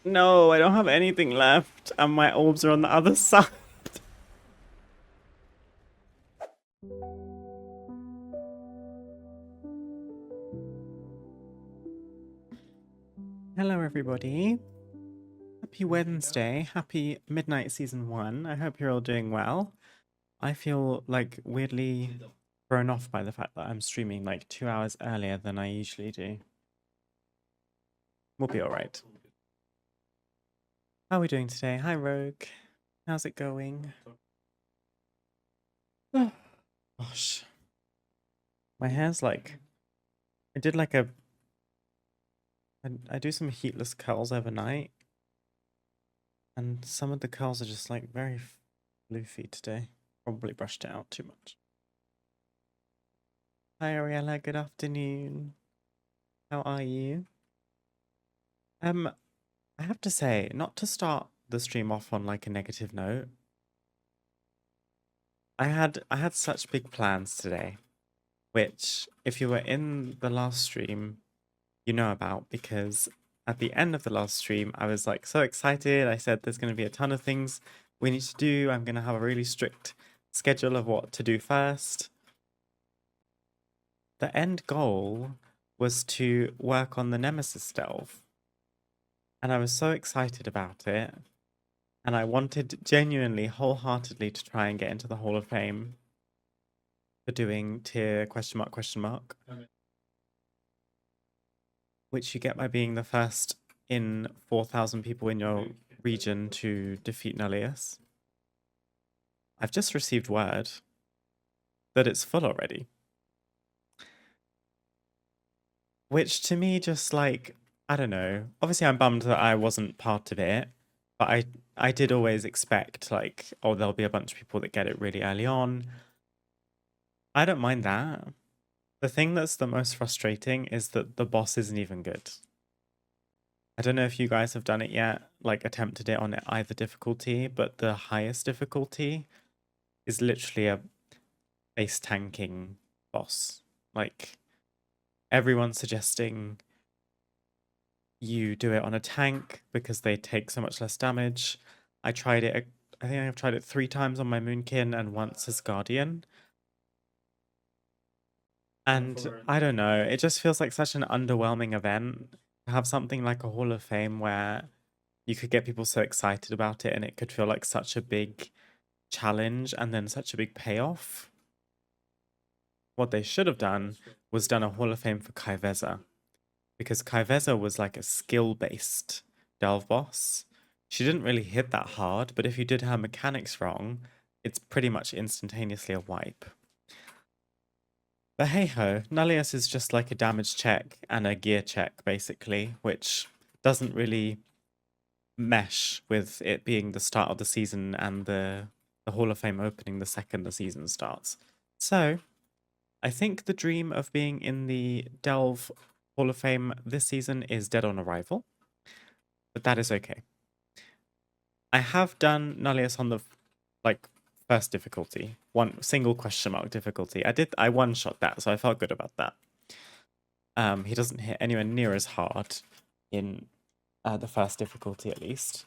No, I don't have anything left, and my orbs are on the other side. Hello, everybody. Happy Wednesday. Happy Midnight Season 1. I hope you're all doing well. I feel like weirdly thrown off by the fact that I'm streaming like 2 hours earlier than I usually do. We'll be alright. How are we doing today? Hi, Rogue. How's it going? Gosh. My hair's like... I did like a... I do some heatless curls overnight. And some of the curls are just like very floofy today. Probably brushed it out too much. Hi, Ariella. Good afternoon. How are you? I have to say, not to start the stream off on like a negative note. I had such big plans today, which if you were in the last stream, you know about, because at the end of the last stream, I was like so excited. I said there's going to be a ton of things we need to do. I'm going to have a really strict schedule of what to do first. The end goal was to work on the Nemesis delve. And I was so excited about it. And I wanted genuinely, wholeheartedly to try and get into the Hall of Fame for doing tier ... Okay. Which you get by being the first in 4,000 people in your region to defeat Nullaeus. I've just received word that it's full already. Which to me just like, I don't know. Obviously I'm bummed that I wasn't part of it, but I did always expect like, oh, there'll be a bunch of people that get it really early on. I don't mind that. The thing that's the most frustrating is that the boss isn't even good. I don't know if you guys have done it yet, like attempted it on either difficulty, but the highest difficulty is literally a base tanking boss. Like, everyone's suggesting you do it on a tank because they take so much less damage. I tried it, I think I've tried it 3 times on my Moonkin and once as Guardian. And I don't know, it just feels like such an underwhelming event to have something like a Hall of Fame where you could get people so excited about it and it could feel like such a big challenge and then such a big payoff. What they should have done was done a Hall of Fame for Kaiveza, because Kaiveza was like a skill-based delve boss. She didn't really hit that hard, but if you did her mechanics wrong, it's pretty much instantaneously a wipe. But hey ho, Nullius is just like a damage check and a gear check, basically, which doesn't really mesh with it being the start of the season and the Hall of Fame opening the second the season starts. So, I think the dream of being in the Delve Hall of Fame this season is dead on arrival, but that is okay. I have done Nullius on the like first difficulty, one single question mark difficulty. I one-shot that, so I felt good about that. He doesn't hit anywhere near as hard in the first difficulty, at least.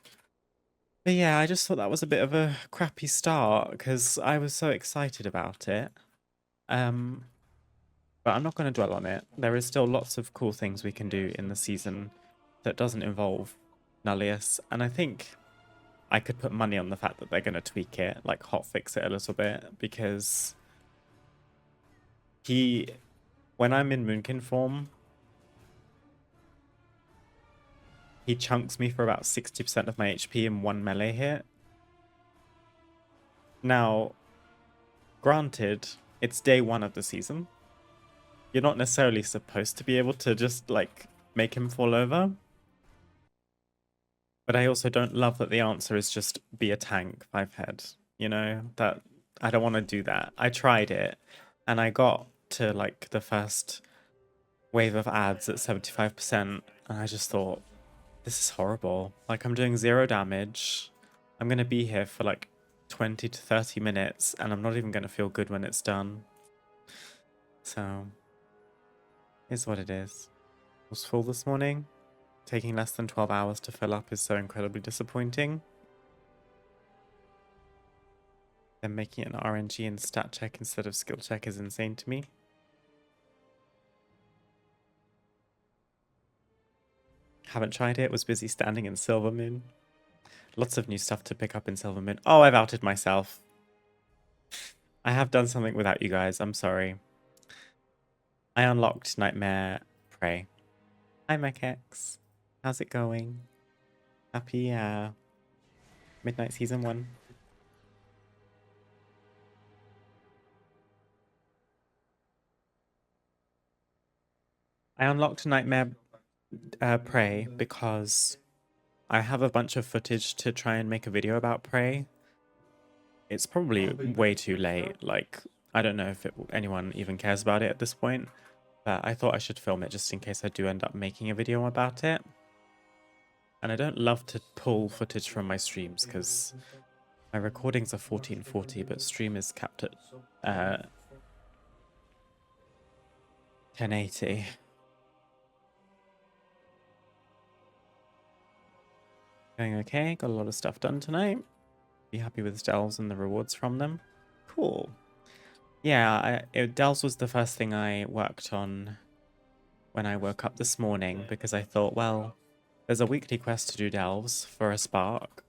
But yeah, I just thought that was a bit of a crappy start because I was so excited about it. But I'm not going to dwell on it. There is still lots of cool things we can do in the season that doesn't involve Nullius, and I think I could put money on the fact that they're going to tweak it, like hotfix it a little bit, because when I'm in Moonkin form, he chunks me for about 60% of my HP in one melee hit. Now, granted, it's day 1 of the season. You're not necessarily supposed to be able to just, like, make him fall over. But I also don't love that the answer is just be a tank, 5 head. You know, that I don't want to do that. I tried it, and I got to, like, the first wave of ads at 75%, and I just thought, this is horrible. Like, I'm doing 0 damage. I'm going to be here for, like, 20 to 30 minutes, and I'm not even going to feel good when it's done. So, is what it is. Was full this morning. taking less than 12 hours to fill up is so incredibly disappointing. Then making it an RNG and stat check instead of skill check is insane to me. Haven't tried it, was busy standing in Silvermoon. Lots of new stuff to pick up in Silvermoon. Oh, I've outed myself. I have done something without you guys, I'm sorry. I unlocked Nightmare Prey. Hi, MechX. How's it going? Happy Midnight Season 1. I unlocked Nightmare Prey because I have a bunch of footage to try and make a video about Prey. It's probably way too late. Like, I don't know if anyone even cares about it at this point, but I thought I should film it just in case I do end up making a video about it. And I don't love to pull footage from my streams because my recordings are 1440, but stream is capped at 1080. Going okay, got a lot of stuff done tonight. Be happy with delves and the rewards from them. Cool. Yeah, delves was the first thing I worked on when I woke up this morning because I thought, well, there's a weekly quest to do delves for a spark.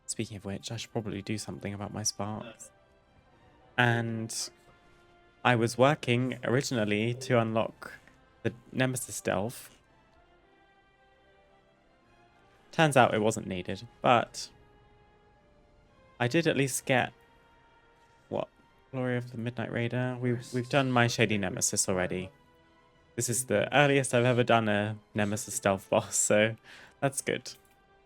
Speaking of which, I should probably do something about my sparks. And I was working originally to unlock the Nemesis delve. Turns out it wasn't needed, but I did at least get what? Glory of the Midnight Raider. We've done my Shady Nemesis already. This is the earliest I've ever done a Nemesis stealth boss, so that's good.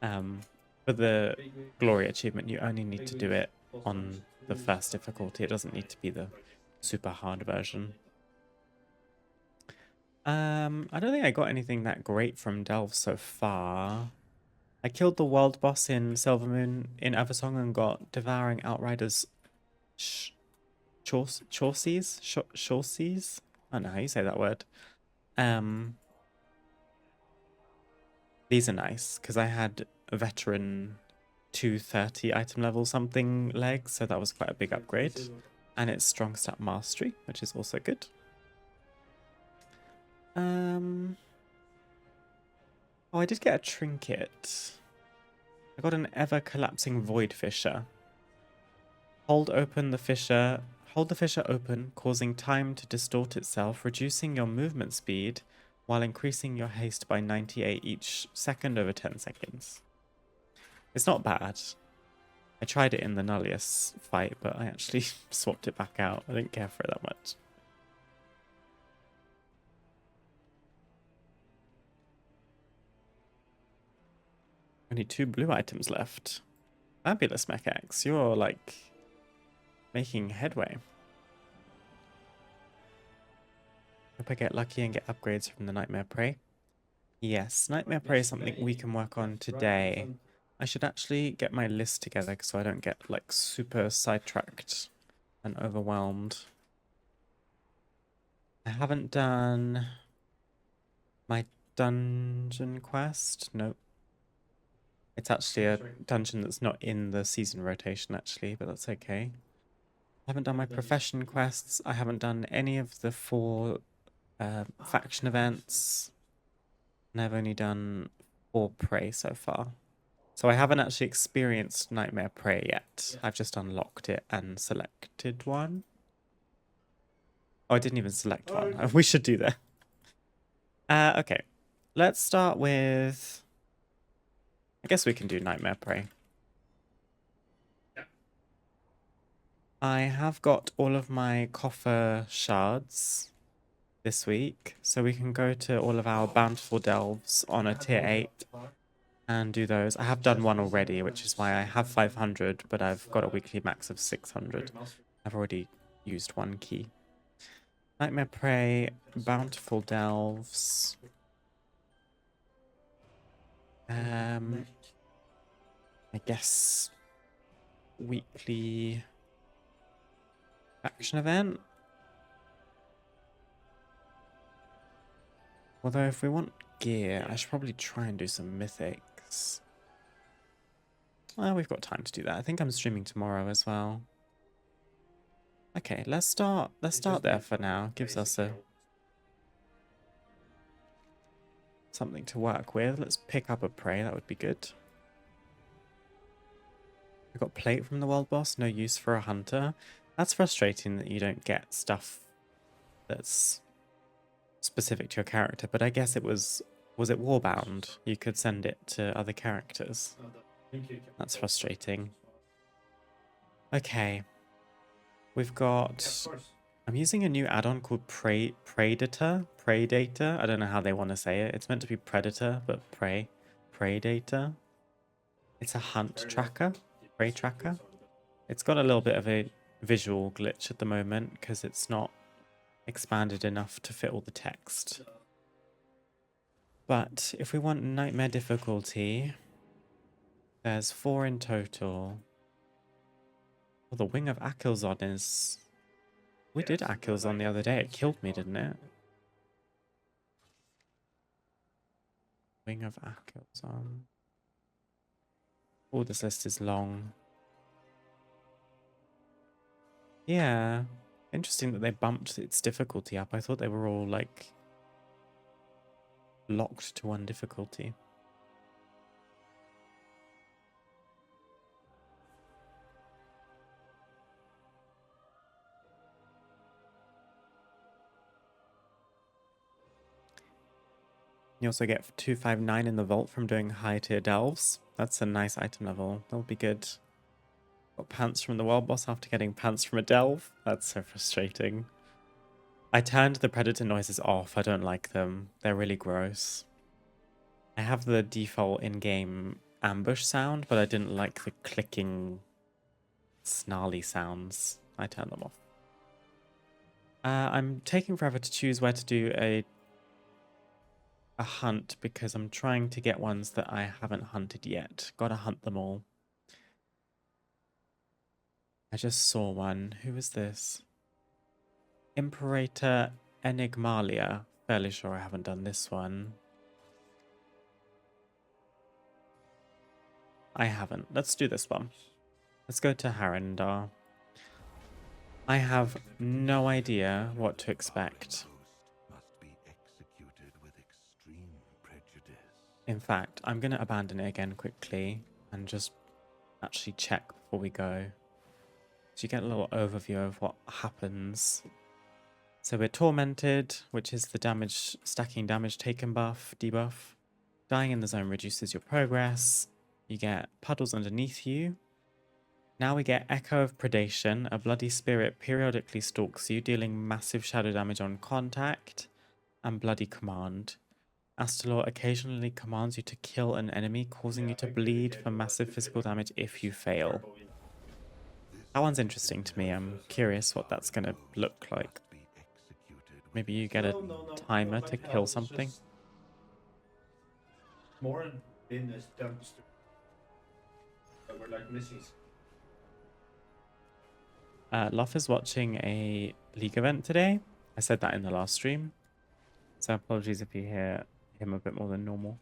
For the Glory achievement, you only need to do it on the first difficulty. It doesn't need to be the super hard version. I don't think I got anything that great from delve so far. I killed the world boss in Silvermoon in Eversong and got Devouring Outriders Chaucies? Chaucies? I don't know how you say that word. These are nice because I had a veteran 230 item level something leg, so that was quite a big upgrade. And it's strong stat mastery, which is also good. Oh, I did get a trinket. I got an ever collapsing void fissure. Hold the fissure open, causing time to distort itself, reducing your movement speed while increasing your haste by 98 each second over 10 seconds. It's not bad. I tried it in the Nullaeus fight, but I actually swapped it back out. I didn't care for it that much. Only 2 blue items left. Fabulous, Mechax. You're, like, making headway. Hope I get lucky and get upgrades from the Nightmare Prey. Yes, Nightmare Prey is something we can work on today. I should actually get my list together so I don't get, like, super sidetracked and overwhelmed. I haven't done my dungeon quest. Nope. It's actually a dungeon that's not in the season rotation, actually, but that's okay. I haven't done my profession quests. I haven't done any of the 4 faction events. And I've only done 4 Prey so far. So I haven't actually experienced Nightmare Prey yet. I've just unlocked it and selected one. Oh, I didn't even select one. We should do that. Okay. Let's start with... I guess we can do Nightmare Prey. I have got all of my coffer shards this week, so we can go to all of our bountiful delves on a tier 8 and do those. I have done one already, which is why I have 500, but I've got a weekly max of 600. I've already used one key. Nightmare Prey, bountiful delves. I guess weekly action event. Although if we want gear. I should probably try and do some mythics. Well, we've got time to do that. I think I'm streaming tomorrow as well. Okay, let's start there for now. Gives us something to work with. Let's pick up a prey, that would be good. We've got plate from the world boss, no use for a hunter. That's frustrating that you don't get stuff that's specific to your character, but I guess it was it warbound? You could send it to other characters. That's frustrating. Okay. We've got... I'm using a new add-on called Predator. I don't know how they want to say it. It's meant to be Predator, but Predator. It's a hunt tracker. Prey tracker. It's got a little bit of a visual glitch at the moment because it's not expanded enough to fit all the text. But if we want nightmare difficulty, there's 4 in total. Well, the Wing of Akilzon is... We did Akilzon the other day. It killed me, didn't it? Wing of Akilzon. Oh, this list is long. Yeah. Interesting that they bumped its difficulty up. I thought they were all, like, locked to one difficulty. You also get 259 in the vault from doing high tier delves. That's a nice item level. That'll be good. Got pants from the world boss after getting pants from a delve. That's so frustrating. I turned the predator noises off. I don't like them. They're really gross. I have the default in-game ambush sound, but I didn't like the clicking, snarly sounds. I turned them off. I'm taking forever to choose where to do a hunt because I'm trying to get ones that I haven't hunted yet. Gotta hunt them all. I just saw one. Who was this? Imperator Enigmalia. Fairly sure I haven't done this one. I haven't. Let's do this one. Let's go to Harendar. I have no idea what to expect. In fact, I'm going to abandon it again quickly and just actually check before we go. So you get a little overview of what happens. So we're tormented, which is the damage, stacking damage taken buff, debuff. Dying in the zone reduces your progress. You get puddles underneath you. Now we get Echo of Predation. A bloody spirit periodically stalks you, dealing massive shadow damage on contact, and Bloody Command. Astalor occasionally commands you to kill an enemy, causing you to bleed for massive physical damage if you fail. That one's interesting to me. I'm curious what that's going to look like. Maybe you get a timer to kill something. More in this dumpster. We're like missies. Luff is watching a League event today. I said that in the last stream. So apologies if you hear him a bit more than normal.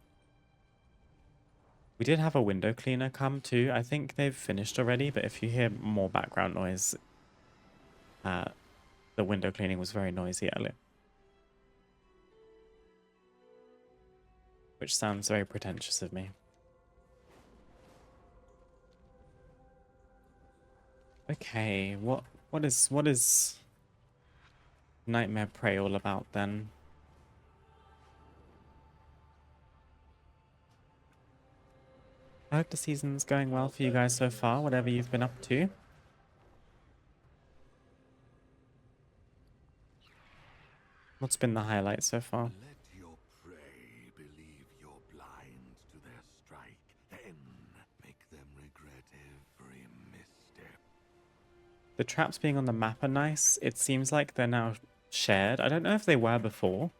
We did have a window cleaner come too. I think they've finished already, but if you hear more background noise, the window cleaning was very noisy earlier. Which sounds very pretentious of me. Okay, what is Nightmare Prey all about then? I hope the season's going well for you guys so far, whatever you've been up to. What's been the highlight so far? Let your prey believe you're blind to their strike, then make them regret every misstep. The traps being on the map are nice. It seems like they're now shared. I don't know if they were before.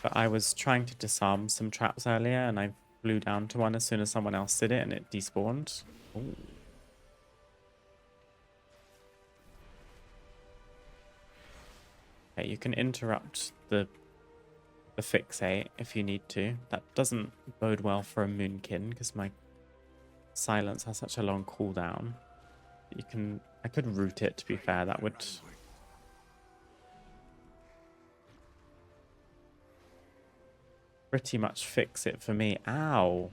But I was trying to disarm some traps earlier and I flew down to one as soon as someone else did it and it despawned. Ooh. Okay, you can interrupt the the fixate if you need to. That doesn't bode well for a Moonkin because my silence has such a long cooldown. I could root it, to be fair. That would pretty much fix it for me. Ow.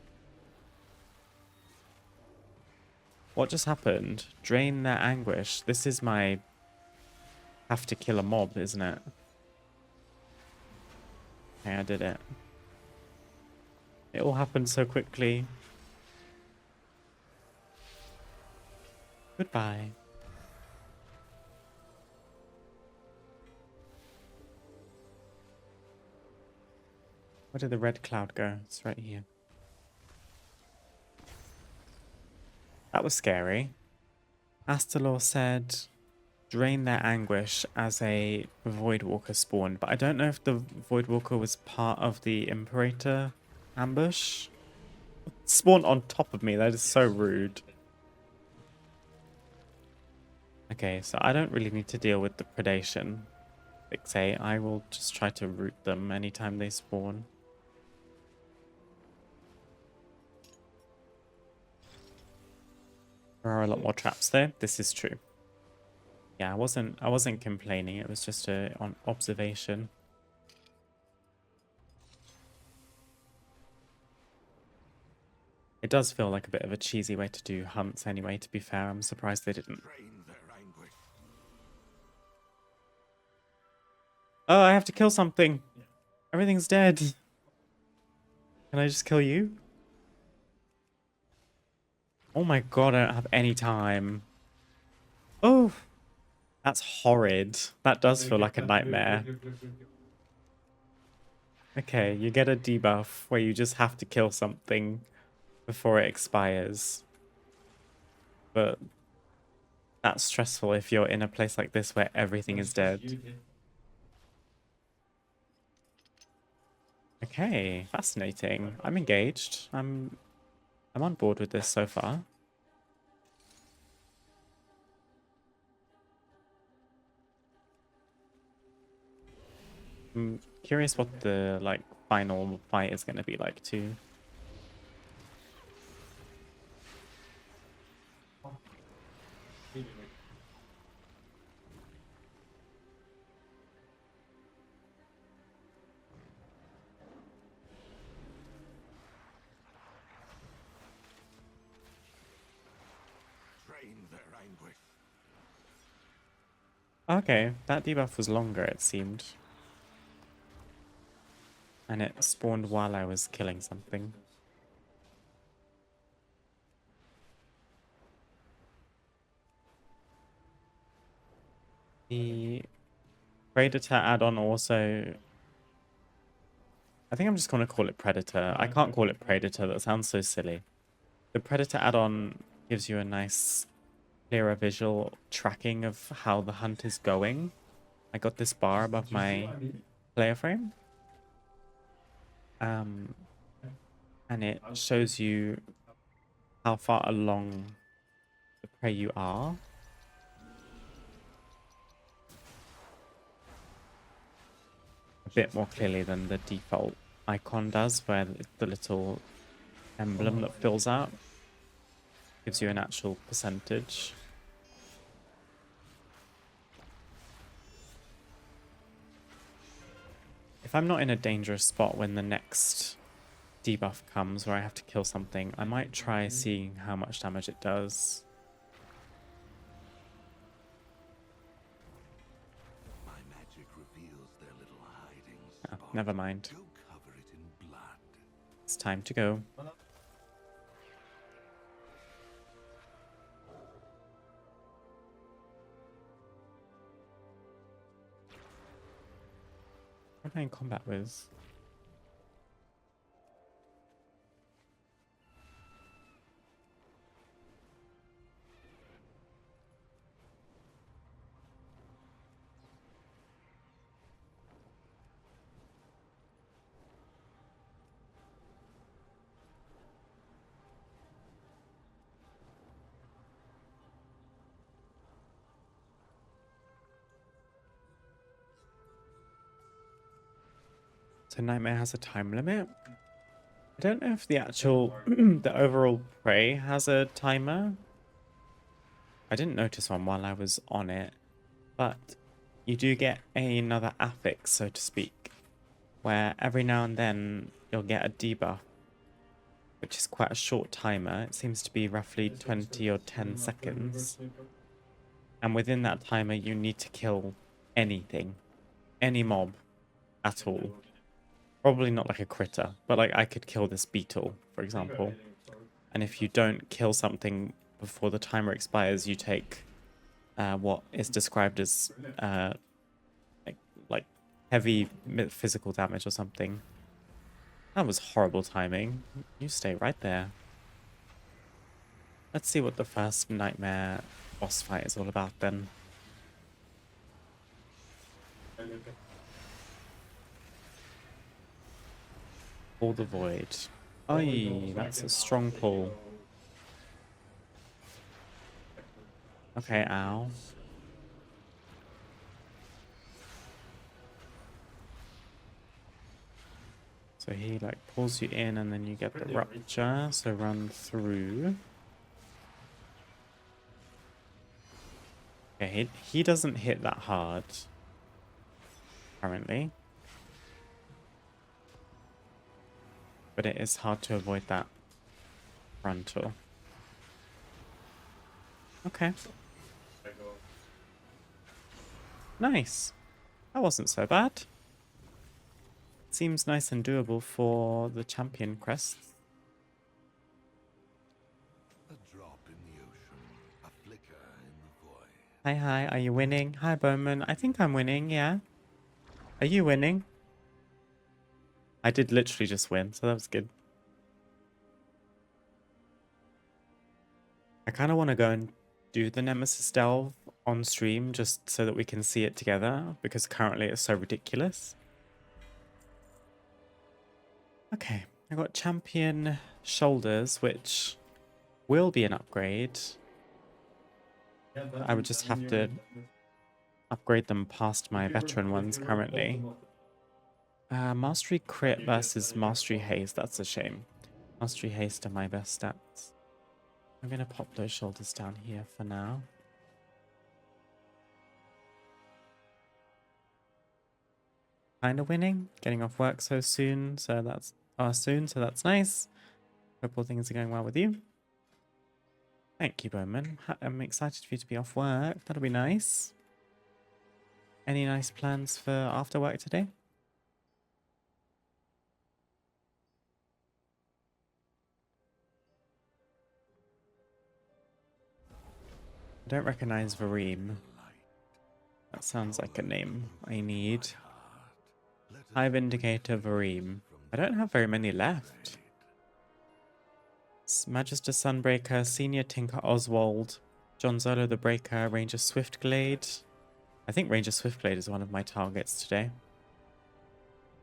What just happened? Drain their anguish. This is my have to kill a mob, isn't it? Okay, I did it. It all happened so quickly. Goodbye. Where did the red cloud go? It's right here. That was scary. Astalor said, drain their anguish as a Voidwalker spawned. But I don't know if the Voidwalker was part of the Imperator ambush. Spawned on top of me. That is so rude. Okay, so I don't really need to deal with the predation. Fixate. I will just try to root them anytime they spawn. There are a lot more traps there. This is true. Yeah, I wasn't complaining. It was just on observation. It does feel like a bit of a cheesy way to do hunts anyway, to be fair. I'm surprised they didn't. Oh, I have to kill something. Everything's dead. Can I just kill you? Oh my god, I don't have any time. Oh, that's horrid. That does feel like a nightmare. Okay, you get a debuff where you just have to kill something before it expires. But that's stressful if you're in a place like this where everything is dead. Okay, fascinating. I'm engaged. I'm on board with this so far. I'm curious what the final fight is going to be like too. Okay, that debuff was longer, it seemed. And it spawned while I was killing something. The Predator add-on also... I think I'm just going to call it Predator. I can't call it Predator, that sounds so silly. The Predator add-on gives you a nice, clearer visual tracking of how the hunt is going. I got this bar above my player frame. And it shows you how far along the prey you are. A bit more clearly than the default icon does, where the little emblem that fills out gives you an actual percentage. If I'm not in a dangerous spot when the next debuff comes where I have to kill something, I might try seeing how much damage it does. My magic reveals their little hiding spot. Never mind. Go cover it in blood. It's time to go. What am I in combat with? So Nightmare has a time limit. I don't know if the actual, the overall prey has a timer. I didn't notice one while I was on it, but you do get another affix, so to speak, where every now and then you'll get a debuff, which is quite a short timer. It seems to be roughly 20 or 10 seconds. And within that timer, you need to kill anything, any mob at all. Probably not like a critter, but like I could kill this beetle, for example. And if you don't kill something before the timer expires, you take what is described as like heavy physical damage or something. That was horrible timing. You stay right there. Let's see what the first Nightmare boss fight is all about then. Pull the void. Oi, that's a strong pull. Okay, ow. So he like pulls you in and then you get the rupture, so run through. Okay, he doesn't hit that hard, currently. But it is hard to avoid that frontal. Okay. Nice. That wasn't so bad. Seems nice and doable for the champion crest. A drop in the ocean, a flicker in the void. Hi, hi. Are you winning? Hi, Bowman. I think I'm winning, yeah. Are you winning? I did literally just win, so that was good. I kind of want to go and do the Nemesis delve on stream just so that we can see it together, because currently it's so ridiculous. Okay, I got champion shoulders, which will be an upgrade. I would just have to upgrade them past my veteran ones currently. Mastery crit versus mastery haste, that's a shame. Mastery haste are my best stats. I'm going to pop those shoulders down here for now. Kind of winning, getting off work so soon, so that's nice. Hope all things are going well with you. Thank you, Bowman. I'm excited for you to be off work. That'll be nice. Any nice plans for after work today? I don't recognize Vareem. That sounds like a name I need. Hive Indicator Vareem. I don't have very many left. Magister Sunbreaker, Senior Tinker Oswald, John Zolo the Breaker, Ranger Swiftglade. I think Ranger Swiftglade is one of my targets today.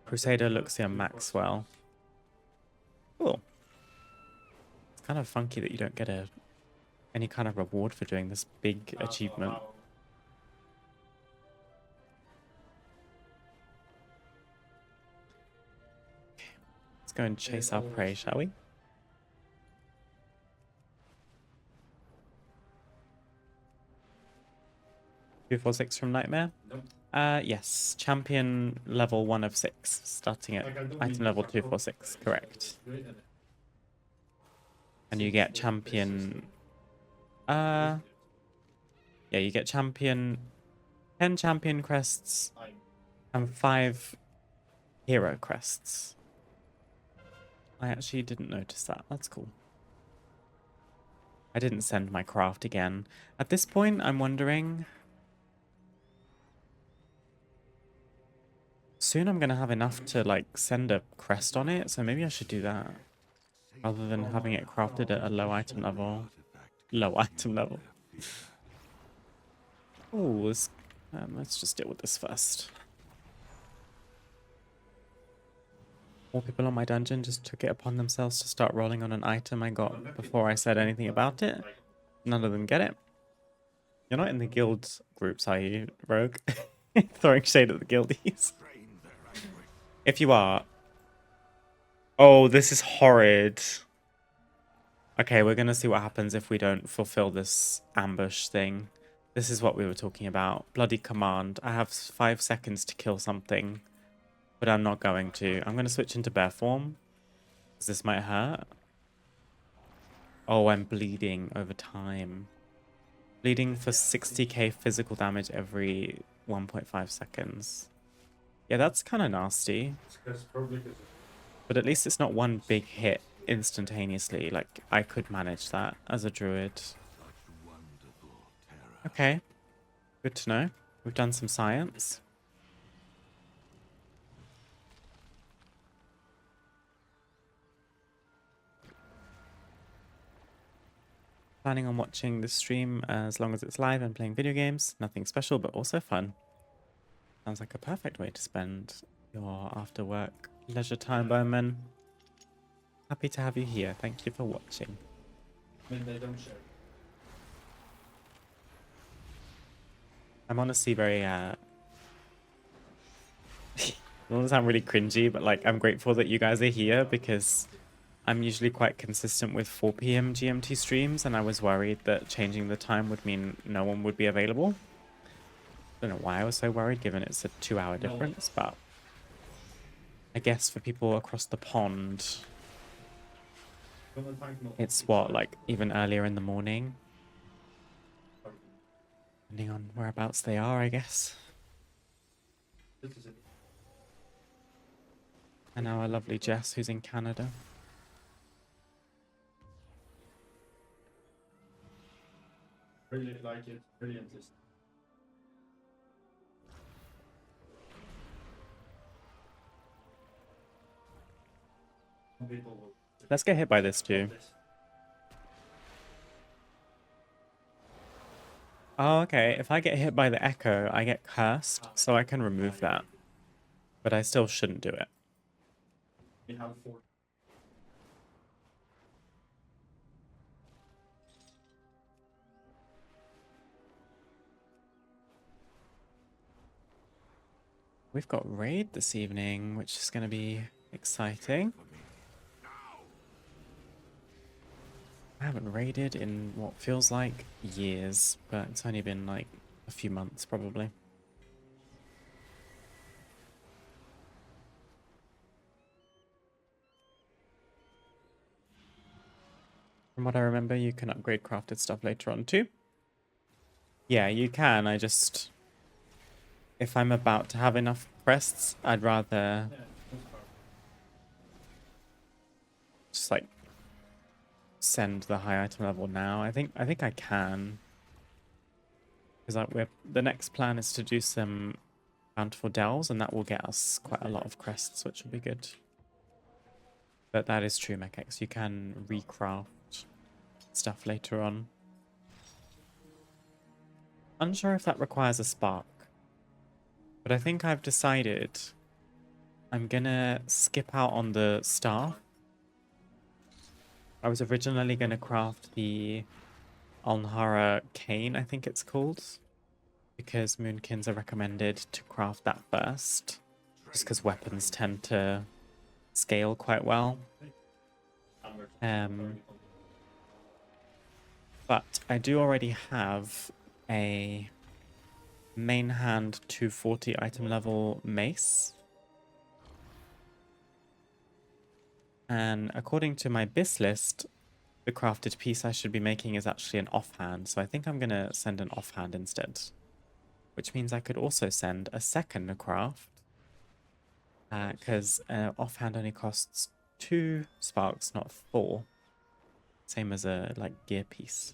Crusader Luxia Maxwell. Cool. It's kind of funky that you don't get any kind of reward for doing this big achievement. Okay. Let's go and chase our prey, shall we? Two, 4, 6 from Nightmare? Nope. Yes. Champion level 1 of 6. Starting at item level 2, 4, 6. Correct. And you get champion... yeah, you get champion... 10 champion crests and 5 hero crests. I actually didn't notice that. That's cool. I didn't send my craft again. At this point, I'm wondering... Soon I'm going to have enough to, like, send a crest on it, so maybe I should do that. Rather than having it crafted at a low item level. Low item level. Oh, let's just deal with this first. More people on my dungeon just took it upon themselves to start rolling on an item I got before I said anything about it. None of them get it. You're not in the guild groups, are you, Rogue? Throwing shade at the guildies. If you are... Oh, this is horrid. Okay, we're going to see what happens if we don't fulfill this ambush thing. This is what we were talking about. Bloody command. I have 5 seconds to kill something, but I'm not going to. I'm going to switch into bear form, because this might hurt. Oh, I'm bleeding over time. Bleeding for 60k physical damage every 1.5 seconds. Yeah, that's kind of nasty. But at least it's not one big hit instantaneously. Like, I could manage that as a druid. Okay, good to know. We've done some science. Planning on watching this stream as long as it's live and playing video games. Nothing special, but also fun. Sounds like a perfect way to spend your after work leisure time, Bowman. Happy to have you here. Thank you for watching. They don't share. I'm honestly very I don't want to sound really cringy, but like I'm grateful that you guys are here because I'm usually quite consistent with 4 p.m. GMT streams, and I was worried that changing the time would mean no one would be available. I don't know why I was so worried, given it's a 2-hour difference, but I guess for people across the pond, it's what, like even earlier in the morning, depending on whereabouts they are, I guess. And our lovely Jess, who's in Canada. Really like it. Brilliant. Let's get hit by this too. Oh, okay. If I get hit by the echo, I get cursed, so I can remove that. But I still shouldn't do it. We have 4. We've got raid this evening, which is going to be exciting. I haven't raided in what feels like years, but it's only been like a few months probably. From what I remember, you can upgrade crafted stuff later on too. Yeah, you can. I just... If I'm about to have enough crests, I'd rather just like send the high item level now. I think I can. Because like the next plan is to do some bountiful dells, and that will get us quite a lot of crests, which will be good. But that is true, Mechex. You can recraft stuff later on. Unsure if that requires a spark. But I think I've decided I'm gonna skip out on the staff. I was originally gonna craft the Alnhara Cane, I think it's called. Because Moonkins are recommended to craft that first. Just because weapons tend to scale quite well. But I do already have a main hand 240 item level mace. And according to my BIS list, the crafted piece I should be making is actually an offhand. So I think I'm going to send an offhand instead. Which means I could also send a second craft. Because offhand only costs 2 sparks, not 4. Same as a like gear piece.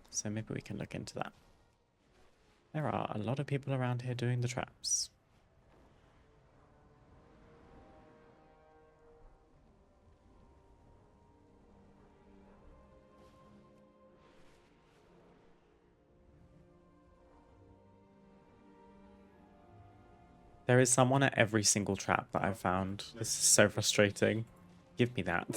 So maybe we can look into that. There are a lot of people around here doing the traps. There is someone at every single trap that I've found. This is so frustrating. Give me that.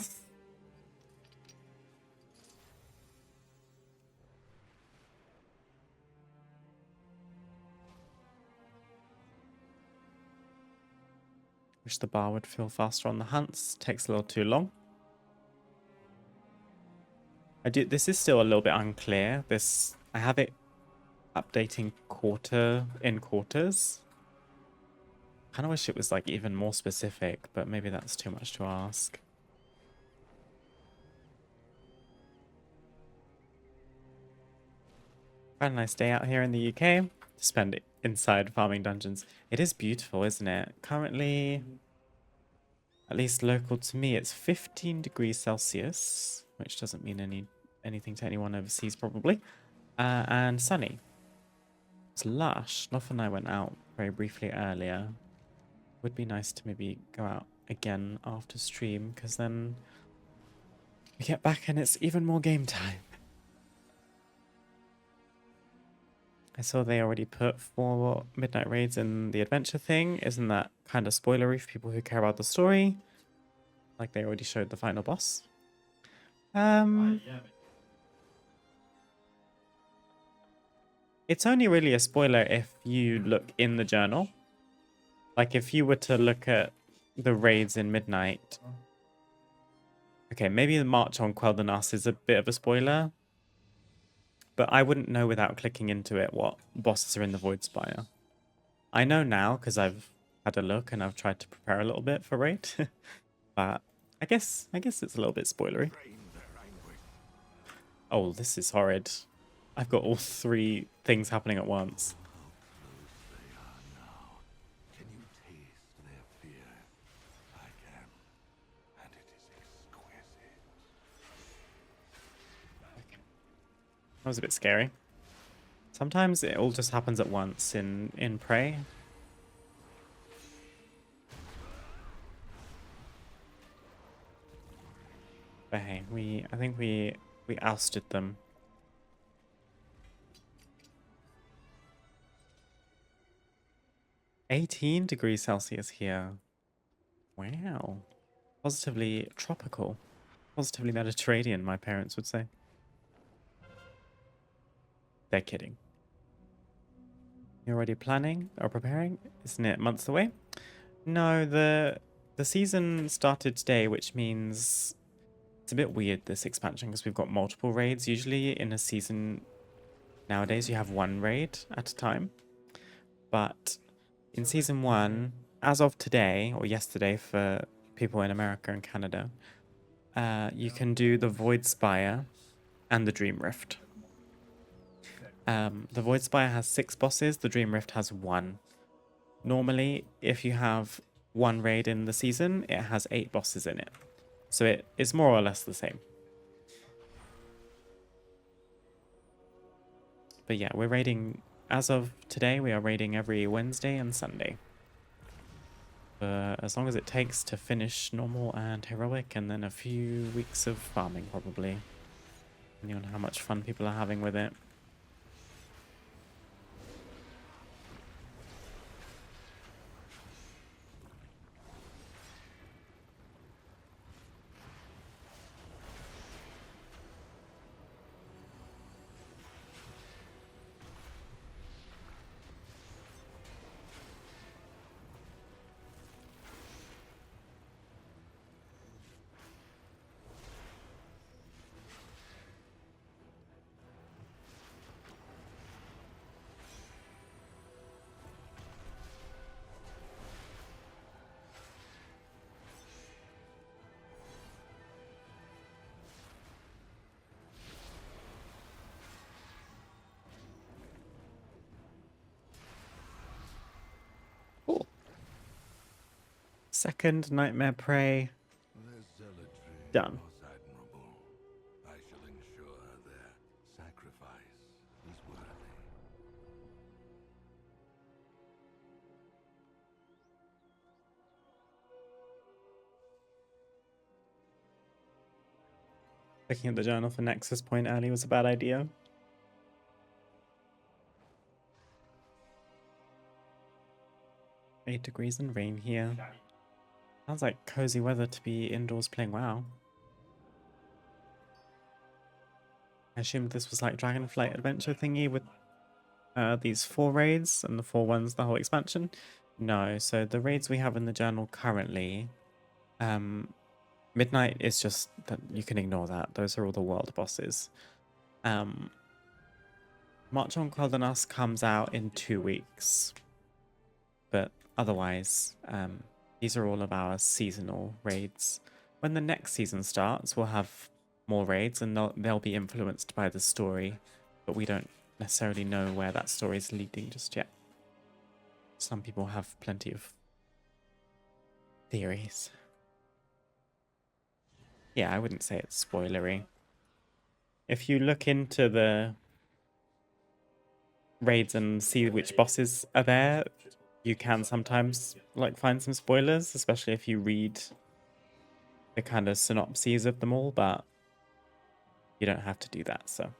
Wish the bar would feel faster on the hunts. Takes a little too long. This is still a little bit unclear. I have it updating in quarters. Kind of wish it was like even more specific, but maybe that's too much to ask. Quite a nice day out here in the UK to spend it inside farming dungeons. It is beautiful, isn't it? Currently, at least local to me, it's 15 degrees Celsius, which doesn't mean anything to anyone overseas probably, and sunny. It's lush. Noff and I went out very briefly earlier. Would be nice to maybe go out again after stream, because then we get back and it's even more game time. I saw they already put 4 midnight raids in the adventure thing. Isn't that kind of spoilery for people who care about the story? Like they already showed the final boss. Yeah, It's only really a spoiler if you look in the journal. Like if you were to look at the raids in Midnight. Okay, maybe the March on Quel'Danas is a bit of a spoiler. But I wouldn't know without clicking into it what bosses are in the Void Spire. I know now because I've had a look and I've tried to prepare a little bit for raid. But I guess it's a little bit spoilery. Oh, this is horrid. I've got all 3 things happening at once. Can you taste their fear? I can, and it is exquisite. That was a bit scary. Sometimes it all just happens at once in Prey. But hey, I think we ousted them. (18 degrees Celsius here. Wow. Positively tropical. Positively Mediterranean, my parents would say. They're kidding. You're already planning or preparing? Isn't it months away? No, the season started today, which means it's a bit weird, this expansion, because we've got multiple raids. Usually in a season nowadays you have 1 raid at a time. But in season 1, as of today or yesterday for people in America and Canada, you can do the Void Spire and the Dream Rift. The Void Spire has 6 bosses, the Dream Rift has 1. Normally, if you have 1 raid in the season, it has 8 bosses in it. So it is more or less the same. But yeah, we're raiding, as of today, we are raiding every Wednesday and Sunday. As long as it takes to finish normal and heroic, and then a few weeks of farming probably. Depending on how much fun people are having with it. Cool. Second Nightmare Prey. Their zealotry Done. was admirable. I shall ensure their sacrifice is worthy. Looking at the journal for Nexus Point early was a bad idea. (8 degrees and rain here. Sounds like cozy weather to be indoors playing WoW. I assumed this was like Dragonflight adventure thingy with these 4 raids and the 4 ones, the whole expansion. No, so the raids we have in the journal currently, Midnight is just that you can ignore that. Those are all the world bosses. March on Coldenas comes out in 2 weeks, but otherwise, these are all of our seasonal raids. When the next season starts, we'll have more raids, and they'll be influenced by the story, but we don't necessarily know where that story is leading just yet. Some people have plenty of theories. Yeah, I wouldn't say it's spoilery. If you look into the raids and see which bosses are there, you can sometimes like find some spoilers, especially if you read the kind of synopses of them all, but you don't have to do that, so.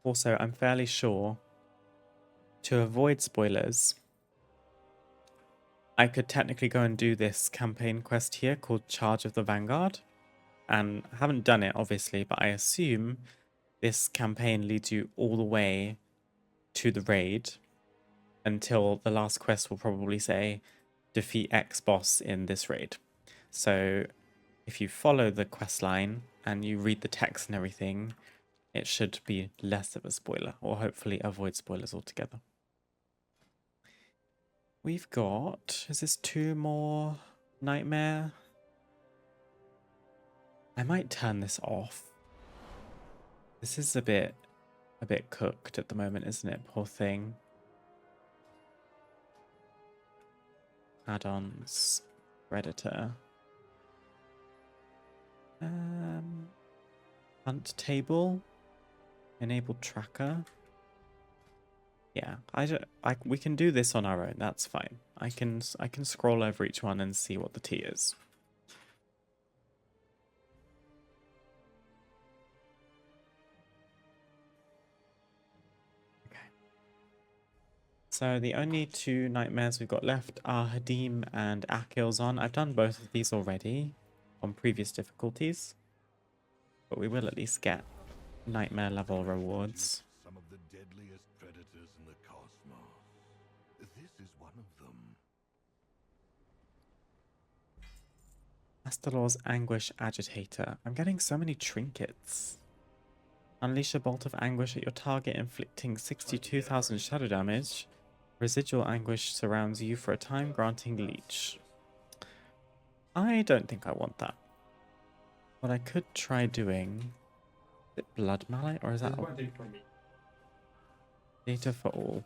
Also, I'm fairly sure to avoid spoilers, I could technically go and do this campaign quest here called Charge of the Vanguard. And I haven't done it, obviously, but I assume this campaign leads you all the way to the raid until the last quest will probably say, defeat X boss in this raid. So if you follow the quest line and you read the text and everything, it should be less of a spoiler, or hopefully avoid spoilers altogether. We've got, is this 2 more nightmare? I might turn this off. This is a bit cooked at the moment, isn't it? Poor thing. Add-ons, Predator. Hunt table, enable tracker. Yeah, we can do this on our own. That's fine. I can scroll over each one and see what the T is. Okay. So the only 2 nightmares we've got left are Hadim and Akilzon. I've done both of these already on previous difficulties, but we will at least get nightmare level rewards. Some of the deadliest predators in the cosmos. This is one of them. Astalor's Anguish Agitator. I'm getting so many trinkets. Unleash a bolt of anguish at your target, inflicting 62,000 shadow damage. Residual anguish surrounds you for a time, granting leech. I don't think I want that. What I could try doing... Is it Blood Mallet, or is that One thing for me. data for all?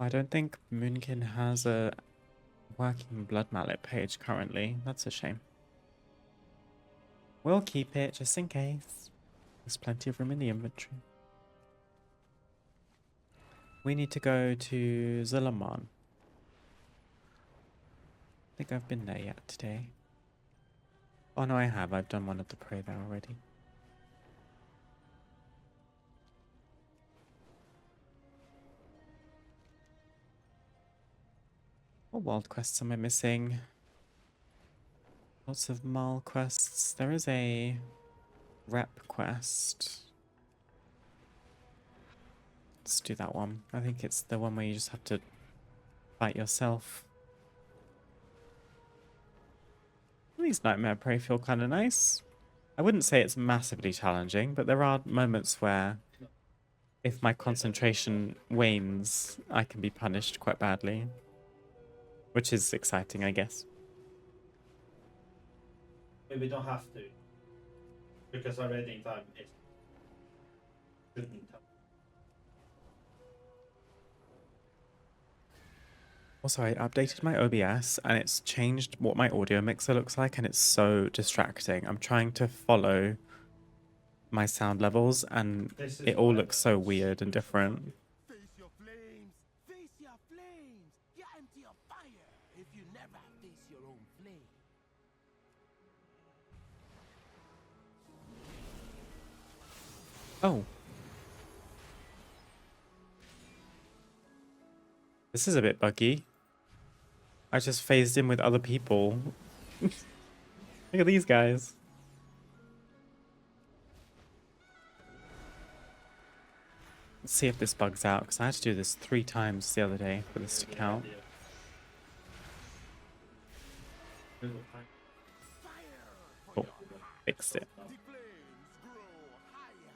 I don't think Moonkin has a working Blood Mallet page currently. That's a shame. We'll keep it just in case. There's plenty of room in the inventory. We need to go to Zulaman. I think I've been there yet today. Oh no, I have. I've done one of the prey there already. What wild quests am I missing? Lots of Marl quests. There is a rep quest. Let's do that one. I think it's the one where you just have to fight yourself. These Nightmare Prey feel kind of nice. I wouldn't say it's massively challenging, but there are moments where if my concentration wanes, I can be punished quite badly. Which is exciting, I guess. Maybe we don't have to. Because our raiding time is shouldn't have. Also, I updated my OBS and it's changed what my audio mixer looks like, and it's so distracting. I'm trying to follow my sound levels and it all looks so weird and different. Face your flames! Face your flames! Yeah, Oh. This is a bit buggy. I just phased in with other people. Look at these guys. Let's see if this bugs out, because I had to do this 3 times the other day for this to count. Oh, fixed it. The flames grow higher.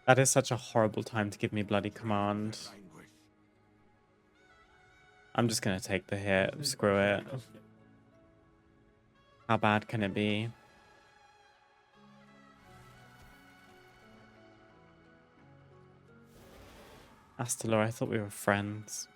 That is such a horrible time to give me bloody command. Languish. I'm just gonna take the hit. Screw it. How bad can it be? Astalor, I thought we were friends.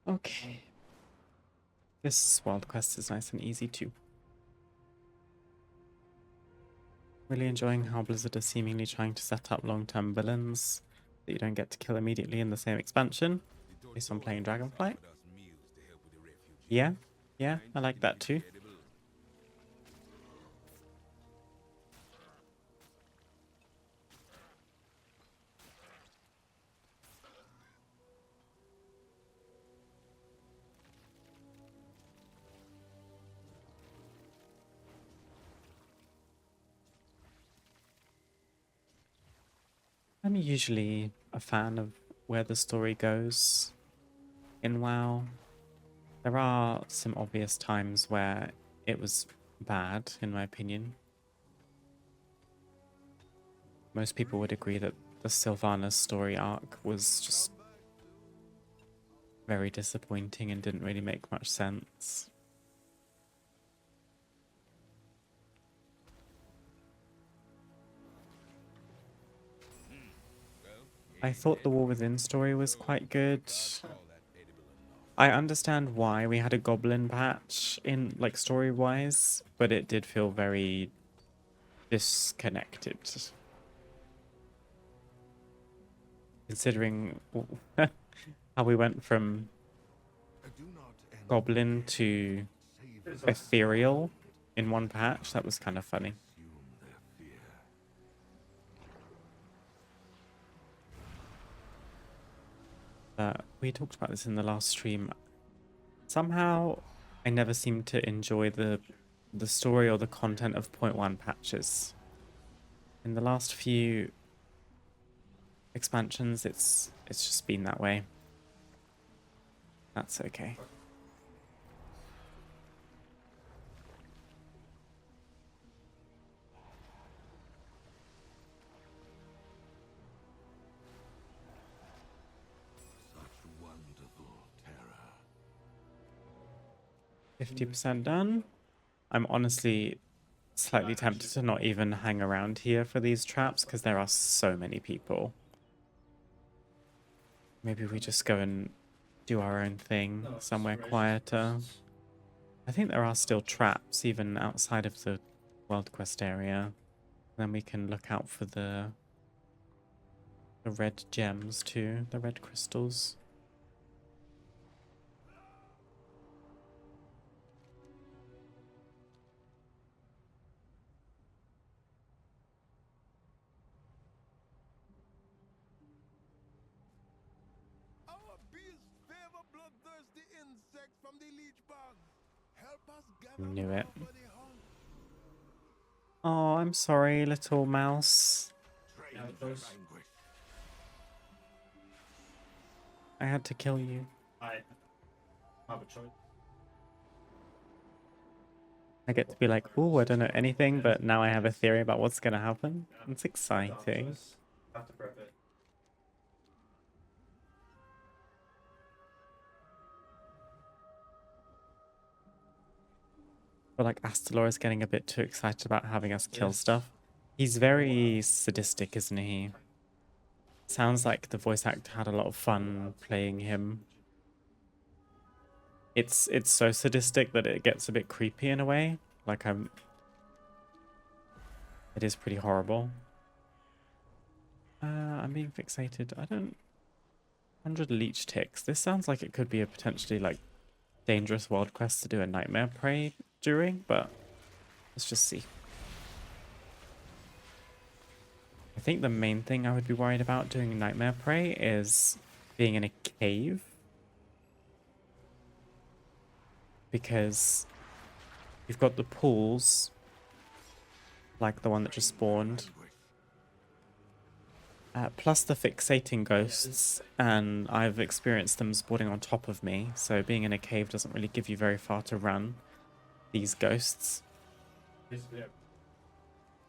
Okay. This world quest is nice and easy too. Really enjoying how Blizzard is seemingly trying to set up long-term villains that you don't get to kill immediately in the same expansion, based on playing Dragonflight. Yeah, yeah, I like that too. I'm usually a fan of where the story goes in WoW. There are some obvious times where it was bad, in my opinion. Most people would agree that the Sylvanas story arc was just very disappointing and didn't really make much sense. I thought the War Within story was quite good. I understand why we had a goblin patch in, like, story-wise, but it did feel very disconnected. Considering how we went from goblin to ethereal in one patch, that was kind of funny. We talked about this in the last stream. Somehow, I never seem to enjoy the story or the content of 0.1 patches. In the last few expansions, it's just been that way. That's okay. Such wonderful terror. 50% done. I'm honestly slightly tempted to not even hang around here for these traps because there are so many people. Maybe we just go and do our own thing somewhere quieter. I think there are still traps even outside of the world quest area. Then we can look out for the red gems too, the red crystals. Our beasts favor bloodthirsty insects from the leech bugs. Help us gather Knew more it. for the hunt. Oh, I'm sorry, little mouse. Yeah, those- Languish. I had to kill you. I have a choice. I get to be like, ooh, I don't know anything, but now I have a theory about what's gonna happen. It's Yeah, exciting. choice. Have to prep it. feel like Astalor is getting a bit too excited about having us kill stuff. He's very sadistic, isn't he? Sounds like the voice actor had a lot of fun playing him. It's so sadistic that it gets a bit creepy in a way. Like it is pretty horrible. I'm being fixated. I don't... 100 leech ticks. This sounds like it could be a potentially like dangerous world quest to do a nightmare prey during, but let's just see. I think the main thing I would be worried about doing nightmare prey is being in a cave, because you've got the pools like the one that just spawned, plus the fixating ghosts, and I've experienced them spawning on top of me, so being in a cave doesn't really give you very far to run these ghosts.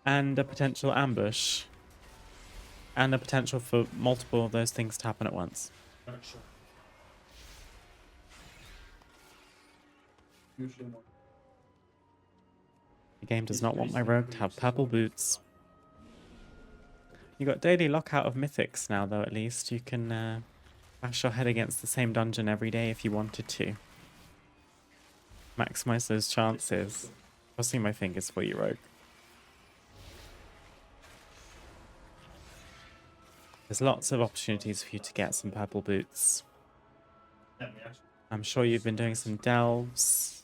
And a potential ambush. And a potential for multiple of those things to happen at once. The game does not want my rogue to have purple boots. You got daily lockout of mythics now, though, at least. You can bash your head against the same dungeon every day if you wanted to. Maximize those chances. Crossing my fingers for you, rogue. There's lots of opportunities for you to get some purple boots. I'm sure you've been doing some delves.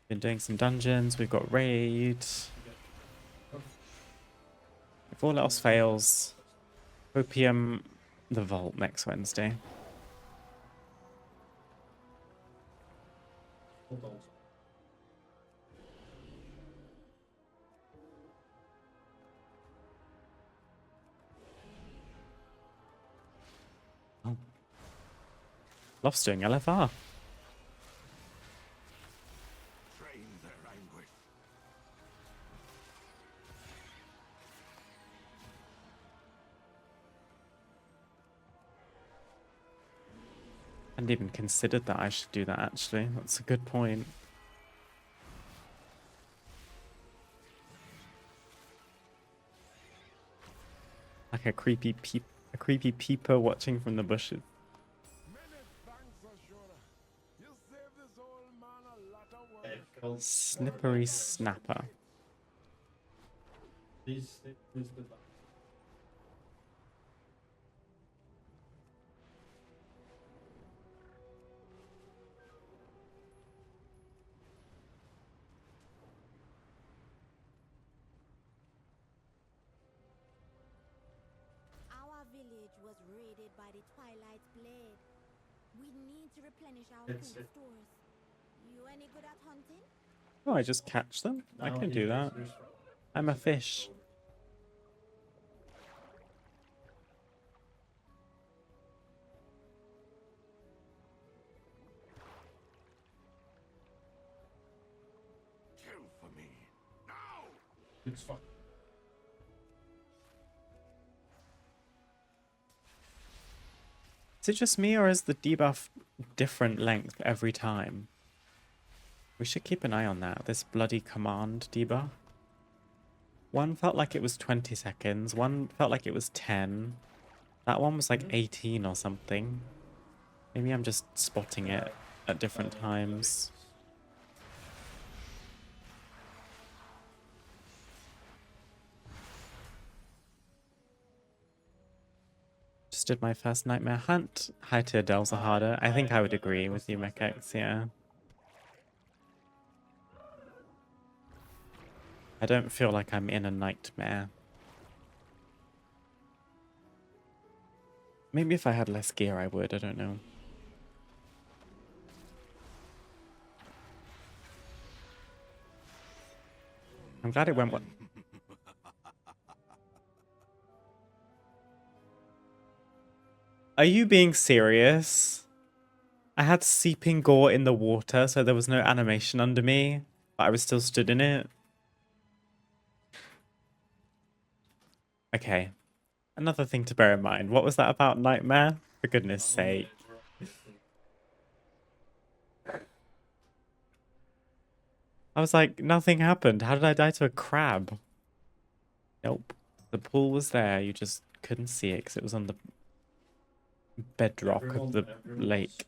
Been doing some dungeons. We've got raid. If all else fails, opium the vault next Wednesday. Oh. Love's doing LFR. Train their anguish. I hadn't even considered that I should do that, actually. That's a good point. Like a creepy peeper watching from the bushes. Snippery snapper. Our village was raided by the Twilight Blade. We need to replenish our food stores. You any good at hunting? Oh, I just catch them? I can do that. I'm a fish. Kill for me. Now! It's fine. Is it just me, or is the debuff different length every time? We should keep an eye on that. This bloody command debuff. One felt like it was 20 seconds. One felt like it was 10. That one was like 18 or something. Maybe I'm just spotting it at different times. Just did my first nightmare hunt. High tier delves are harder. I think I would agree with you, Mechex, yeah. I don't feel like I'm in a nightmare. Maybe if I had less gear I would, I don't know. I'm glad it went well. Are you being serious? I had seeping gore in the water, so there was no animation under me, but I was still stood in it. Okay. Another thing to bear in mind. What was that about Nightmare? For goodness sake. I was like, nothing happened. How did I die to a crab? Nope. The pool was there. You just couldn't see it because it was on the bedrock of the Everyone lake.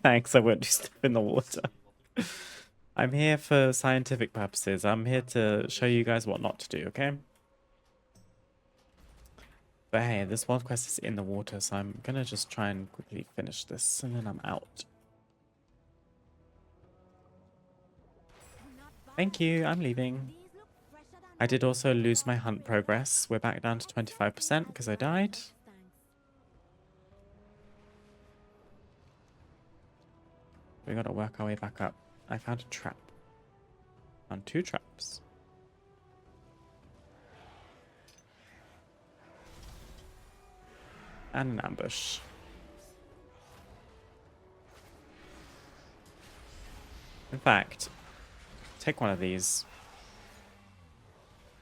Thanks, I won't do stuff in the water. I'm here for scientific purposes. I'm here to show you guys what not to do, okay? But hey, this world quest is in the water, so I'm gonna just try and quickly finish this, and then I'm out. Not bad. Thank you, I'm leaving. These look fresher than I did others. also lose my hunt progress. We're back down to 25% because I died. Thanks. We gotta work our way back up. I found a trap. Found 2 traps. And an ambush. In fact, take one of these.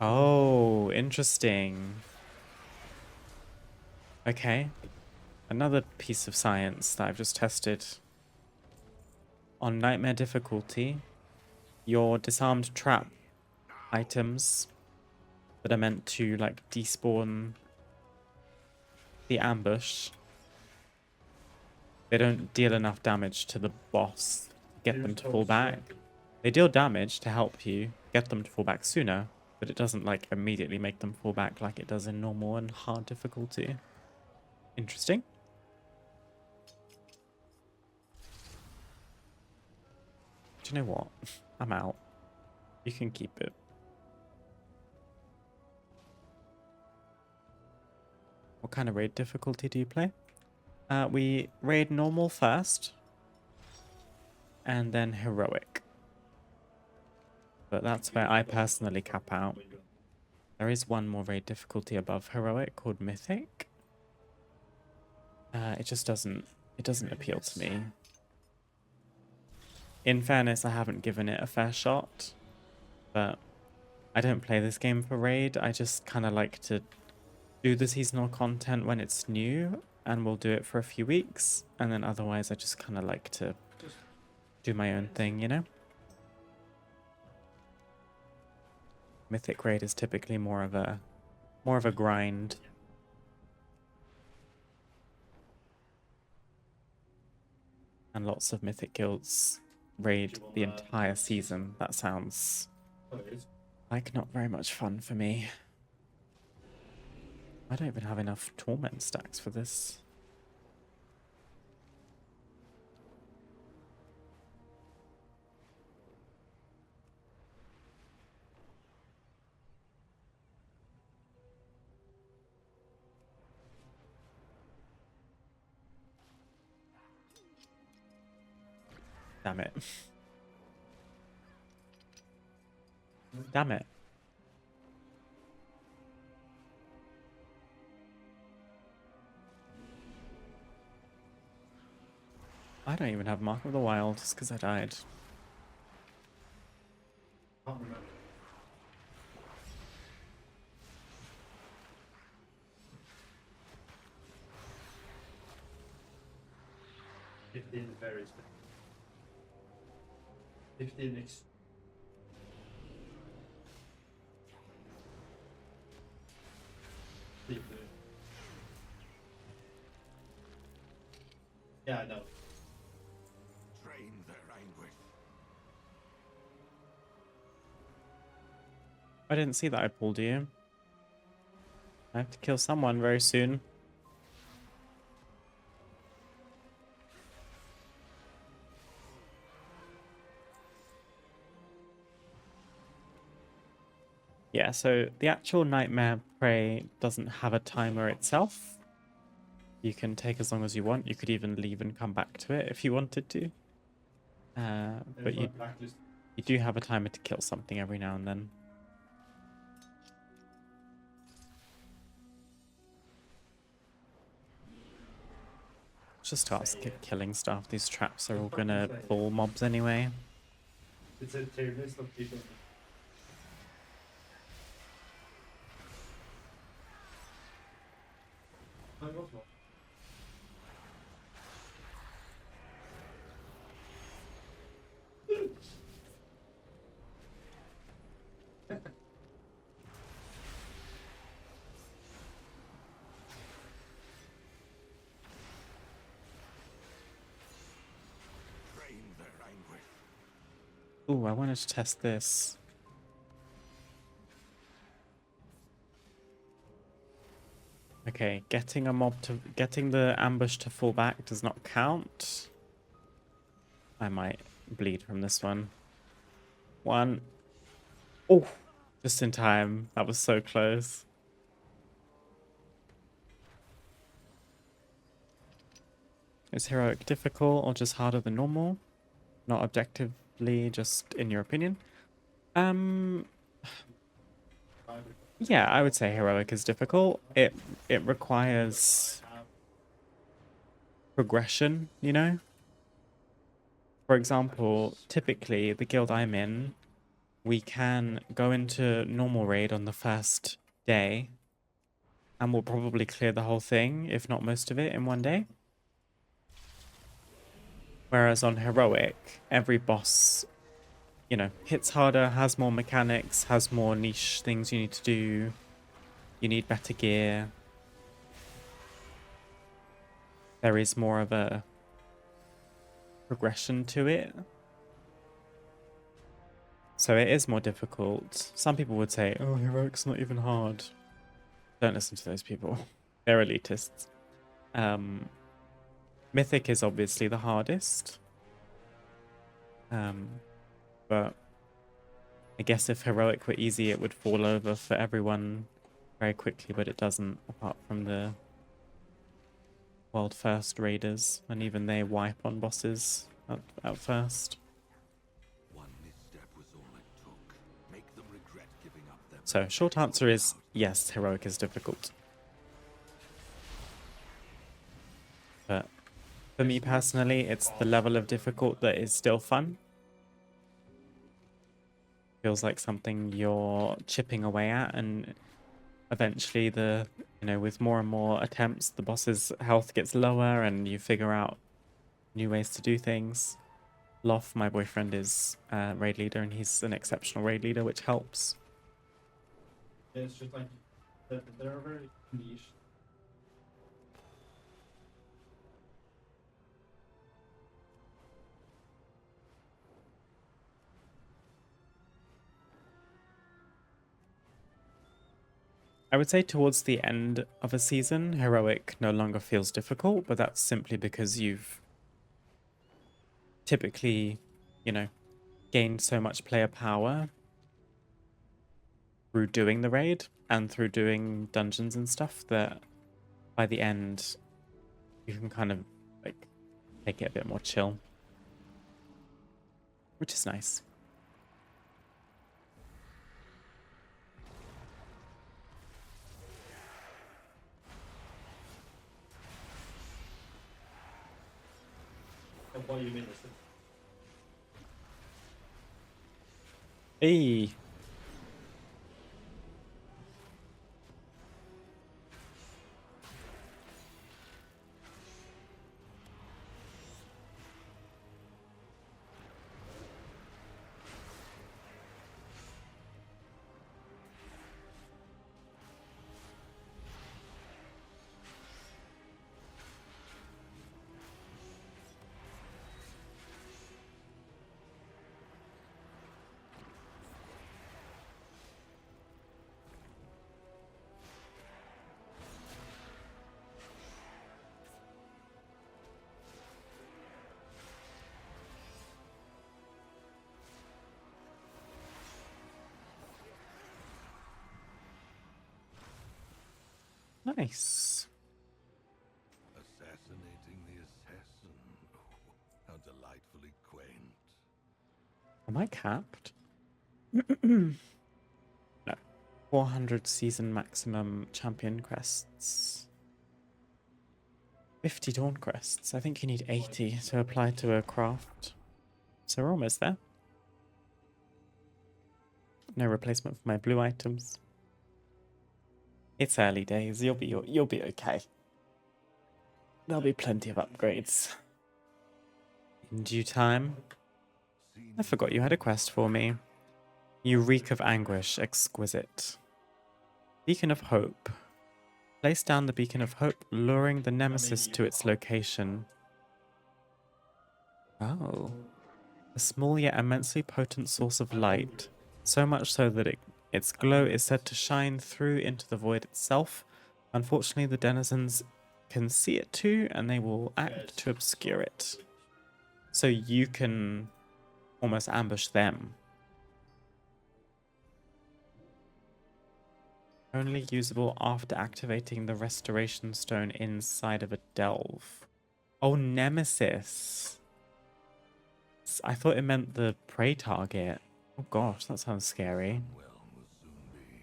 Oh, interesting. Okay. Another piece of science that I've just tested. On nightmare difficulty, your disarmed trap items that are meant to like despawn the ambush, they don't deal enough damage to the boss to get them to fall back. They deal damage to help you get them to fall back sooner, but it doesn't like immediately make them fall back like it does in normal and hard difficulty. Interesting. Do you know what? I'm out. You can keep it. What kind of raid difficulty do you play? We raid normal first, and then heroic. But that's where I personally cap out. There is one more raid difficulty above heroic called mythic. It just doesn't appeal to me. In fairness, I haven't given it a fair shot, but I don't play this game for raid. I just kind of like to do the seasonal content when it's new, and we'll do it for a few weeks, and then otherwise I just kind of like to do my own thing, you know? Mythic raid is typically more of a grind. And lots of mythic guilds raid the entire season. That sounds like not very much fun for me. I don't even have enough torment stacks for this. Damn it. Damn it. I don't even have Mark of the Wild just because I died. Can't remember. Fifteen berries. 15 X. Yeah, I know. Drain their anguish. I didn't see that I pulled you. I have to kill someone very soon. Yeah, so the actual Nightmare Prey doesn't have a timer itself. You can take as long as you want. You could even leave and come back to it if you wanted to. But you do have a timer to kill something every now and then. Just start killing stuff. These traps are all gonna pull mobs anyway. It's a tier list of people. I got one. Ooh, I wanted to test this. Okay, getting the ambush to fall back does not count. I might bleed from this one. One. Oh, just in time. That was so close. Is heroic difficult or just harder than normal? Not objectively, just in your opinion. Yeah, I would say heroic is difficult. It requires progression, you know? For example, typically the guild I'm in, we can go into normal raid on the first day and we'll probably clear the whole thing, if not most of it, in one day. Whereas on heroic, every boss, you know, hits harder, has more mechanics, has more niche things you need to do. You need better gear. There is more of a progression to it. So it is more difficult. Some people would say, oh, heroic's not even hard. Don't listen to those people. They're elitists. Mythic is obviously the hardest. But I guess if heroic were easy, it would fall over for everyone very quickly, but it doesn't, apart from the world first raiders, and even they wipe on bosses at first. One misstep was all it took. Make them regret giving up their So short answer is yes, heroic is difficult. But for me personally, it's the level of difficult that is still fun. Feels like something you're chipping away at, and eventually with more and more attempts, the boss's health gets lower and you figure out new ways to do things. Loth, my boyfriend, is a raid leader and he's an exceptional raid leader, which helps. It's just like they're very niche. I would say towards the end of a season, heroic no longer feels difficult, but that's simply because you've typically, gained so much player power through doing the raid and through doing dungeons and stuff that by the end you can kind of like take it a bit more chill, which is nice. What you mean is Hey. Nice. assassinating the assassin. Oh, how delightfully quaint. Am I capped? No. 400 season maximum champion quests. 50 dawn quests. I think you need 80 to apply to a craft. So we're almost there. No replacement for my blue items. It's early days. You'll be okay. There'll be plenty of upgrades in due time. I forgot you had a quest for me. You reek of anguish, exquisite. Beacon of Hope. Place down the Beacon of Hope, luring the nemesis to its location. Oh. A small yet immensely potent source of light, so much so that its glow is said to shine through into the void itself. Unfortunately, the denizens can see it too, and they will act to obscure it. So you can almost ambush them. Only usable after activating the restoration stone inside of a delve. Oh, nemesis. I thought it meant the prey target. Oh gosh, that sounds scary. Well will soon be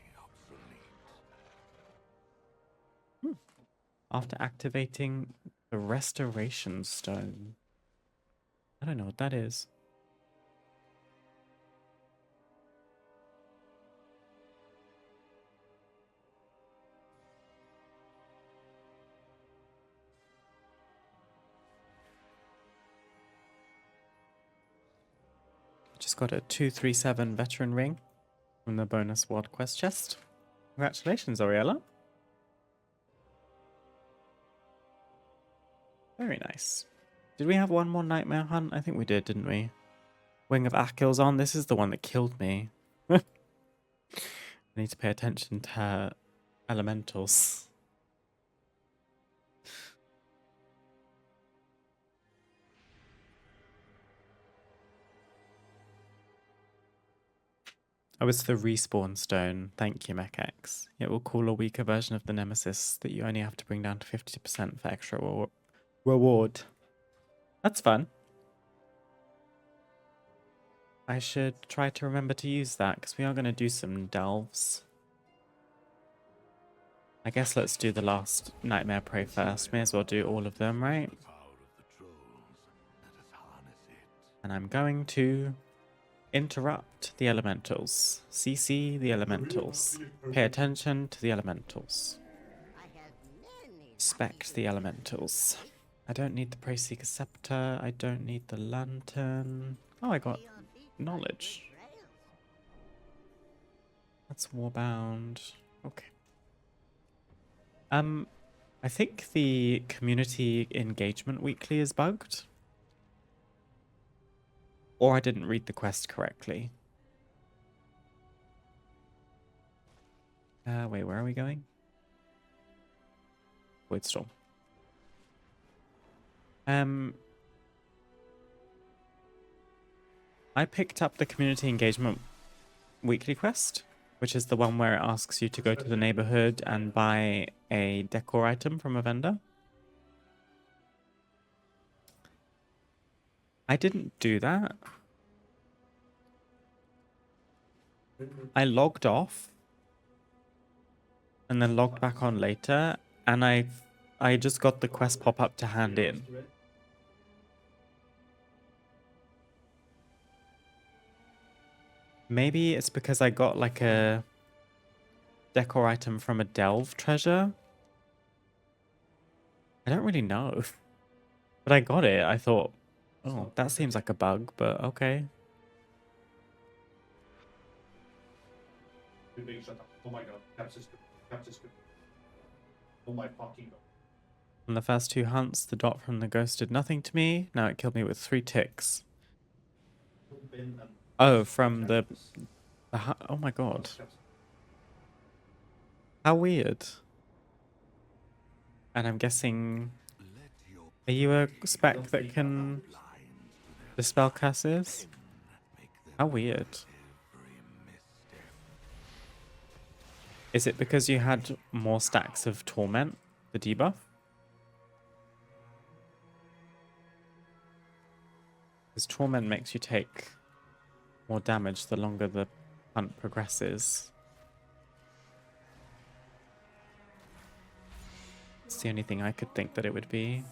obsolete. After activating the restoration stone. I don't know what that is. Just got a 237 veteran ring from the bonus world quest chest. Congratulations, Oriella. Very nice. Did we have one more nightmare hunt? I think we did, didn't we? Wing of Achilles on. This is the one that killed me. I need to pay attention to her elementals. Oh, it's the respawn stone. Thank you, MechX. It will call a weaker version of the nemesis that you only have to bring down to 50% for extra reward. That's fun. I should try to remember to use that, because we are going to do some delves. I guess let's do the last Nightmare Prey first. May as well do all of them, right? The power of the trolls. Let us harness it. And I'm going to interrupt the elementals. CC the elementals. Pay attention to the elementals. Respect the elementals. I don't need the Prey Seeker Scepter. I don't need the lantern. Oh, I got knowledge. That's Warbound. Okay. I think the community engagement weekly is bugged. Or I didn't read the quest correctly. Wait, where are we going? Void Storm. I picked up the community engagement weekly quest, which is the one where it asks you to go to the neighborhood and buy a decor item from a vendor. I didn't do that. I logged off and then logged back on later, and I just got the quest pop up to hand in. Maybe it's because I got like a decor item from a delve treasure. I don't really know. But I got it. I thought, oh, that seems like a bug, but okay. Oh my god, capture script. Oh my fucking god. On the first two hunts, the dot from the ghost did nothing to me. Now it killed me with 3 ticks. Oh, from the oh my god. How weird. And I'm guessing... Are you a spec that can dispel curses? How weird. Is it because you had more stacks of Torment, the debuff? Because Torment makes you take more damage the longer the hunt progresses. It's the only thing I could think that it would be.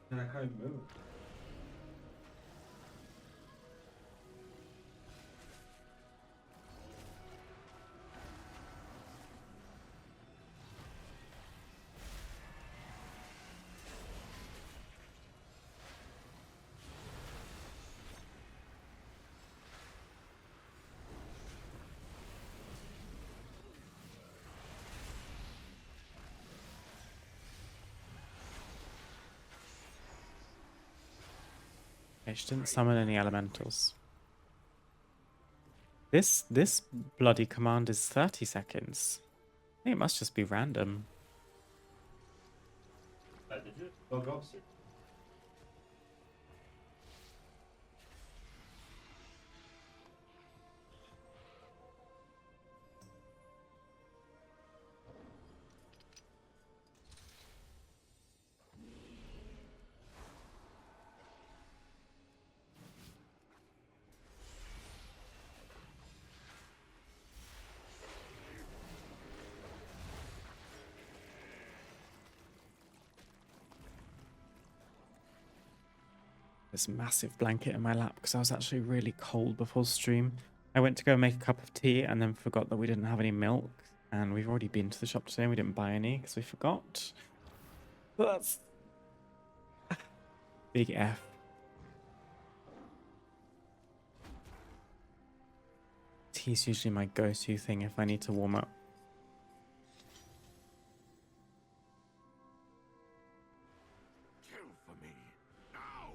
And I can't move. she didn't summon any elementals. This bloody command is 30 seconds. I think it must just be random. Did you log off, sir? This massive blanket in my lap because I was actually really cold before stream. I went to go make a cup of tea and then forgot that we didn't have any milk. And we've already been to the shop today and we didn't buy any because we forgot. But that's big F. Tea's usually my go-to thing if I need to warm up. Kill for me. Now!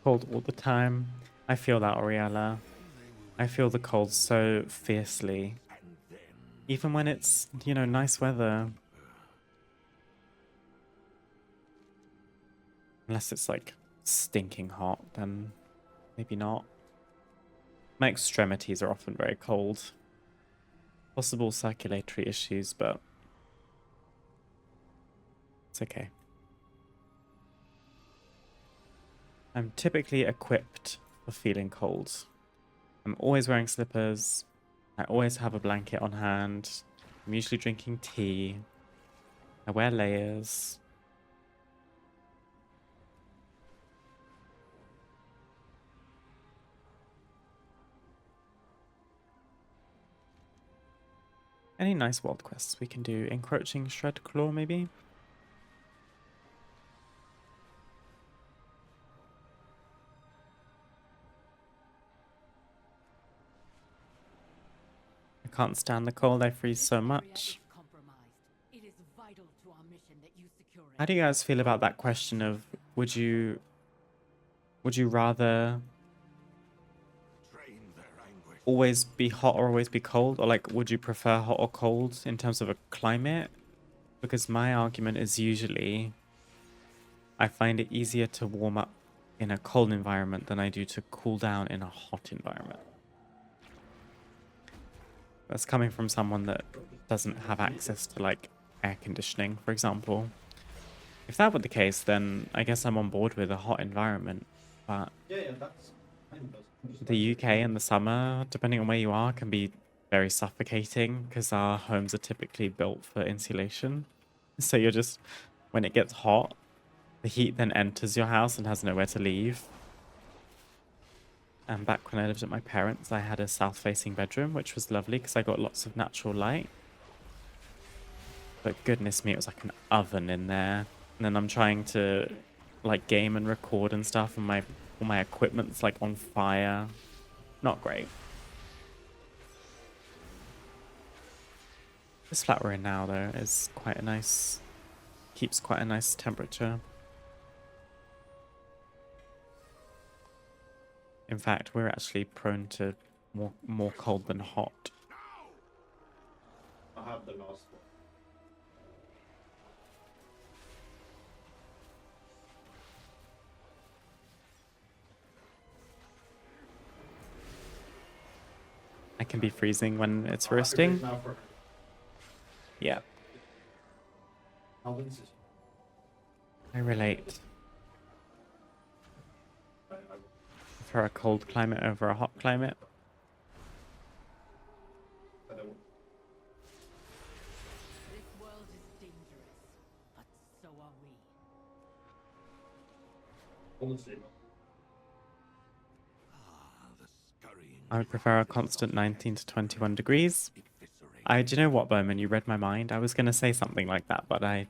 Cold all the time. I feel that, Oriella. I feel the cold so fiercely. And then Even when it's, you know, nice weather. Unless it's like stinking hot, then maybe not. My extremities are often very cold. Possible circulatory issues, but it's okay. I'm typically equipped for feeling cold. I'm always wearing slippers. I always have a blanket on hand. I'm usually drinking tea. I wear layers. Any nice world quests we can do? Encroaching Shred Claw, maybe? I can't stand the cold, I freeze so much. How do you guys feel about that question of would you rather drain their anguish. always be hot or always be cold? Or like would you prefer hot or cold in terms of a climate? Because my argument is usually I find it easier to warm up in a cold environment than I do to cool down in a hot environment. That's coming from someone that doesn't have access to like air conditioning, for example. If that were the case, then I guess I'm on board with a hot environment. But Yeah, that's fine. the UK in the summer, depending on where you are, can be very suffocating because our homes are typically built for insulation. So you're just, when it gets hot, the heat then enters your house and has nowhere to leave. And back when I lived at my parents', I had a south-facing bedroom, which was lovely because I got lots of natural light. But goodness me, it was like an oven in there. And then I'm trying to like game and record and stuff, and all my equipment's like on fire. Not great. This flat we're in now though is quite a nice, keeps quite a nice temperature. In fact, we're actually prone to more cold than hot. I have the last one. I can be freezing when it's I have to roasting. wait now for Yeah, Alvin's is- I relate. I For a cold climate over a hot climate. don't This world is dangerous, but so are we. honestly. The scurrying I would prefer a constant 19 to 21 degrees. eviscerate. Do you know what, Bowman? You read my mind. I was going to say something like that, but I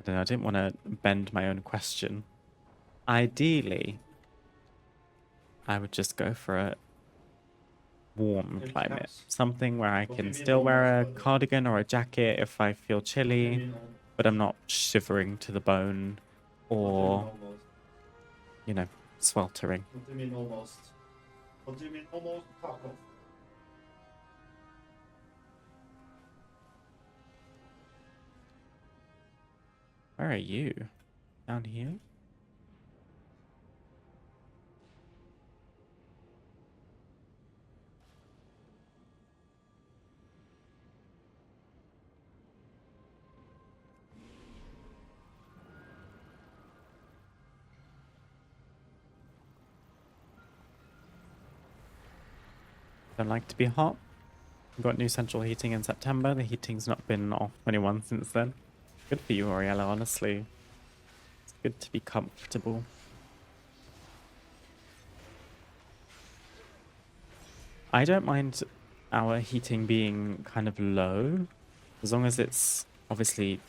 don't know. I didn't want to bend my own question. Ideally, I would just go for warm It climate. depends. Something where I What do can you mean still wear a almost, by the way? cardigan or a jacket if I feel What do you chilly, mean almost? but I'm not shivering to the bone What do you mean or, almost? you know, sweltering. What do you mean almost? What do you mean almost? Fuck off. Where are you? Down here? Don't like to be hot. We got new central heating in September. The heating's not been off 21 since then. Good for you, Oriella, honestly. It's good to be comfortable. I don't mind our heating being kind of low, as long as it's obviously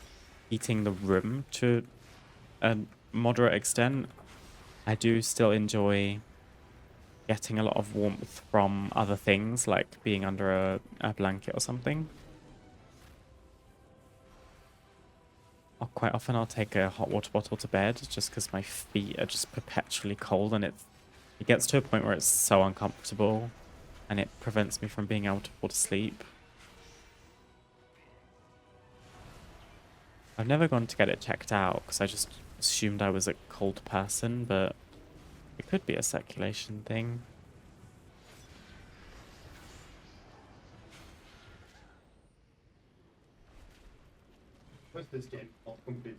heating the room to a moderate extent. I do still enjoy getting a lot of warmth from other things, like being under a blanket or something. Quite often I'll take a hot water bottle to bed just because my feet are just perpetually cold, and it gets to a point where it's so uncomfortable and it prevents me from being able to fall to sleep. I've never gone to get it checked out because I just assumed I was a cold person, but it could be a circulation thing. Where's this game? Not completed.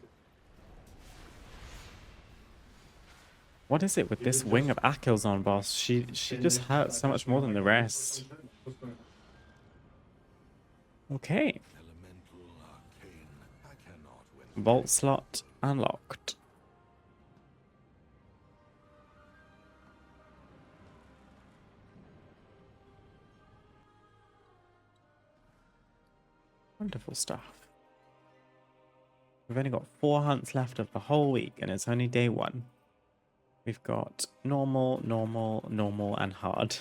What is it with You this just- wing of Akil's boss? She just hurts so much more than the rest. What's going on? Okay. Elemental arcane. I cannot win. Vault slot unlocked. Wonderful stuff. We've only got 4 hunts left of the whole week, and it's only day 1. We've got normal, normal, normal, and hard.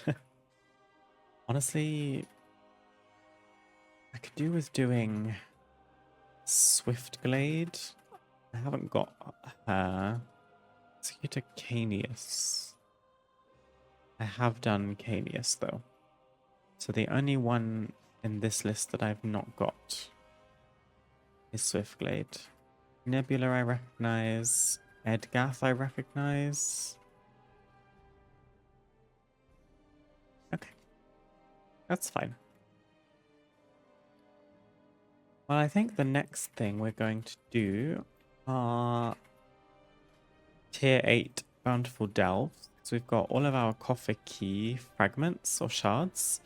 Honestly, I could do with doing Swiftglade. I haven't got her. Executor Canius. I have done Canius though. So the only one in this list that I've not got is Swiftglade. Nebula I recognize. Edgath I recognize. Okay. That's fine. Well, I think the next thing we're going to do are tier 8 Bountiful Delves. So we've got all of our coffer key fragments or shards.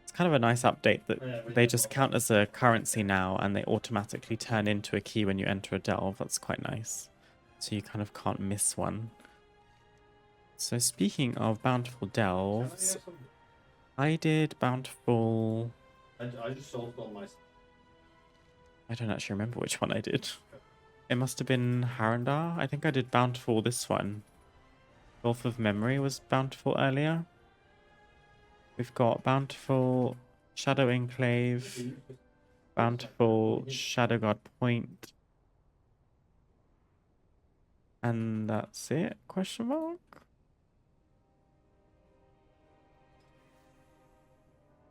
It's kind of a nice update that Yeah, they just count as a currency now and they automatically turn into a key when you enter a delve. That's quite nice. So you kind of can't miss one. So speaking of Bountiful Can I Delves, hear some? I did Bountiful... I just solved all my. I don't actually remember which one I did. It must have been Harandar. I think I did Bountiful this one. Gulf of Memory was Bountiful earlier. We've got Bountiful Shadow Enclave, Bountiful Shadow God Point. And that's it? Question mark?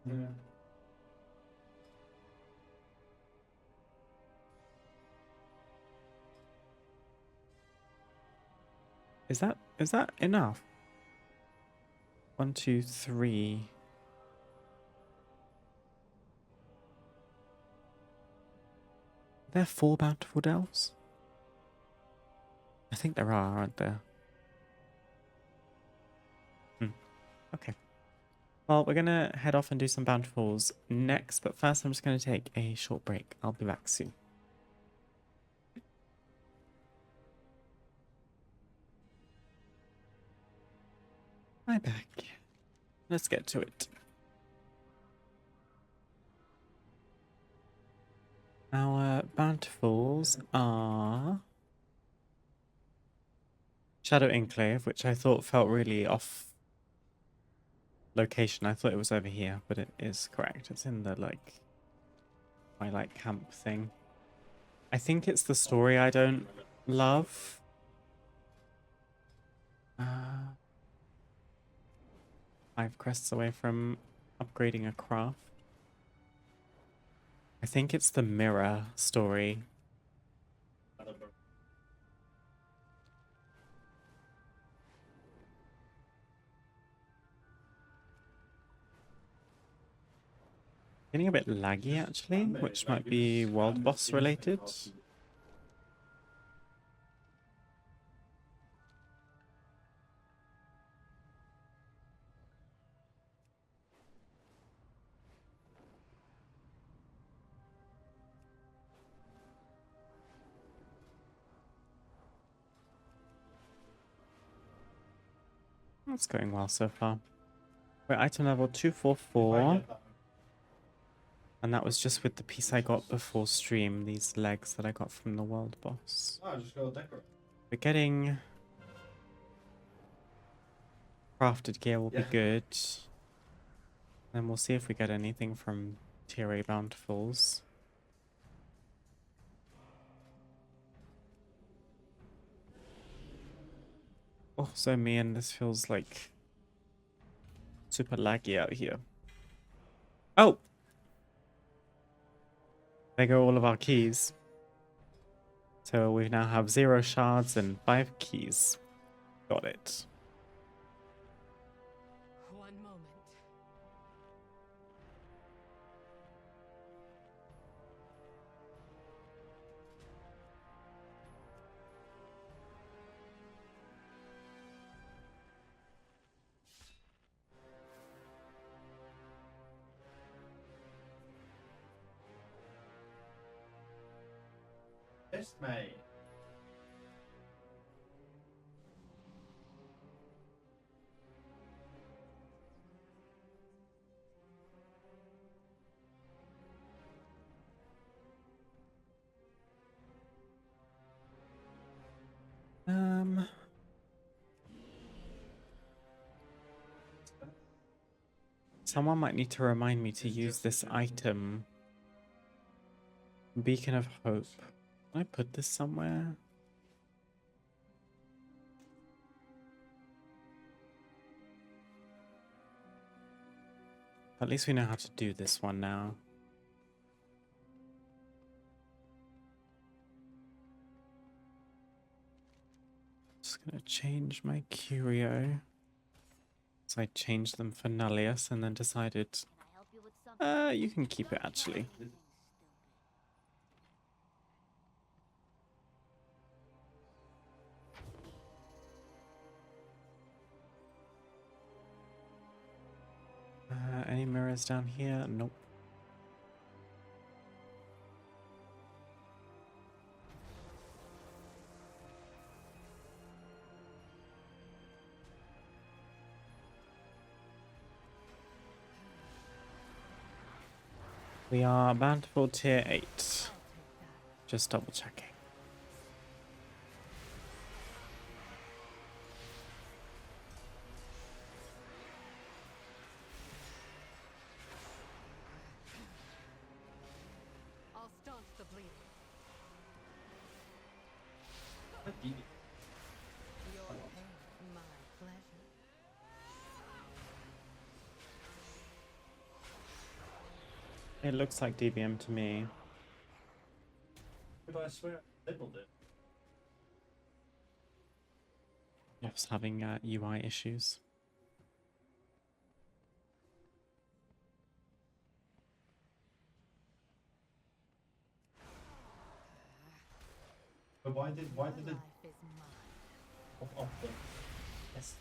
Yeah. Is that enough? 1, 2, 3. Are there 4 Bountiful Delves? I think there are, aren't there? Okay. Well, we're going to head off and do some Bountifuls next, but first I'm just going to take a short break. I'll be back soon. I'm back. Let's get to it. Our Bountifuls are Shadow Enclave, which I thought felt really off location. I thought it was over here, but it is correct. It's in the like Twilight camp thing. I think it's the story I don't love. 5 crests away from upgrading a craft. I think it's the mirror story. Getting a bit laggy actually, which might be world boss related. That's going well so far. We're item level 244. And that was just with the piece I got before stream, these legs that I got from the world boss. Oh, just go decorate. We're getting crafted gear will be good. Then we'll see if we get anything from tier A bountifuls. Oh, so man, this feels like super laggy out here. Oh! There go all of our keys. So we now have 0 shards and 5 keys. Got it. One moment. Yes, mate. Someone might need to remind me to use this item. Beacon of Hope. Can I put this somewhere? At least we know how to do this one now. Just gonna change my curio. So I changed them for Nullaeus and then decided, you can keep it actually. Any mirrors down here? Nope. We are bountiful tier 8. Just double checking. I'll staunch the bleeding. Your pain, my pleasure. It looks like DBM to me. But I swear I labeled it. Jeff's having UI issues. But why did it Life is mine. pop off the yes?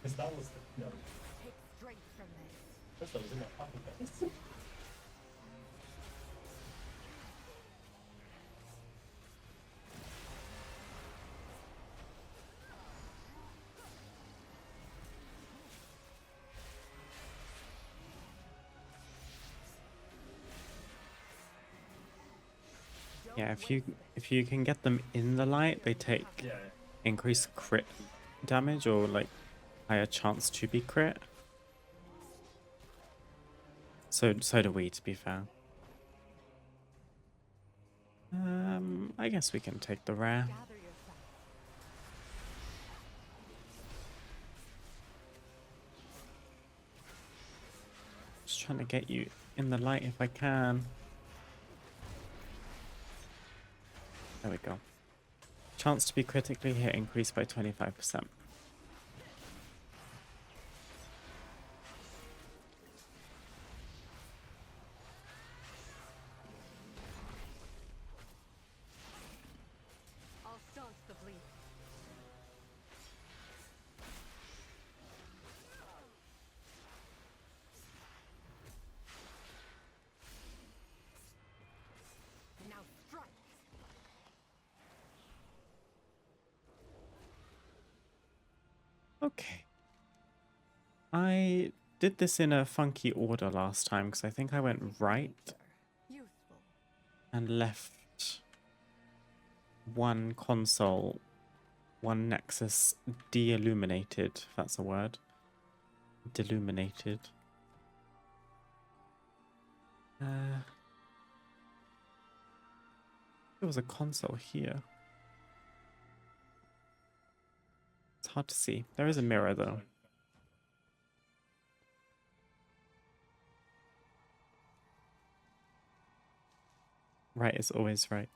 Because that was the no. Take strength from this. That's what was in that fucking face. Yeah, if you can get them in the light, they take Yeah. increased crit damage or like higher chance to be crit. So do we, to be fair. I guess we can take the rare. Gather yourself. Just trying to get you in the light if I can. There we go. Chance to be critically hit increased by 25%. I'll staunch the bleeding. Now strike. Okay. I did this in a funky order last time because I think I went right Useful. and left one console, one nexus de-illuminated, if that's a word. Deluminated. There was a console here. It's hard to see. There is a mirror though. Right is always right.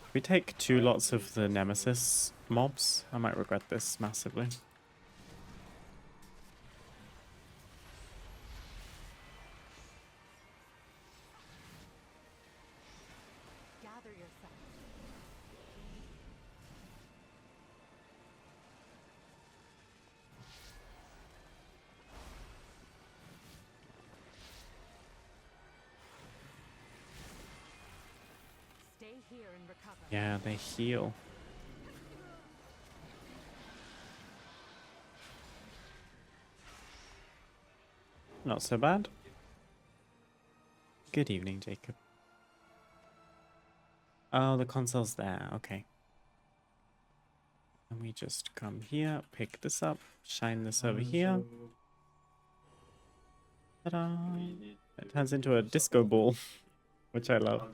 If we take 2 lots of the nemesis mobs, I might regret this massively. Gather yourself. Stay here and recover. Yeah, they heal. Not so bad. Good evening, Jacob. Oh, the console's there. Okay. And we just come here, pick this up, shine this over here. Ta-da! It turns into a disco ball, which I love. I'll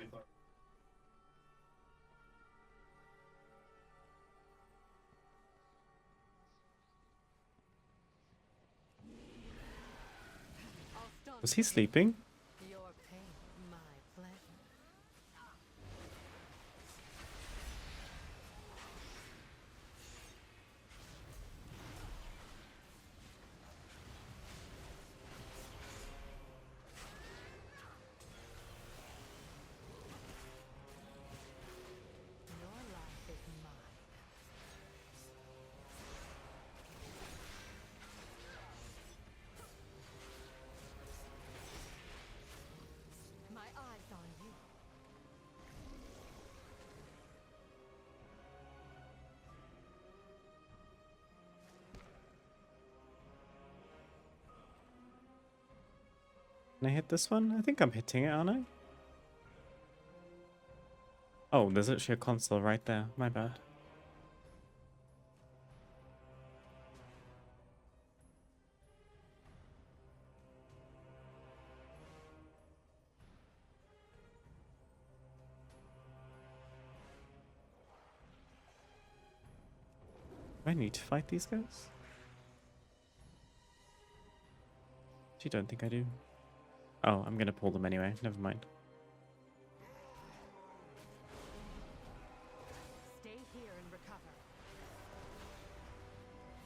staunch Was he sleeping? your pain, my pleasure. Your life is mine. My eyes on you. Can I hit this one? I think I'm hitting it, aren't I? Oh, there's actually a console right there. My bad. Do I need to fight these guys? Actually, don't think I do. Oh, I'm gonna pull them anyway. Never mind. Stay here and recover.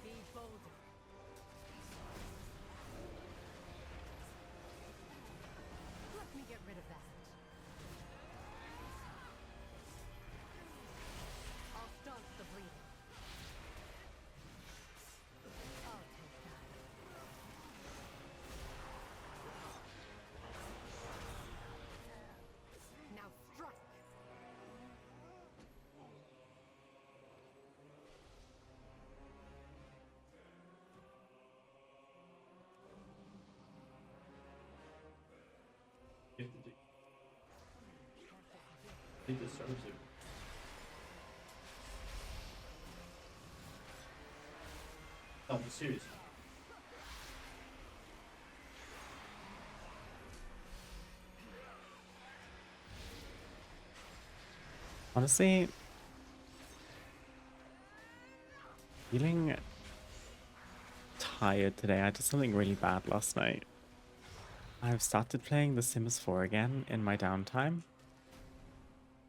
Be bolder. Let me get rid of that. I'll staunch the bleeding. I'll take that. Now strike. He deserves it. No, but seriously. Honestly, feeling tired today. I did something really bad last night. I've started playing The Sims 4 again in my downtime,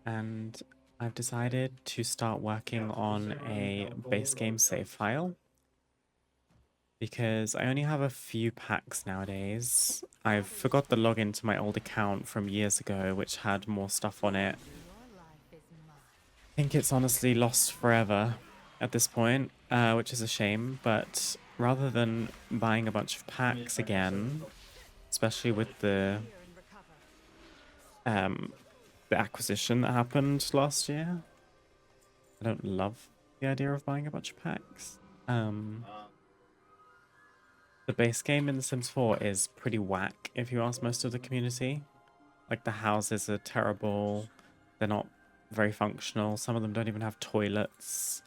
and I've decided to start working on a base game save file because I only have a few packs nowadays. I've forgot the login to my old account from years ago, which had more stuff on it. I think it's honestly lost forever at this point, which is a shame, but rather than buying a bunch of packs again, especially with the acquisition that happened last year, I don't love the idea of buying a bunch of packs. The base game in The Sims 4 is pretty whack, if you ask most of the community. Like, the houses are terrible, they're not very functional, some of them don't even have toilets,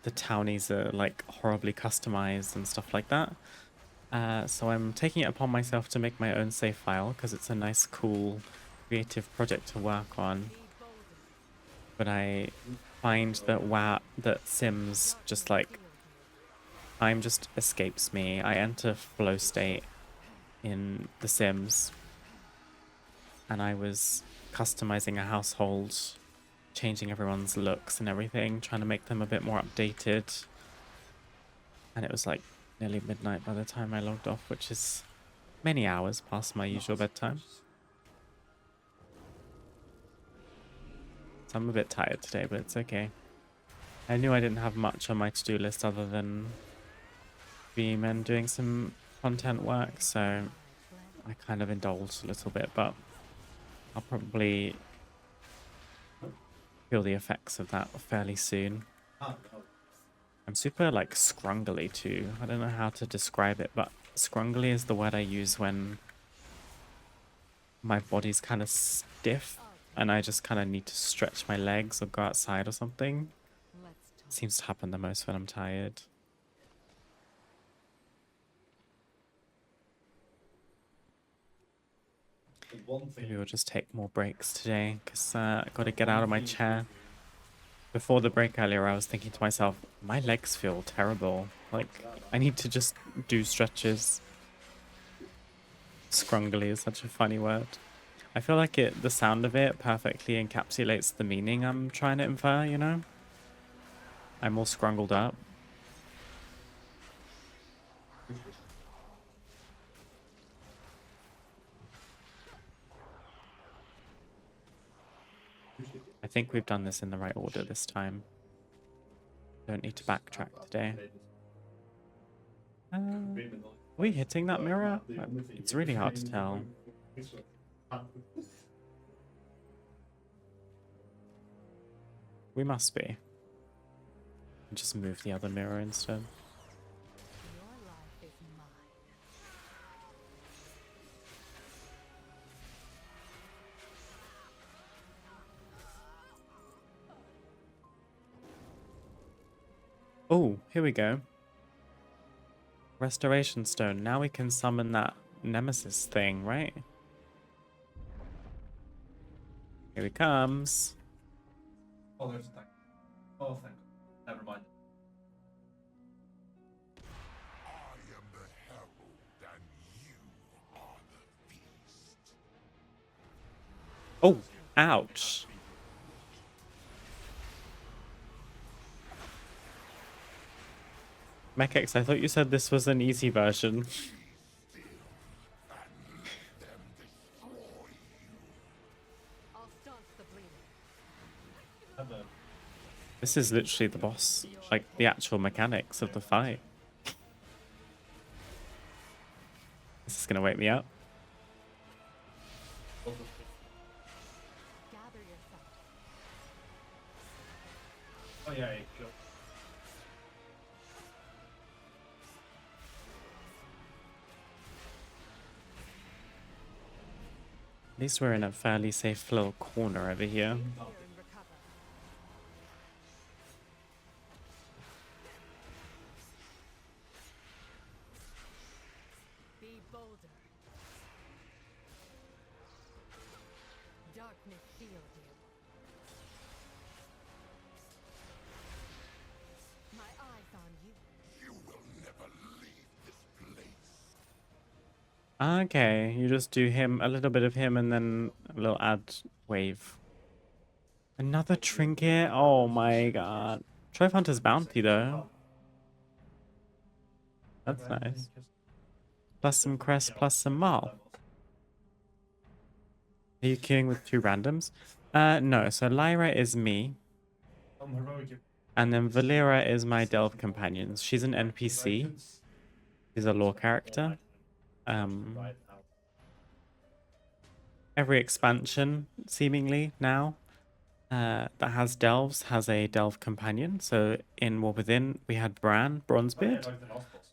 the townies are, like, horribly customized and stuff like that. So I'm taking it upon myself to make my own save file, because it's a nice, cool, creative project to work on. But I find that Sims just, like, time just escapes me. I enter flow state in The Sims, and I was customizing a household, changing everyone's looks and everything, trying to make them a bit more updated. And it was like nearly midnight by the time I logged off, which is many hours past my usual bedtime. So I'm a bit tired today, but it's okay. I knew I didn't have much on my to-do list other than Beam and doing some content work, so I kind of indulged a little bit, but I'll probably feel the effects of that fairly soon. Oh, no. I'm super, like, scrungly too. I don't know how to describe it, but scrungly is the word I use when my body's kind of stiff and I just kind of need to stretch my legs or go outside or something. It seems to happen the most when I'm tired. The one thing Maybe we'll just take more breaks today, because I got to get out of my chair. Before the break earlier, I was thinking to myself, my legs feel terrible. Like, I need to just do stretches. Scrungly is such a funny word. I feel like the sound of it perfectly encapsulates the meaning I'm trying to infer, you know? I'm all scrungled up. I think we've done this in the right order this time. Don't need to backtrack today. Are we hitting that mirror? It's really hard to tell. We must be. Just move the other mirror instead. Oh, here we go. Restoration stone. Now we can summon that nemesis thing, right? Here he comes. Oh, there's a tank. Oh, thank God. Never mind. I am the herald, and you are the feast. Oh, ouch. Mechex, I thought you said this was an easy version. This is literally the boss, like the actual mechanics of the fight. This is gonna wake me up. Oh, yeah, sure. At least we're in a fairly safe little corner over here. bolder. Darkness shield you. My eyes on you. You will never leave this place. Okay, you just do him, a little bit of him, and then a little add wave. Another trinket? Oh my god. Trove Hunter's bounty, though. That's nice. Plus some crest, plus some mal. Are you queuing with 2 randoms? No. So Lyra is me, and then Valera is my Delve companion. She's an NPC. She's a lore character. Every expansion, seemingly, now, that has Delves has a Delve companion. So in War Within, we had Bran, Bronzebeard,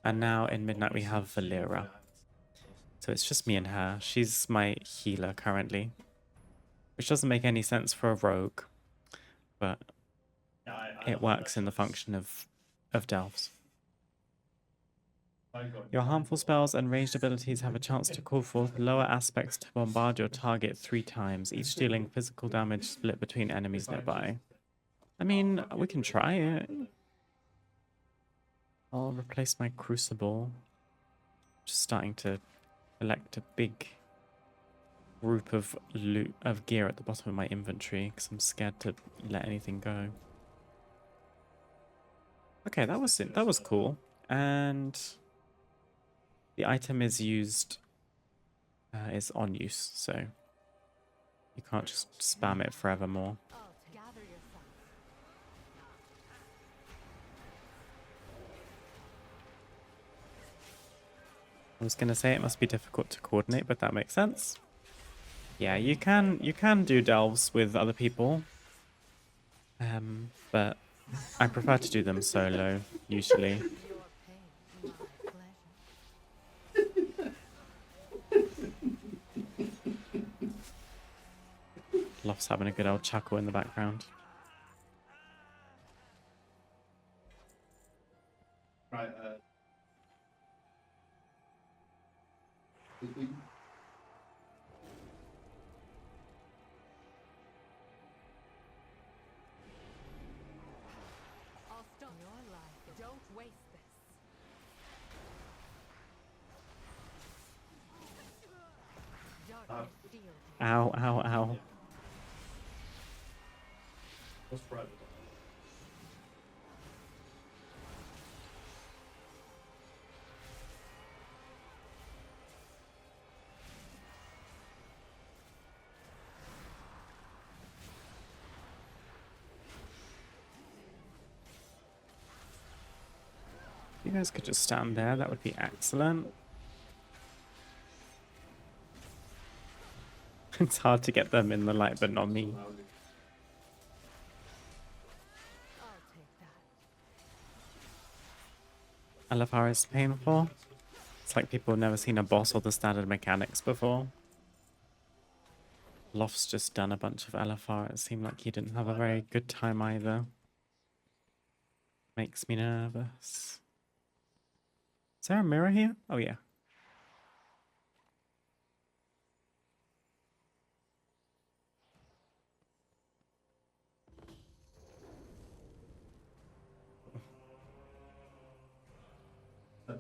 and now in Midnight, we have Valera. So it's just me and her. She's my healer currently, which doesn't make any sense for a rogue, but it works in the function of Delves. Your harmful spells and ranged abilities have a chance to call forth lower aspects to bombard your target 3 times, each dealing physical damage split between enemies nearby. I mean, we can try it. I'll replace my crucible. Just starting to collect a big group of loot of gear at the bottom of my inventory because I'm scared to let anything go. Okay, that was it. That was cool. And the item is used, is on use, so you can't just spam it forevermore. Gather yourself. I was gonna say it must be difficult to coordinate, but that makes sense. Yeah, you can do delves with other people, but I prefer to do them solo usually. Your pain, my pleasure. Love's having a good old chuckle in the background. Right, I'll stop your life. Don't waste this. Darkness shield you. Ow, ow, ow. what's right? You guys could just stand there, that would be excellent. It's hard to get them in the light, but not me. I'll take that. LFR is painful. It's like people have never seen a boss or the standard mechanics before. Loft's just done a bunch of LFR. It seemed like he didn't have a very good time either. Makes me nervous. Is there a mirror here? Oh yeah.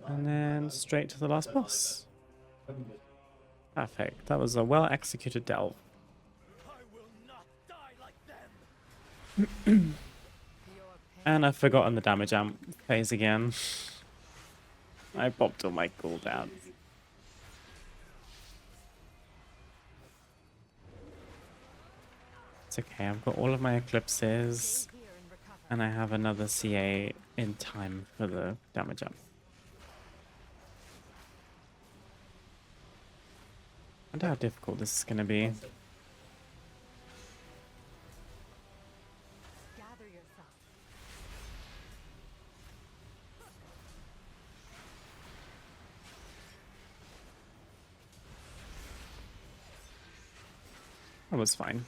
And then straight to the last boss. Perfect. That was a well executed delve. I will not die like them. Your pain. And I've forgotten the damage amp phase again. I popped all my cooldowns. It's okay, I've got all of my eclipses, Here and recover. and I have another CA in time for the damage up. I wonder how difficult this is going to be. Gather yourself. That was fine.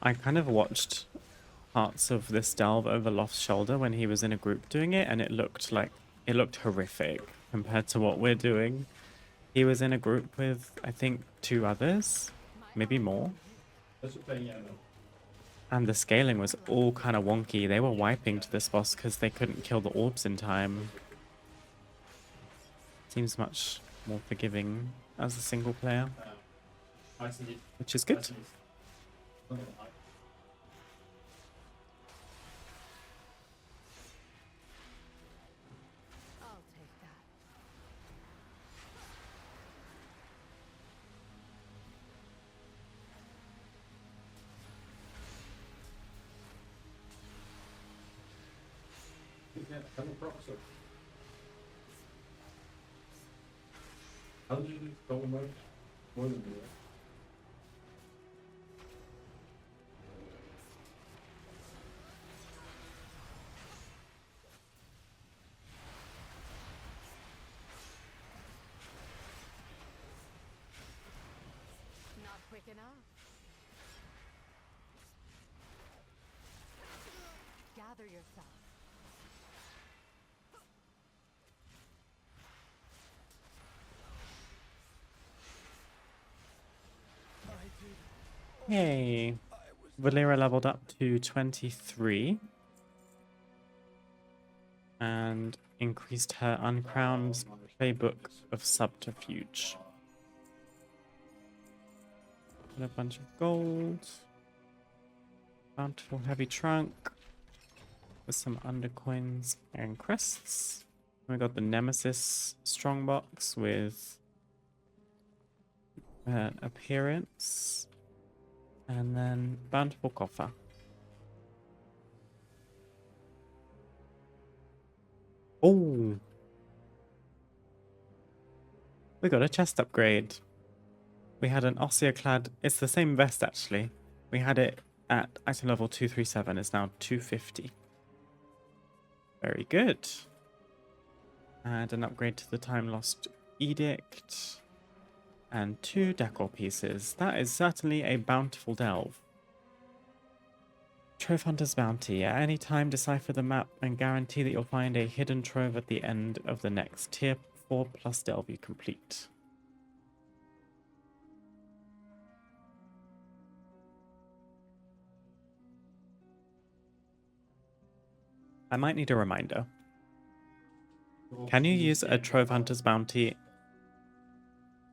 I kind of watched parts of this delve over Loft's shoulder when he was in a group doing it, and it looked like it looked horrific compared to what we're doing. He was in a group with, I think, 2 others, maybe more. That's what playing yellow. And the scaling was all kind of wonky. They were wiping to this boss because they couldn't kill the orbs in time. Seems much more forgiving as a single player, I see it. which is good. I'll take that. How did you do double mode? More than that. Not quick enough. Gather yourself. Yay. Valera leveled up to 23. And increased her uncrowned playbook of subterfuge. Got a bunch of gold. Bountiful heavy trunk. With some undercoins and crests. We got the Nemesis strongbox with appearance. And then bountiful coffer. Oh, we got a chest upgrade. We had an Ossioclad. It's the same vest actually. We had it at item level 237. It's now 250. Very good. And an upgrade to the Time Lost Edict. And 2 decor pieces. That is certainly a bountiful delve. Trove Hunter's Bounty. At any time, decipher the map and guarantee that you'll find a hidden trove at the end of the next tier 4 plus delve you complete. I might need a reminder. Can you use a Trove Hunter's Bounty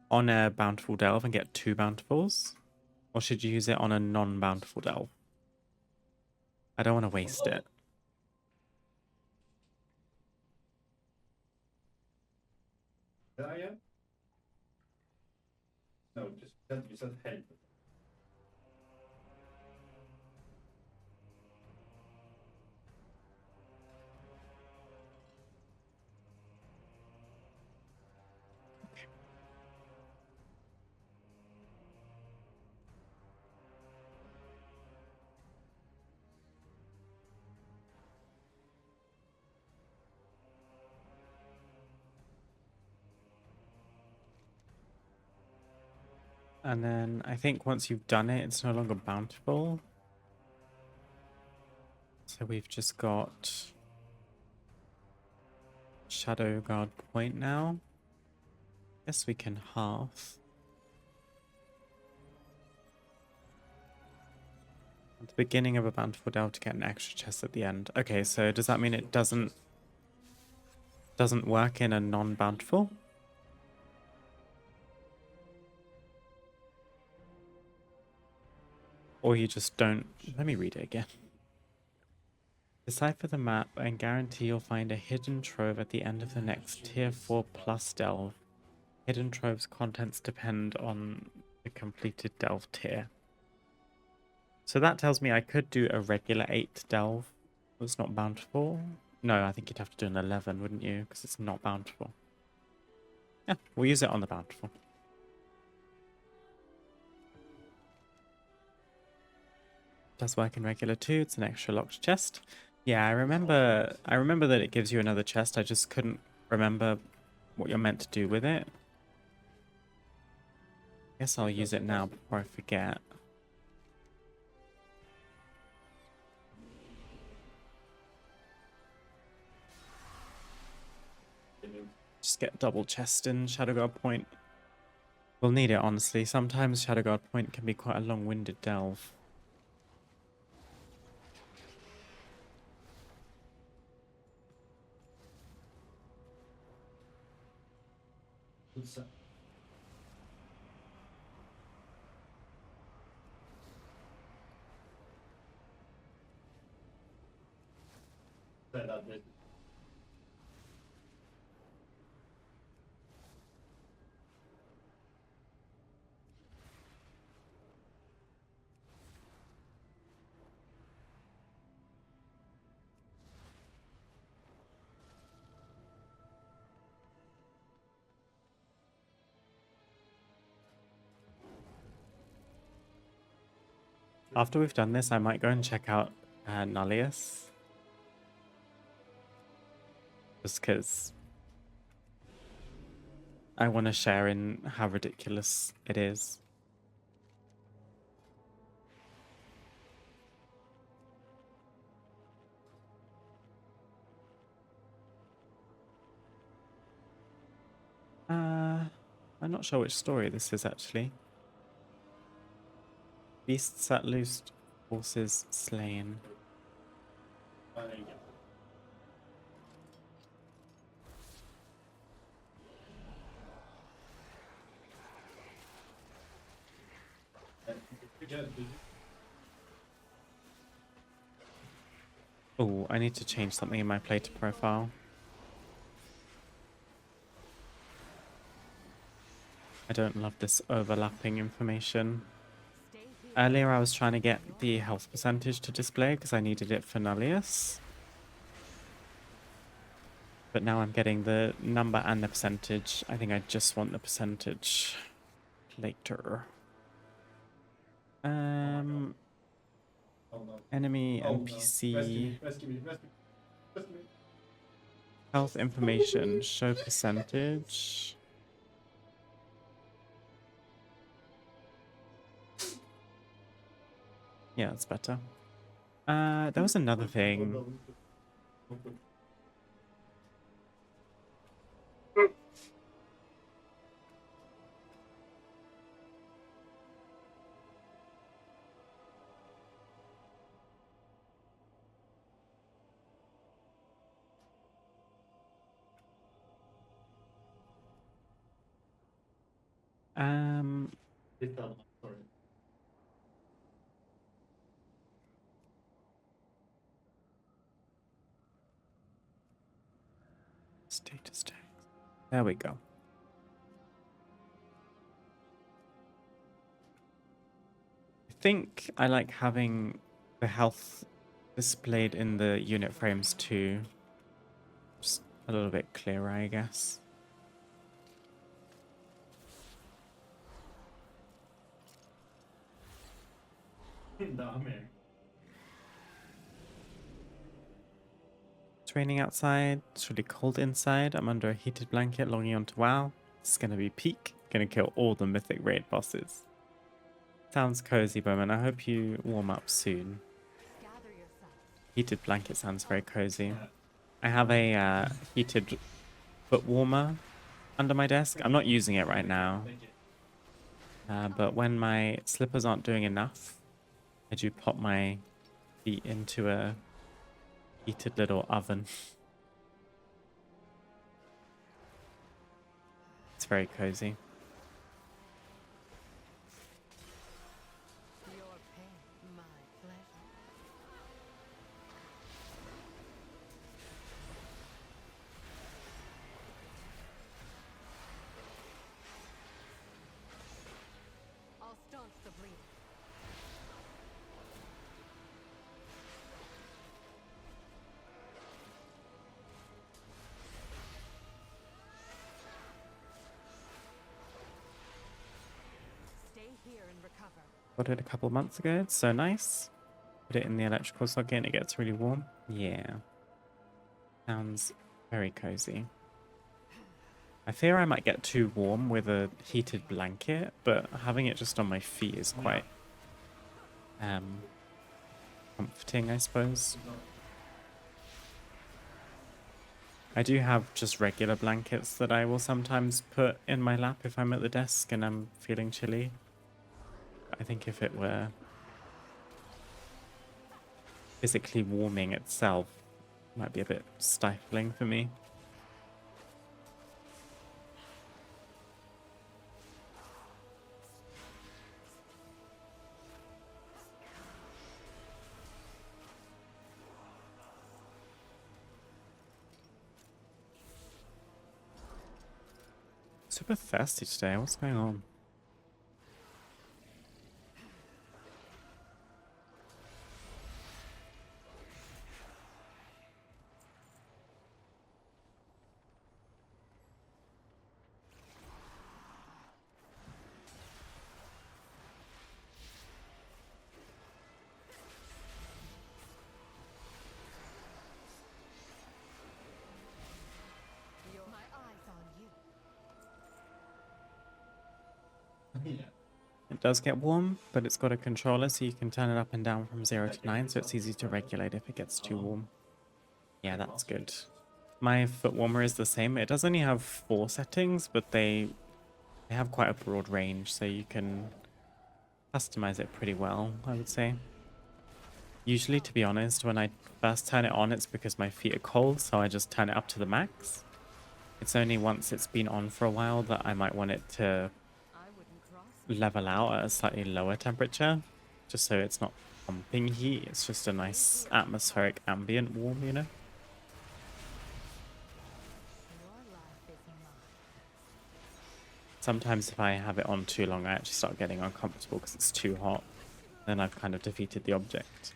on a bountiful delve and get 2 bountifuls? Or should you use it on a non-bountiful delve? I don't want to waste it. Did I yet? No, just you said head. And then I think once you've done it, it's no longer bountiful. So we've just got Shadow Guard Point now. Guess we can half. At the beginning of a bountiful delve to get an extra chest at the end. Okay, so does that mean it doesn't work in a non-bountiful? Or you just don't... Let me read it again. Decipher the map and guarantee you'll find a hidden trove at the end of the next tier 4 plus delve. Hidden trove's contents depend on the completed delve tier. So that tells me I could do a regular 8 delve. It's not bountiful. No, I think you'd have to do an 11, wouldn't you? Because it's not bountiful. Yeah, we'll use it on the bountiful. Does work in regular too. It's an extra locked chest. Yeah, I remember that it gives you another chest. I just couldn't remember what you're meant to do with it. Guess I'll use it now before I forget. Just get double chest in Shadowguard Point. We'll need it, honestly. Sometimes Shadowguard Point can be quite a long-winded delve. It's, say that bit. After we've done this, I might go and check out Nullaeus. Just because I want to share in how ridiculous it is. I'm not sure which story this is actually. Beasts at loosed, horses slain. There you go. Oh, I need to change something in my player profile. I don't love this overlapping information. Stay here. Earlier I was trying to get the health percentage to display because I needed it for Nullaeus. But now I'm getting the number and the percentage. I think I just want the percentage later. Hold on. Enemy, Oh, no. NPC, Rescue me, rescue me, rescue me, rescue me. health information, show percentage. Yeah, that's better. There was another thing. It's done, sorry. Status tags. There we go. I think I like having the health displayed in the unit frames too. Just a little bit clearer, I guess. Damn it. It's raining outside. It's really cold inside. I'm under a heated blanket logging on to WoW. It's gonna be peak. Gonna kill all the mythic raid bosses. Sounds cozy, Bowman. I hope you warm up soon. Gather yourself. Heated blanket sounds very cozy. Yeah. I have a heated foot warmer under my desk. I'm not using it right now. Thank you. But when my slippers aren't doing enough, I do pop my feet into a heated little oven. It's very cozy. Your pain, my pleasure. I'll staunch the bleeding. Stay here and recover. Got it a couple months ago. It's so nice. Put it in the electrical socket and it gets really warm. Yeah. Sounds very cozy. I fear I might get too warm with a heated blanket, but having it just on my feet is quite comforting, I suppose. I do have just regular blankets that I will sometimes put in my lap if I'm at the desk and I'm feeling chilly. I think if it were physically warming itself, it might be a bit stifling for me. Super thirsty today. What's going on? My eyes on you. Yeah. It does get warm, but it's got a controller so you can turn it up and down from 0 to 9, so it's easy to regulate if it gets too warm. Yeah, that's good. My foot warmer is the same. It does only have 4 settings, but they have quite a broad range, so you can customize it pretty well, I would say. Usually, to be honest, when I first turn it on, it's because my feet are cold, so I just turn it up to the max. It's only once it's been on for a while that I might want it to I wouldn't cross. level out at a slightly lower temperature, just so it's not pumping heat. It's just a nice atmospheric ambient warm, you know? Your life is mine. Sometimes if I have it on too long, I actually start getting uncomfortable because it's too hot. Then I've kind of defeated the object.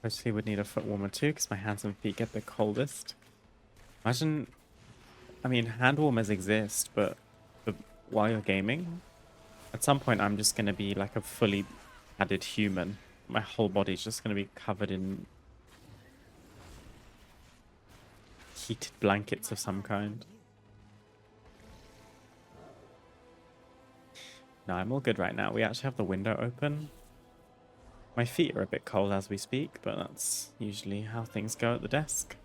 Mostly would need a foot warmer too, because my hands and feet get the coldest. Imagine, I mean, hand warmers exist, but while you're gaming, at some point I'm just going to be like a fully padded human. My whole body's just going to be covered in heated blankets of some kind. No, I'm all good right now. We actually have the window open. My feet are a bit cold as we speak, but that's usually how things go at the desk.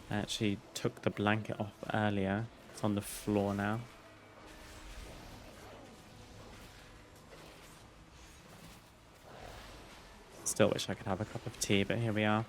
I actually took the blanket off earlier. It's on the floor now. Still wish I could have a cup of tea, but here we are.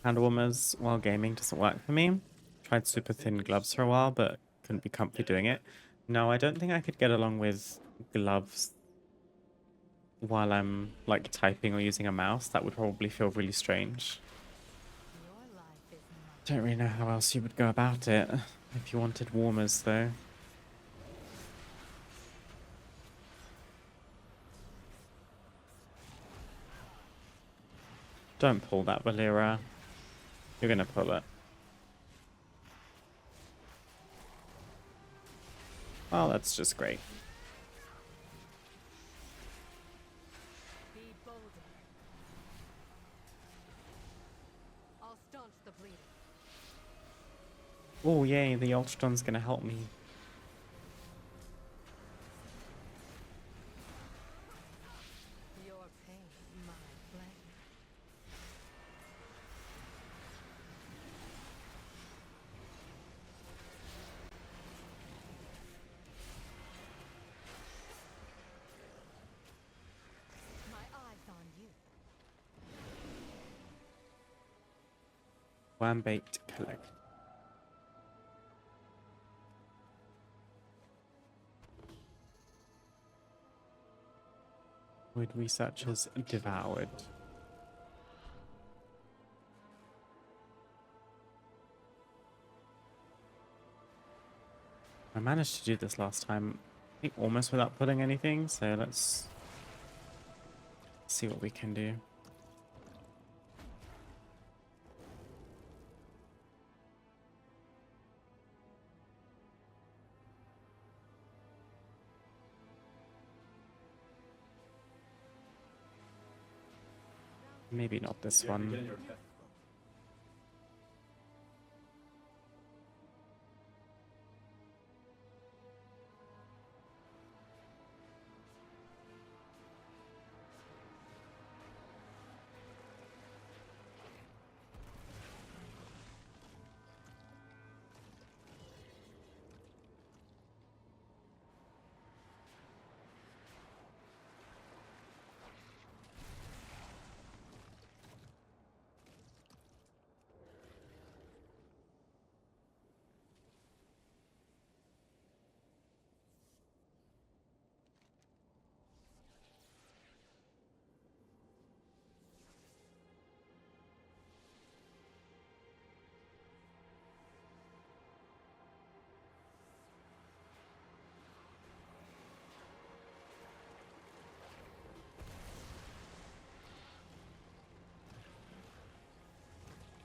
Hand warmers while gaming doesn't work for me. Tried super thin gloves for a while, but couldn't be comfy doing it. No, I don't think I could get along with gloves while I'm like typing or using a mouse. That would probably feel really strange. Your life is mine. Don't really know how else you would go about it if you wanted warmers though. Don't pull that, Valera. You're gonna pull it. Well, that's just great. Be bolder. I'll staunch the bleeding. Oh yay, the Ultron's gonna help me. Your pain, my flame. My eyes on you. Worm bait collect. With researchers devoured. I managed to do this last time, I think almost without pulling anything, so let's see what we can do. Maybe not this You have to one. get your pet.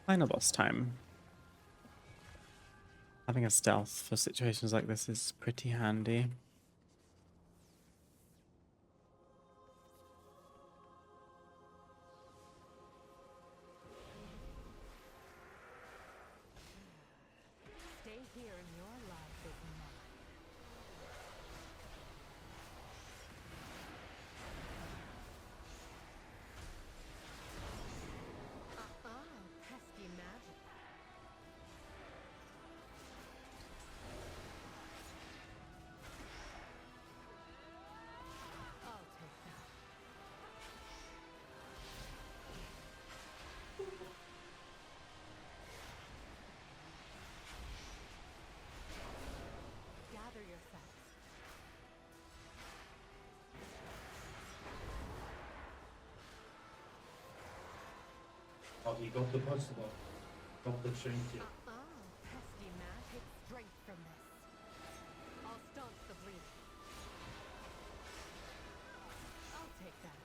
Final boss time. Having a stealth for situations like this is pretty handy. Stay here and your life is mine. Pesky magic. I'll take that. Gather yourselves. Oh, he got the possible. Got the trinity. Pesky magic. Take strength from this. I'll staunch the bleeding. I'll take that.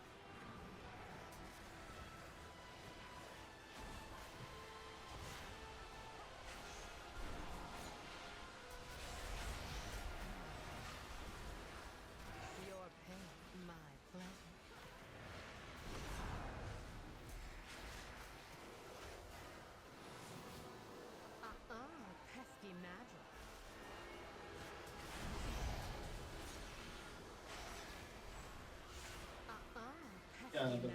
Your pain, my pleasure. Pesky magic. Pesky Yeah, but- magic.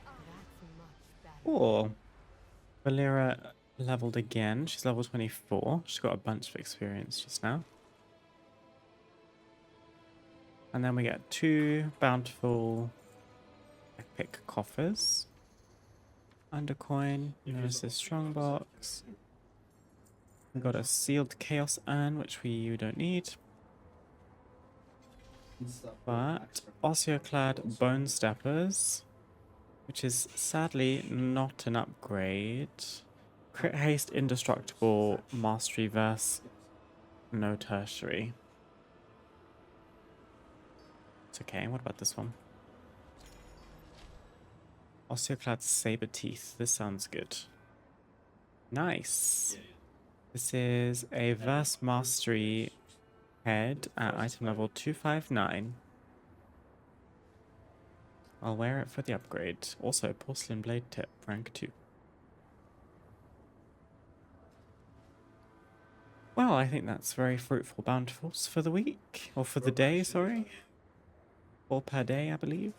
That's much better. Oh, Valera leveled again. She's level 24. She's got a bunch of experience just now. And then we get 2 bountiful epic coffers. Undercoin, Nemesis strongbox. We got a sealed chaos urn, which we don't need. But osteoclad bone steppers, which is sadly not an upgrade. Crit haste indestructible mastery verse, no tertiary. It's okay. What about this one? Osteoclad saber teeth. This sounds good. Nice. This is a verse mastery head at item level 259. I'll wear it for the upgrade. Also, porcelain blade tip, rank 2. Well, I think that's very fruitful bountifuls for the week. Or for the day, sorry. 4 per day, I believe.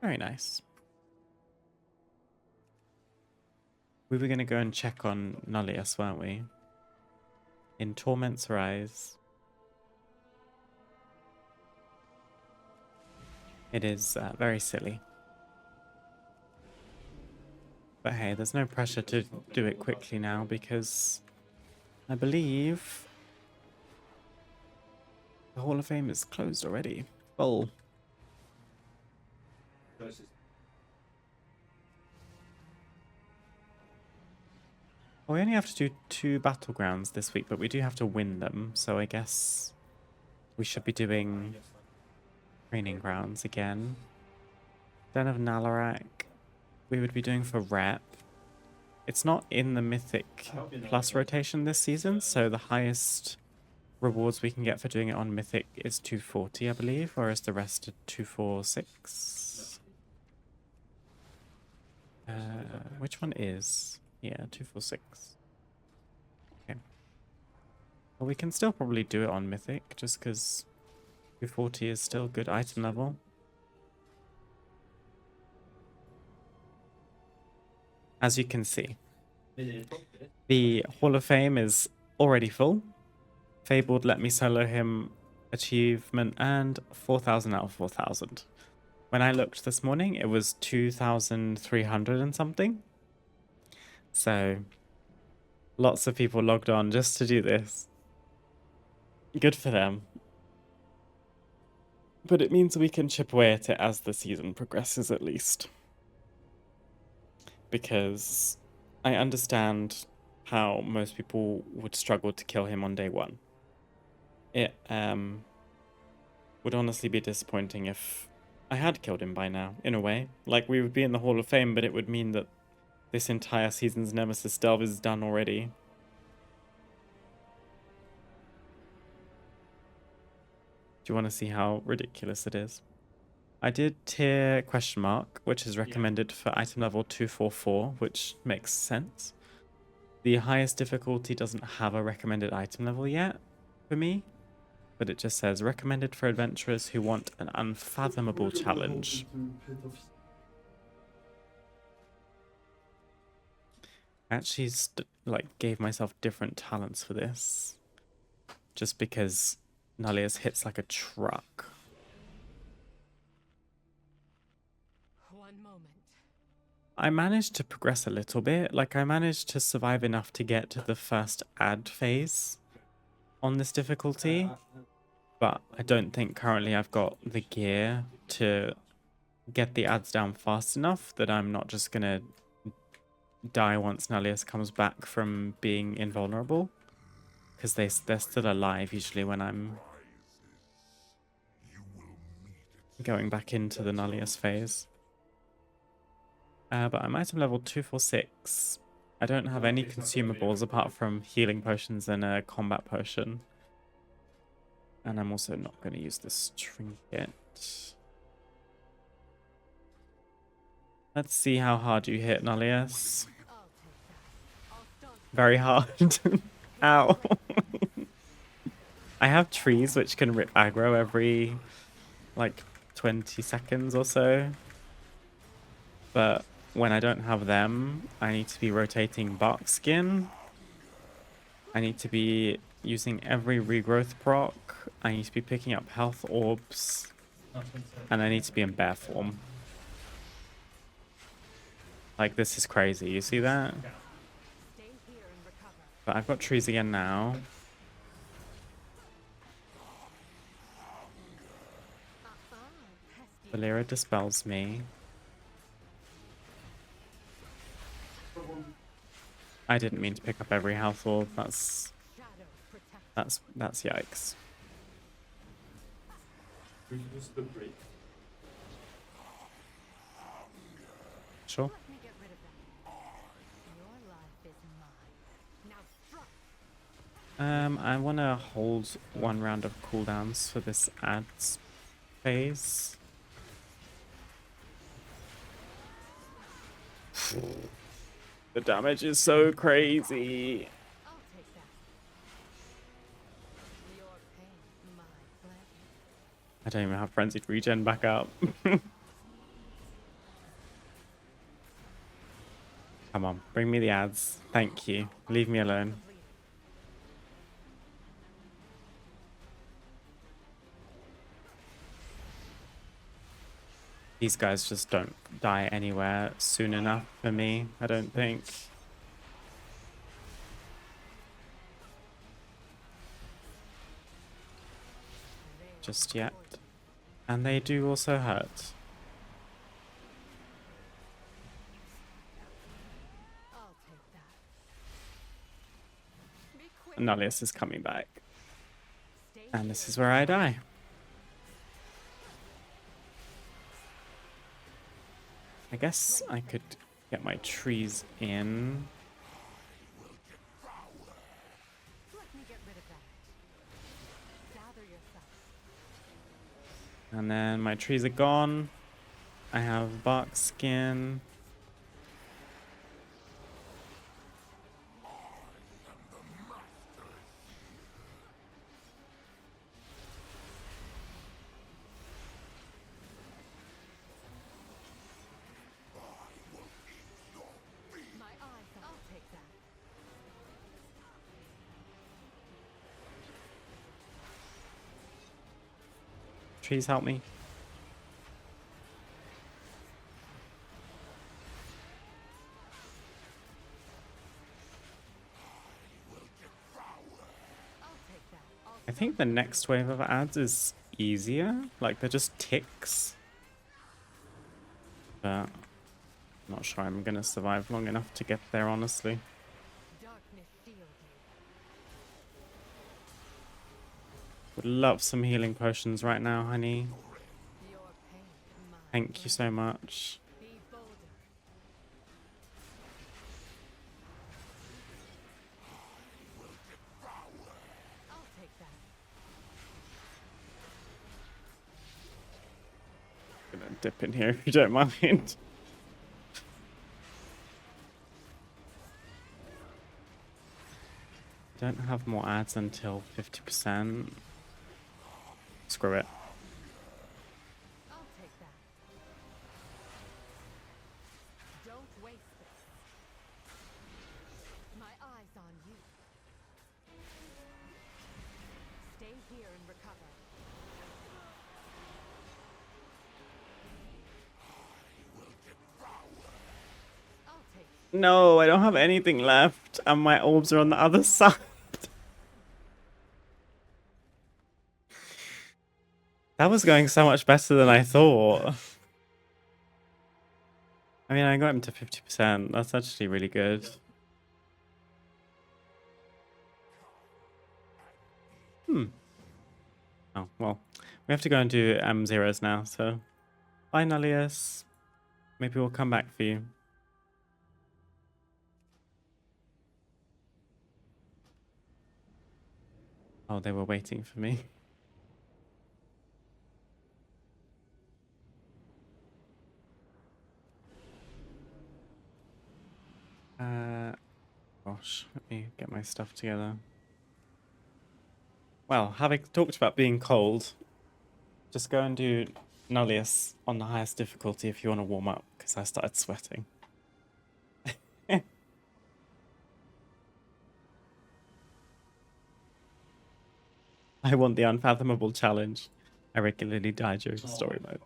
Very nice. We were going to go and check on Nullaeus, weren't we? In Torment's Rise. It is very silly. But hey, there's no pressure to do it quickly now because I believe the Hall of Fame is closed already. Full. Choices. Well, we only have to do 2 battlegrounds this week, but we do have to win them. So I guess we should be doing training grounds again. Den of Nalarak, we would be doing for rep. It's not in the Mythic Plus rotation this season, so the highest rewards we can get for doing it on Mythic is 240, I believe, whereas the rest are 246. Which one is? Yeah, 246. Okay. Well, we can still probably do it on Mythic, just because 240 is still good item level. As you can see, the Hall of Fame is already full. Fabled let me solo him achievement and 4,000 out of 4,000. When I looked this morning, it was 2,300 and something. So, lots of people logged on just to do this. Good for them. But it means we can chip away at it as the season progresses, at least. Because I understand how most people would struggle to kill him on day one. It would honestly be disappointing if I had killed him by now, in a way. Like, we would be in the Hall of Fame, but it would mean that this entire season's Nemesis delve is done already. Do you want to see how ridiculous it is? I did tier question mark, which is recommended for item level 244, which makes sense. The highest difficulty doesn't have a recommended item level yet for me, but it just says recommended for adventurers who want an unfathomable challenge. I actually gave myself different talents for this, just because Nullaeus hits like a truck. One moment. I managed to progress a little bit. Like, I managed to survive enough to get to the first ad phase on this difficulty, but I don't think currently I've got the gear to get the ads down fast enough that I'm not just gonna die once Nullaeus comes back from being invulnerable, because they're still alive usually when I'm going back into the Nullaeus phase. But I'm item level 246. I don't have any consumables apart from healing potions and a combat potion. And I'm also not going to use this trinket. Let's see how hard you hit, Nullaeus. Very hard. Ow. I have trees which can rip aggro every, like, 20 seconds or so. But when I don't have them, I need to be rotating bark skin. I need to be using every regrowth proc. I need to be picking up health orbs. And I need to be in bear form. Like, this is crazy. You see that? Stay here and recover. But I've got trees again now. Pesky. Valera dispels me. I didn't mean to pick up every health orb. That's yikes. Sure. Let me get rid of that. Your life is mine. Now strike. I want to hold one round of cooldowns for this ads phase. The damage is so crazy. I'll take that. Your pain, my pleasure. I don't even have frenzied regen back up. Come on, bring me the ads. Thank you. Leave me alone. These guys just don't die anywhere soon enough for me, I don't think. Just yet. And they do also hurt. I'll take that. Be quick. Nullaeus is coming back. Stay And this here. is where I die. I guess I could get my trees in. Let me get rid of that. And then my trees are gone. I have bark skin. My eyes, I'll take that. Trees, help me. I'll take that. I think the next wave of ads is easier. Like, they're just ticks. But I'm not sure I'm gonna survive long enough to get there, honestly. Darkness shield you. Would love some healing potions right now, honey. Your pain, my Thank you so much. Be bolder. I'll take that. I'm gonna dip in here if you don't mind. Don't have more ads until 50%. Screw it. I'll take that. Don't waste this. My eyes on you. Stay here and recover. I'll take No, I don't have anything left, and my orbs are on the other side. That was going so much better than I thought. I mean, I got him to 50%. That's actually really good. Oh, well. We have to go and do zeros now, so... Bye, Nullaeus. Maybe we'll come back for you. Oh, they were waiting for me. Gosh, let me get my stuff together. Well, having talked about being cold, just go and do Nullaeus on the highest difficulty if you want to warm up, because I started sweating. I want the unfathomable challenge. I regularly die during story mode.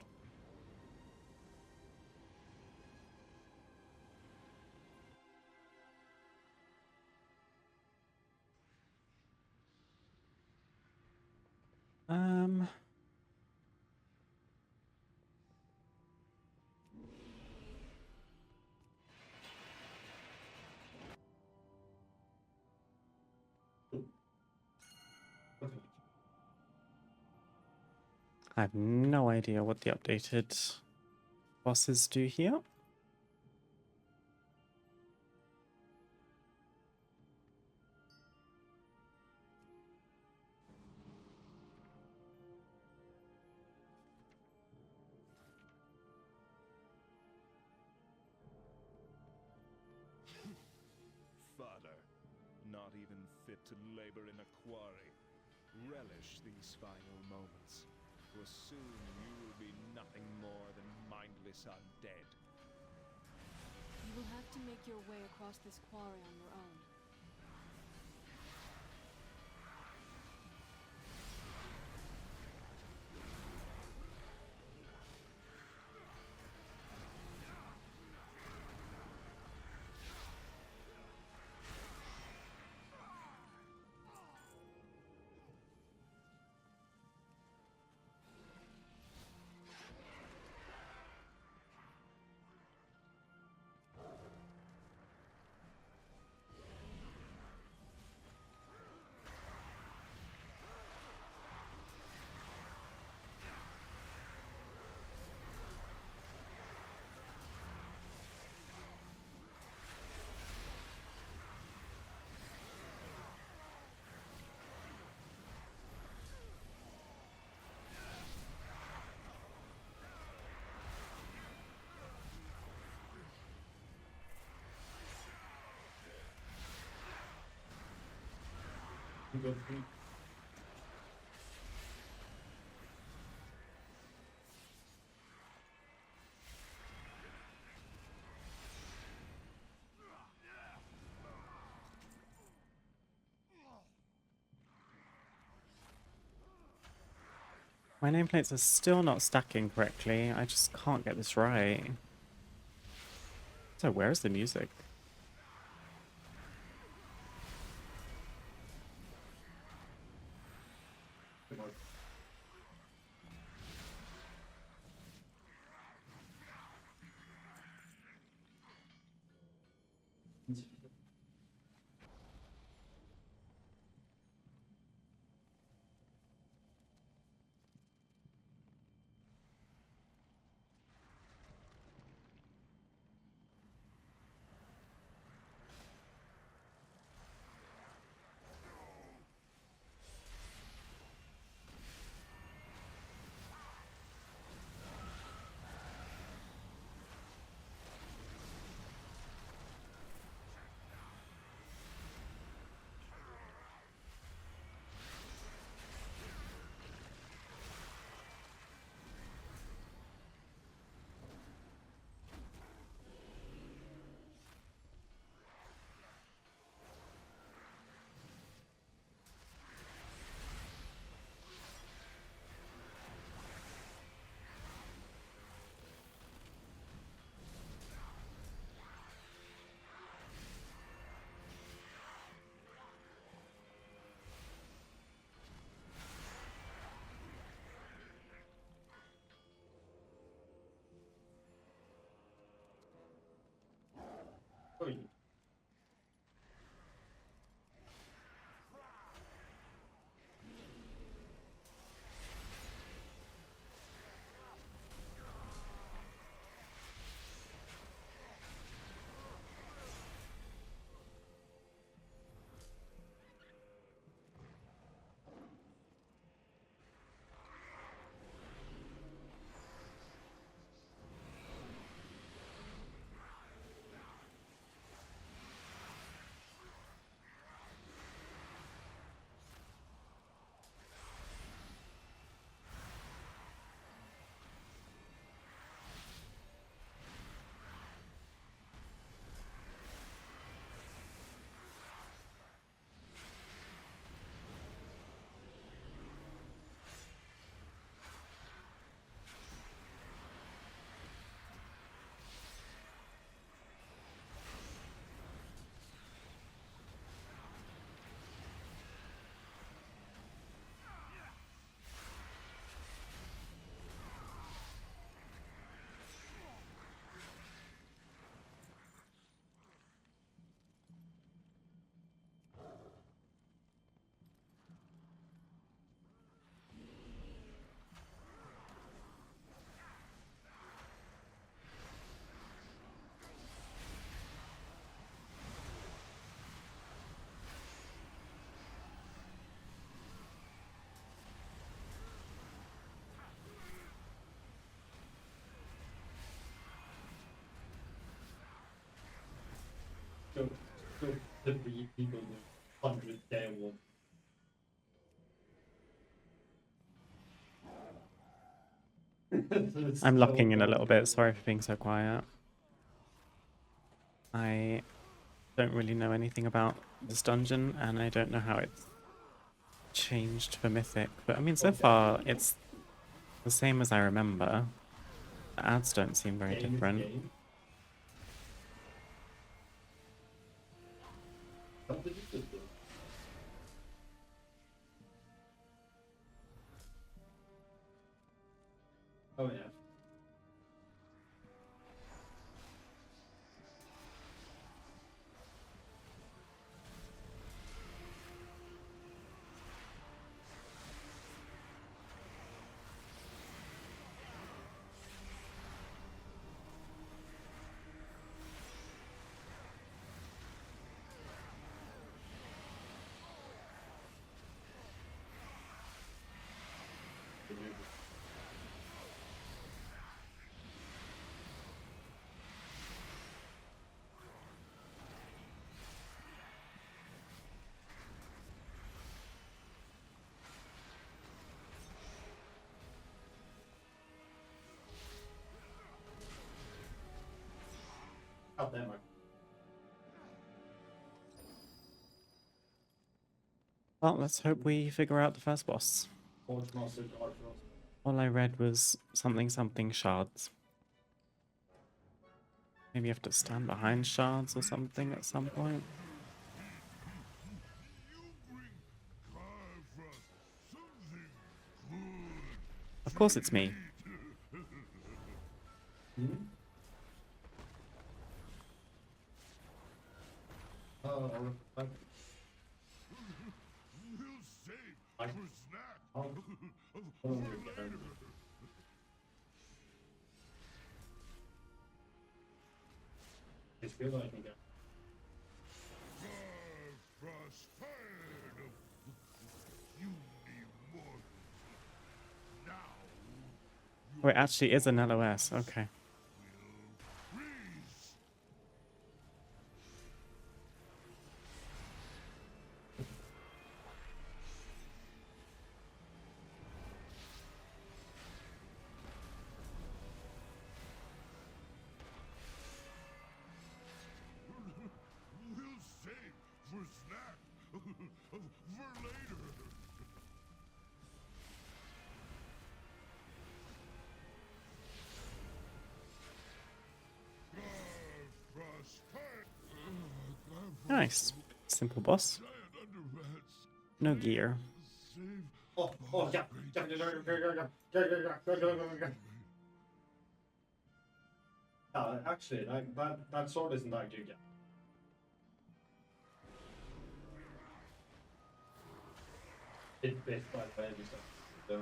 I have no idea what the updated bosses do here. Father, not even fit to labor in a quarry. Relish these final moments, for soon you will be nothing more than mindless undead. You will have to make your way across this quarry on your own. Good thing. My nameplates are still not stacking correctly. I just can't get this right. So where's the music? Good work. Oj. So, so the three people with 100k one. I'm locking in a little bit. Sorry for being so quiet. I don't really know anything about this dungeon, and I don't know how it's changed for Mythic. But I mean, so far, it's the same as I remember. The ads don't seem very Game is different. game. What did you do? Oh yeah. God damn it. Well, let's hope we figure out the first boss. Forge Master Dark Frost. All I read was something something shards. Maybe you have to stand behind shards or something at some point. Of course it's me. Oh, We'll save I- for snack. oh, it's good I can get. Frost tired of puny mortals. Now Oh, it actually is an LOS. Okay. freeze. We'll save for snack for later. Frost tired. Nice. Simple boss. Giant underrats. No gear. Save. Oh, yeah. Actually, that sword isn't that good yet. It's bit by the way, and stuff. So.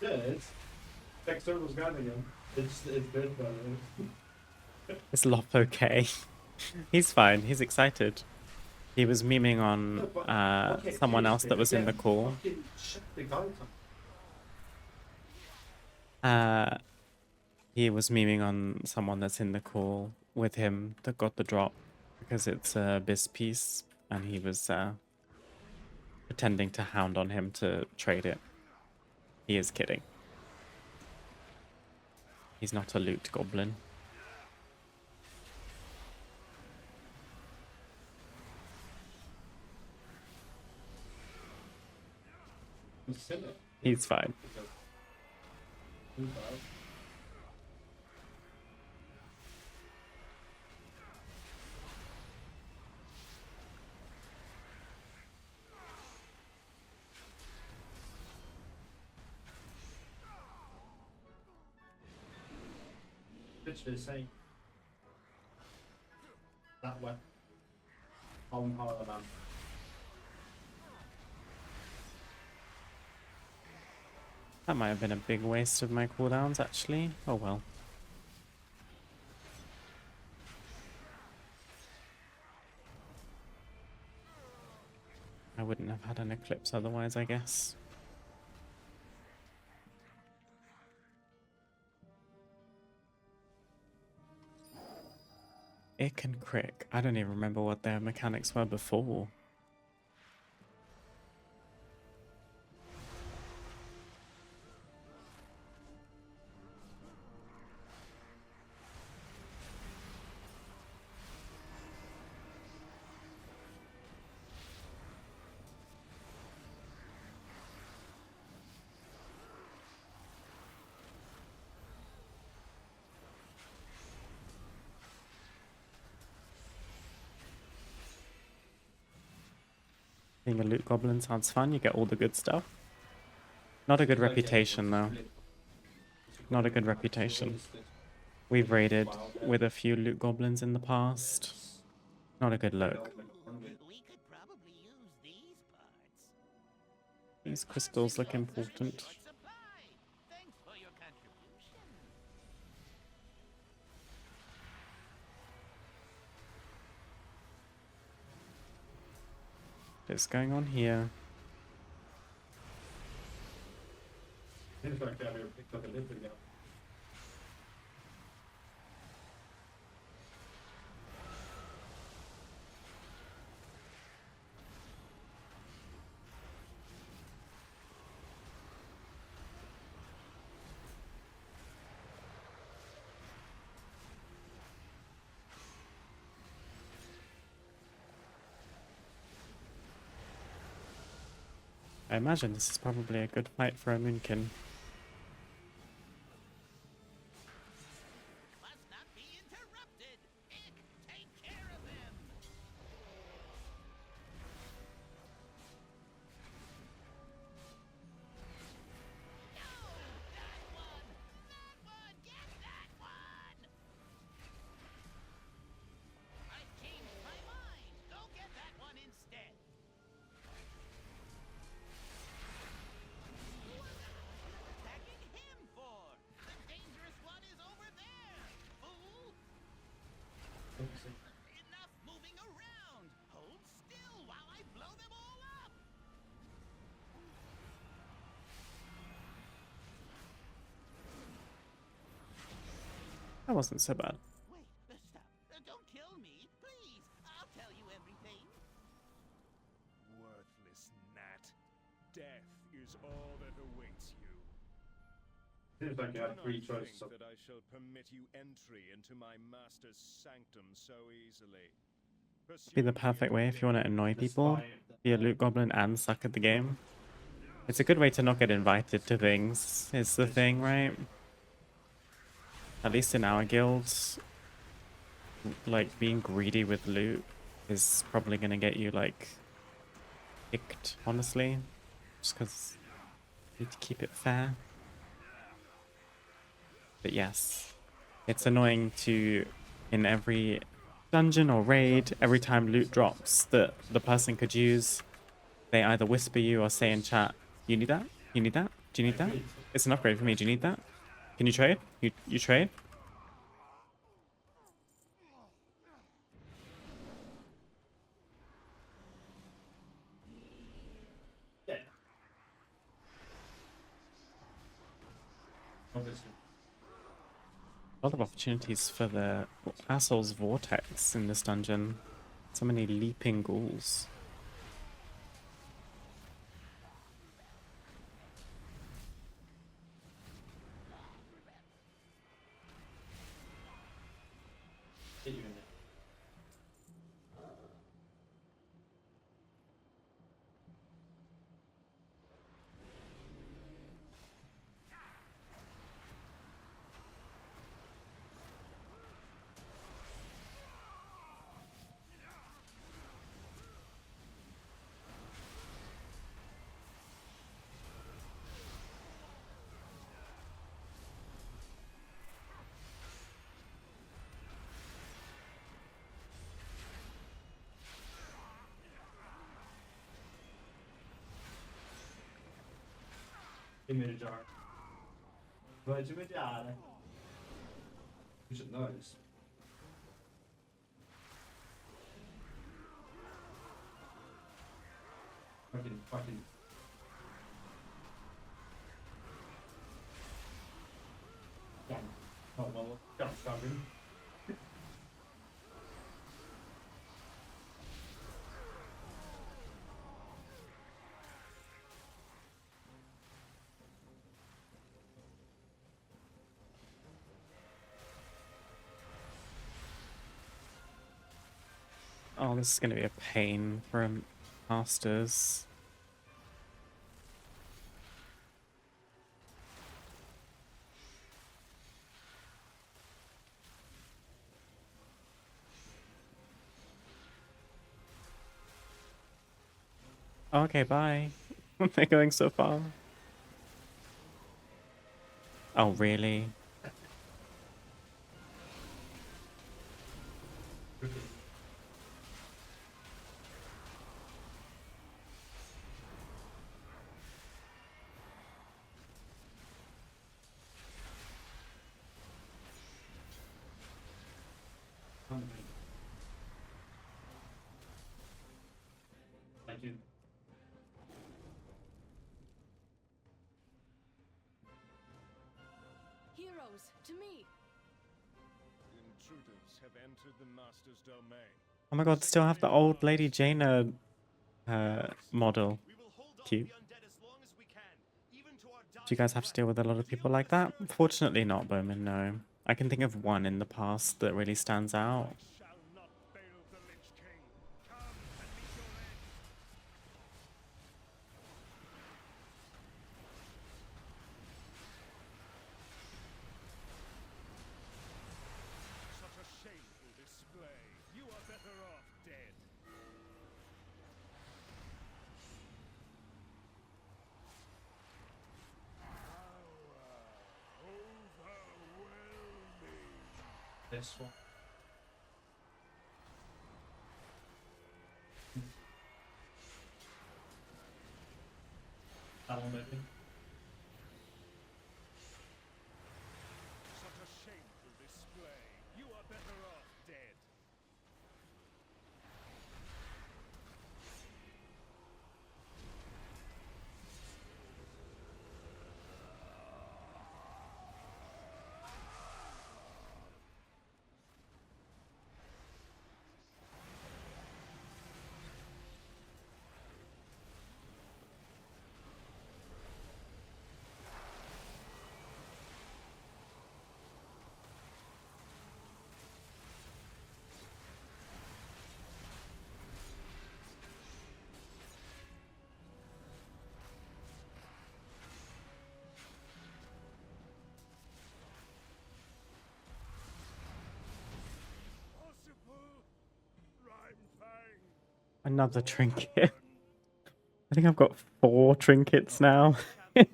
Yeah, it's Dexter was gone again. It's bit by the way. Is Lop okay? He's fine. He's excited. He was memeing on Okay, someone else that was in the again, call. fucking shut the gun. He was memeing on someone that's in the call with him that got the drop because it's a Bis piece, and he was pretending to hound on him to trade it. He is kidding. He's not a loot goblin. He's fine. Literally saying that way. On power man. That might have been a big waste of my cooldowns, actually. Oh well. I wouldn't have had an eclipse otherwise, I guess. Ick and Crick. I don't even remember what their mechanics were before. Being a loot goblin sounds fun, you get all the good stuff. Not a good reputation, though. Not a good reputation. We've raided with a few loot goblins in the past. Not a good look. We could probably use these parts. These crystals look important. Short supply. Thanks for your contribution. What's going on here? Seems like they picked up a little again. I imagine this is probably a good fight for a Moonkin. Must not be interrupted. Ick, take care of them. No, that one. That one. Get that one. I've changed my mind. Go get that one instead. Attacking him for? The dangerous one is over there, fool! Enough moving around! Hold still while I blow them all up! That wasn't so bad. Wait, stop. Don't kill me, please. I'll tell you everything. Worthless gnat. Death is all that awaits you. Seems like you Do had not three think choices. that I shall permit you entry into my master's sanctum so easily. Be the perfect way if you want to annoy people. Be a loot goblin and suck at the game. It's a good way to not get invited to things, is the thing, right? At least in our guilds, like, being greedy with loot is probably gonna get you, like, kicked, honestly. Just because you need to keep it fair. But yes, it's annoying to, in every dungeon or raid, every time loot drops that the person could use, they either whisper you or say in chat, you need that? You need that? Do you need that? It's an upgrade for me, do you need that? Can you trade? You trade? Yeah. Obviously. A lot of opportunities for the asshole's vortex in this dungeon. So many leaping ghouls. Get you in there. Give me the jar. Vai ci mediare. You should know this. Fucking. Damn. Oh, well, that's coming. Oh, this is going to be a pain for masters. Okay, bye. They're going so far. Oh, really? Thank you. Heroes, to me! Intruders have entered the master's domain. Oh my god, still have the old Lady Jaina model. We will hold off Cute. the undead as long as we can, even to our Do you guys have to deal with a lot of people like that? Fortunately not, Bowman, no. I can think of one in the past that really stands out. shall not fail the Lich King. Come and meet your end. This one. That one maybe. Such a shameful display. You are better off dead. Possible. Rhyme fang. Another trinket. I think I've got 4 trinkets now in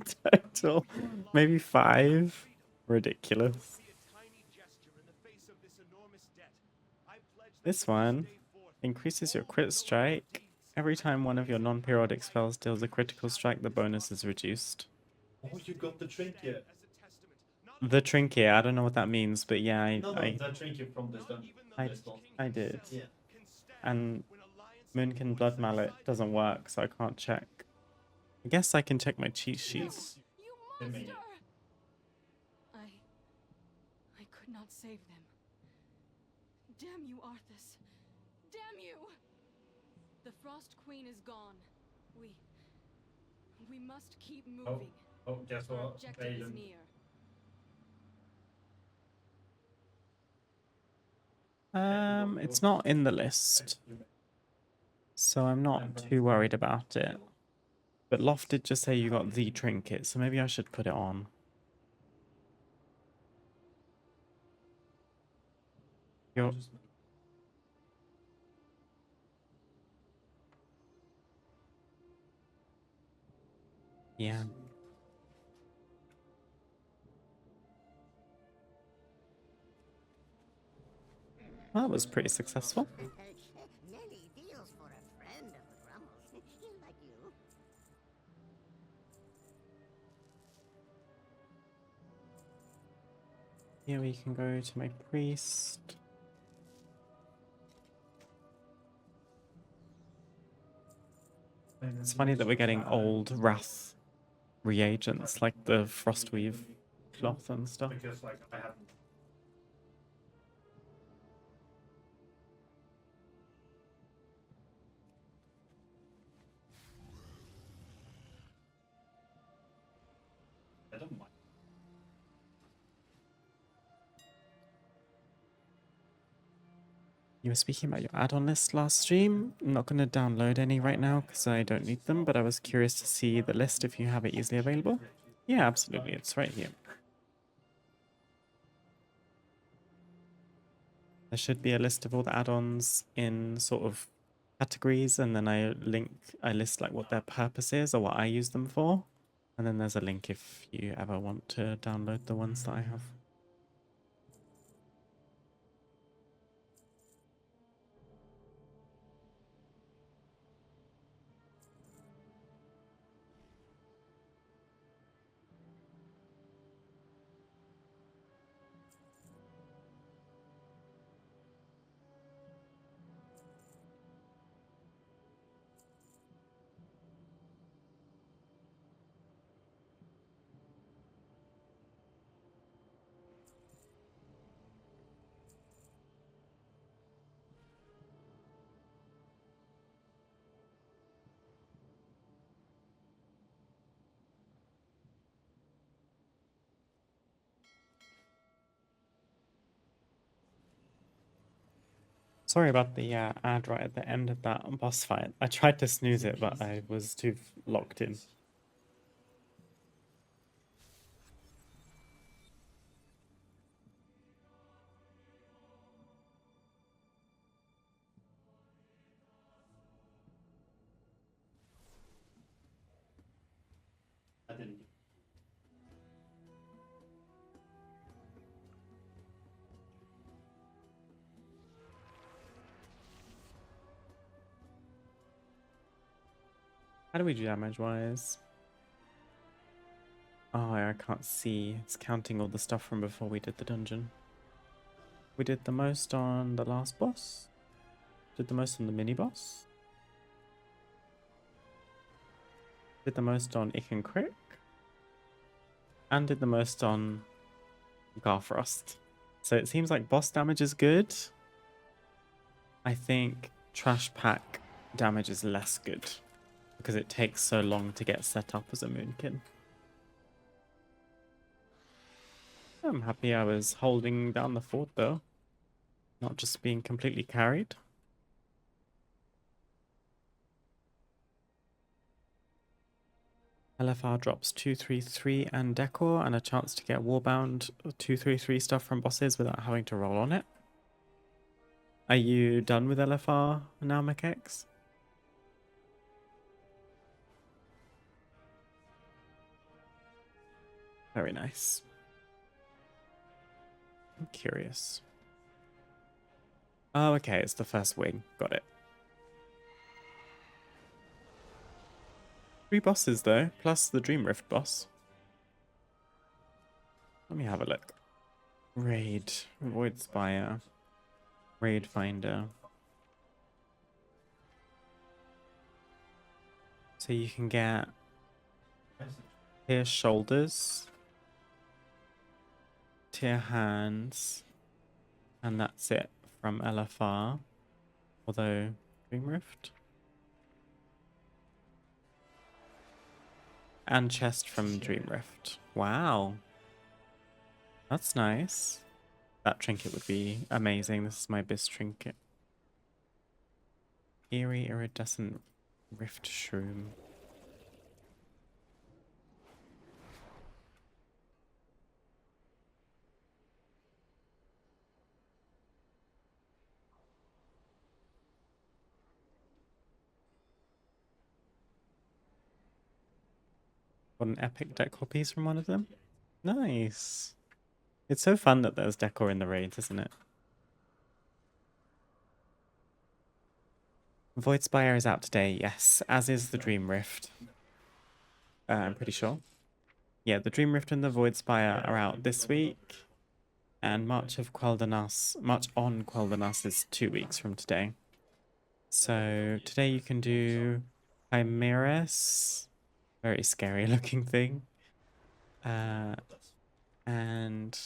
total. Maybe 5. Ridiculous. See a tiny gesture in the face of this enormous debt. I pledge that This from one day forth, increases your all crit noble strike. deeds Every time one of your non-periodic spells deals a critical strike, the bonus is reduced. Oh, you got the trinket. as a testament, not The trinket, I don't know what that means, but yeah, No, the trinket from this dungeon. even the I, This one. I did. Yeah. can stand And when alliance Moonkin Blood Mallet doesn't work, so I can't check. I guess I can check my cheat sheets. You Give me monster! it. I could not save them. Damn you, Arthas. Damn you! The Frost Queen is gone. We must keep moving. Oh, guess Our what? objective is Baden. near. It's not in the list, so I'm not too worried about it. But Loft did just say you got the trinket, so maybe I should put it on. You're... Yeah. Well, that was pretty successful. Many deals for a friend of the Grumbles. Like you. Here we can go to my priest. It's funny that we're getting old Wrath reagents like the Frostweave cloth and stuff. Because like I haven't. I don't mind. You were speaking about your add-on list last stream. I'm not going to download any right now because I don't need them, but I was curious to see the list if you have it easily available. Yeah, absolutely. It's right here. There should be a list of all the add-ons in sort of categories, and then I list like what their purpose is or what I use them for. And then there's a link if you ever want to download the ones that I have. Sorry about the ad right at the end of that boss fight. I tried to snooze it, but I was too locked in. I didn't. How do we do damage-wise? Oh, I can't see. It's counting all the stuff from before we did the dungeon. We did the most on the last boss. Did the most on the mini-boss. Did the most on Ick and Crick. And did the most on Garfrost. So it seems like boss damage is good. I think Trash Pack damage is less good. Because it takes so long to get set up as a Moonkin. I'm happy I was holding down the fort though. Not just being completely carried. LFR drops 233 and Decor and a chance to get Warbound 233 stuff from bosses without having to roll on it. Are you done with LFR now, McX? Very nice. I'm curious. Oh, okay, it's the first wing. Got it. 3 bosses, though, plus the Dream Rift boss. Let me have a look. Raid. Void Spire. Raid Finder. So you can get Tear Shoulders, Tear Hands, and that's it from LFR. Although, Dream Rift. And chest from Dream Rift. Wow. That's nice. That trinket would be amazing. This is my Bis trinket. Eerie Iridescent Rift Shroom. Got an epic decor piece from one of them. Nice. It's so fun that there's decor in the raids, isn't it? Void Spire is out today, yes, as is the Dream Rift. I'm pretty sure. Yeah, the Dream Rift and the Void Spire are out this week. And March on Quel'Danas is 2 weeks from today. So today you can do Chimeras. Very scary looking thing. And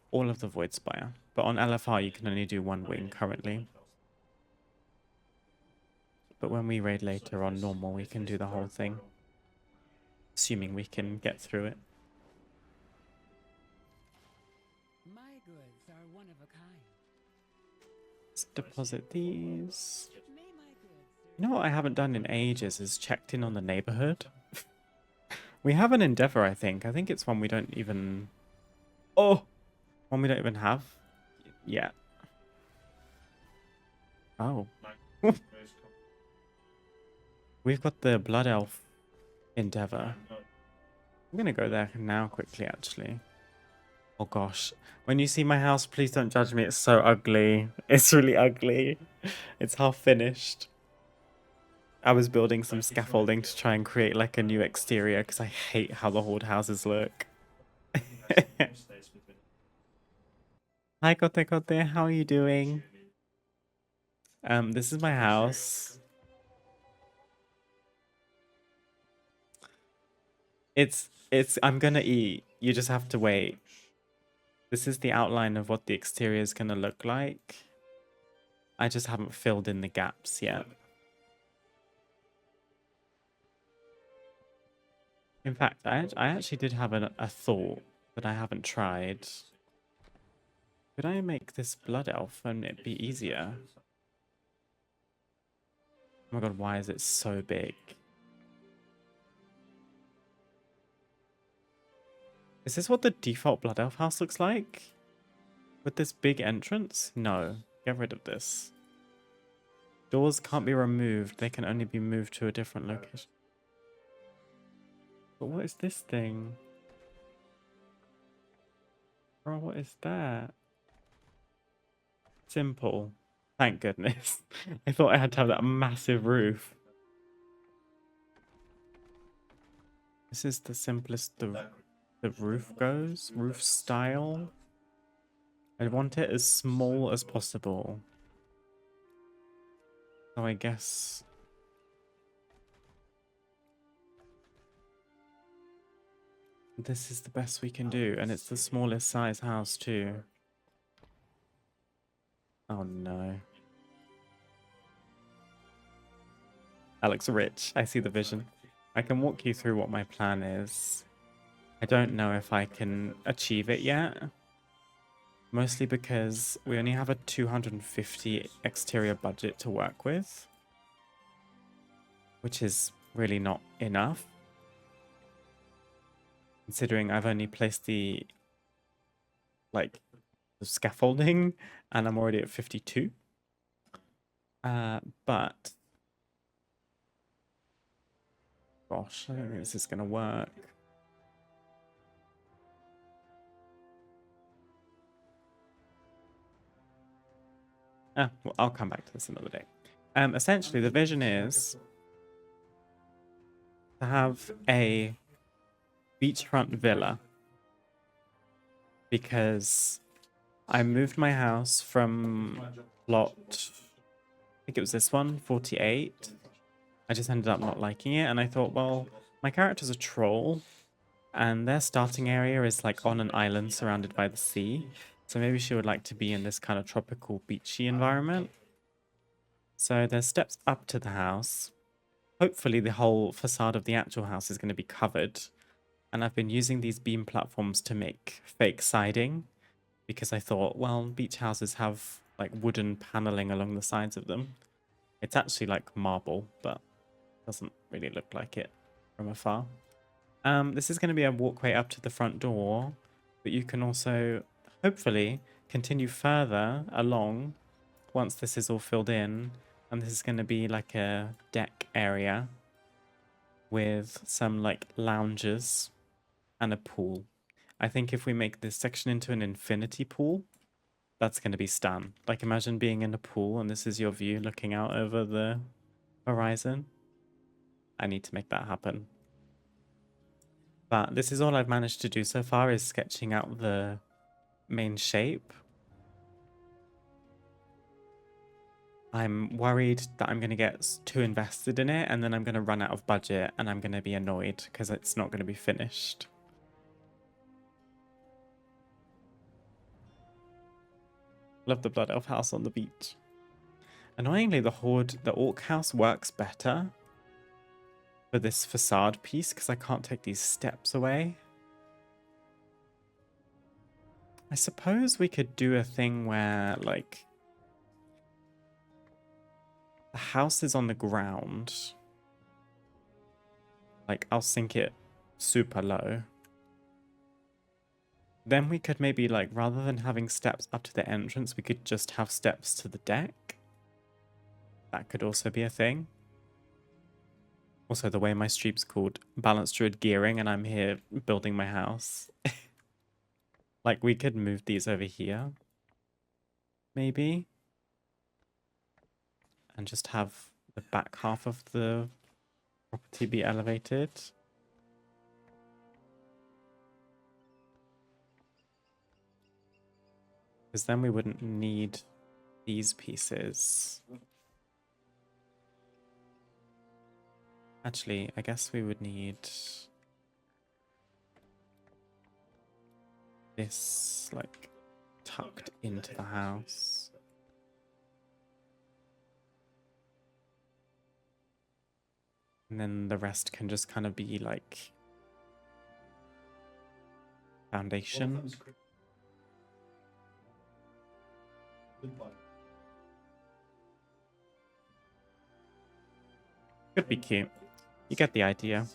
all of the Void Spire. But on LFR you can only do 1 wing currently. But when we raid later on normal, we can do the whole thing. Assuming we can get through it. My goods are one of a kind. Let's deposit these. May my goods You know what I haven't done in ages is checked in on the neighborhood. We have an endeavor, I think. I think it's one we don't even... Oh! One we don't even have yet. Oh. We've got the Blood Elf endeavor. I'm gonna go there now quickly, actually. Oh gosh. When you see my house, please don't judge me. It's so ugly. It's really ugly. It's half finished. I was building some scaffolding to try and create like a new exterior because I hate how the Horde houses look. Hi Kote Kote, how are you doing? This is my house. I'm gonna eat. You just have to wait. This is the outline of what the exterior is gonna look like. I just haven't filled in the gaps yet. In fact, I actually did have a thought that I haven't tried. Could I make this blood elf and it'd be easier? Oh my god, why is it so big? Is this what the default blood elf house looks like? With this big entrance? No. Get rid of this. Doors can't be removed. They can only be moved to a different location. But what is this thing? Bro, what is that? Simple. Thank goodness. I thought I had to have that massive roof. This is the simplest the roof goes, roof style. I want it as small as possible. So I guess this is the best we can do, and it's the smallest size house too. Oh no. That looks rich. I see the vision. I can walk you through what my plan is. I don't know if I can achieve it yet. Mostly because we only have a 250 exterior budget to work with, which is really not enough. Considering I've only placed the scaffolding and I'm already at 52. But gosh, I don't think this is gonna work. Well, I'll come back to this another day. Essentially, the vision is to have a beachfront villa, because I moved my house from plot, I think it was this one, 48. I just ended up not liking it, and I thought, well, my character's a troll, and their starting area is like on an island surrounded by the sea. So maybe she would like to be in this kind of tropical beachy environment. So there's steps up to the house. Hopefully the whole facade of the actual house is going to be covered. And I've been using these beam platforms to make fake siding, because I thought, well, beach houses have like wooden paneling along the sides of them. It's actually like marble, but doesn't really look like it from afar. This is going to be a walkway up to the front door, but you can also hopefully continue further along once this is all filled in, and this is going to be like a deck area with some like lounges and a pool. I think if we make this section into an infinity pool, that's going to be stan. Like, imagine being in a pool and this is your view looking out over the horizon. I need to make that happen. But this is all I've managed to do so far, is sketching out the main shape. I'm worried that I'm going to get too invested in it and then I'm going to run out of budget and I'm going to be annoyed because it's not going to be finished. Love the Blood Elf house on the beach. Annoyingly, the Orc house works better for this facade piece because I can't take these steps away. I suppose we could do a thing where, like, the house is on the ground. Like, I'll sink it super low. Then we could maybe, like, rather than having steps up to the entrance, we could just have steps to the deck. That could also be a thing. Also, the way my stream's called Balanced Druid Gearing, and I'm here building my house. Like, we could move these over here. Maybe. And just have the back half of the property be elevated. Because then we wouldn't need these pieces. Actually, I guess we would need this, like, tucked into the house. And then the rest can just kind of be, like, foundation. Could be cute. You get the idea.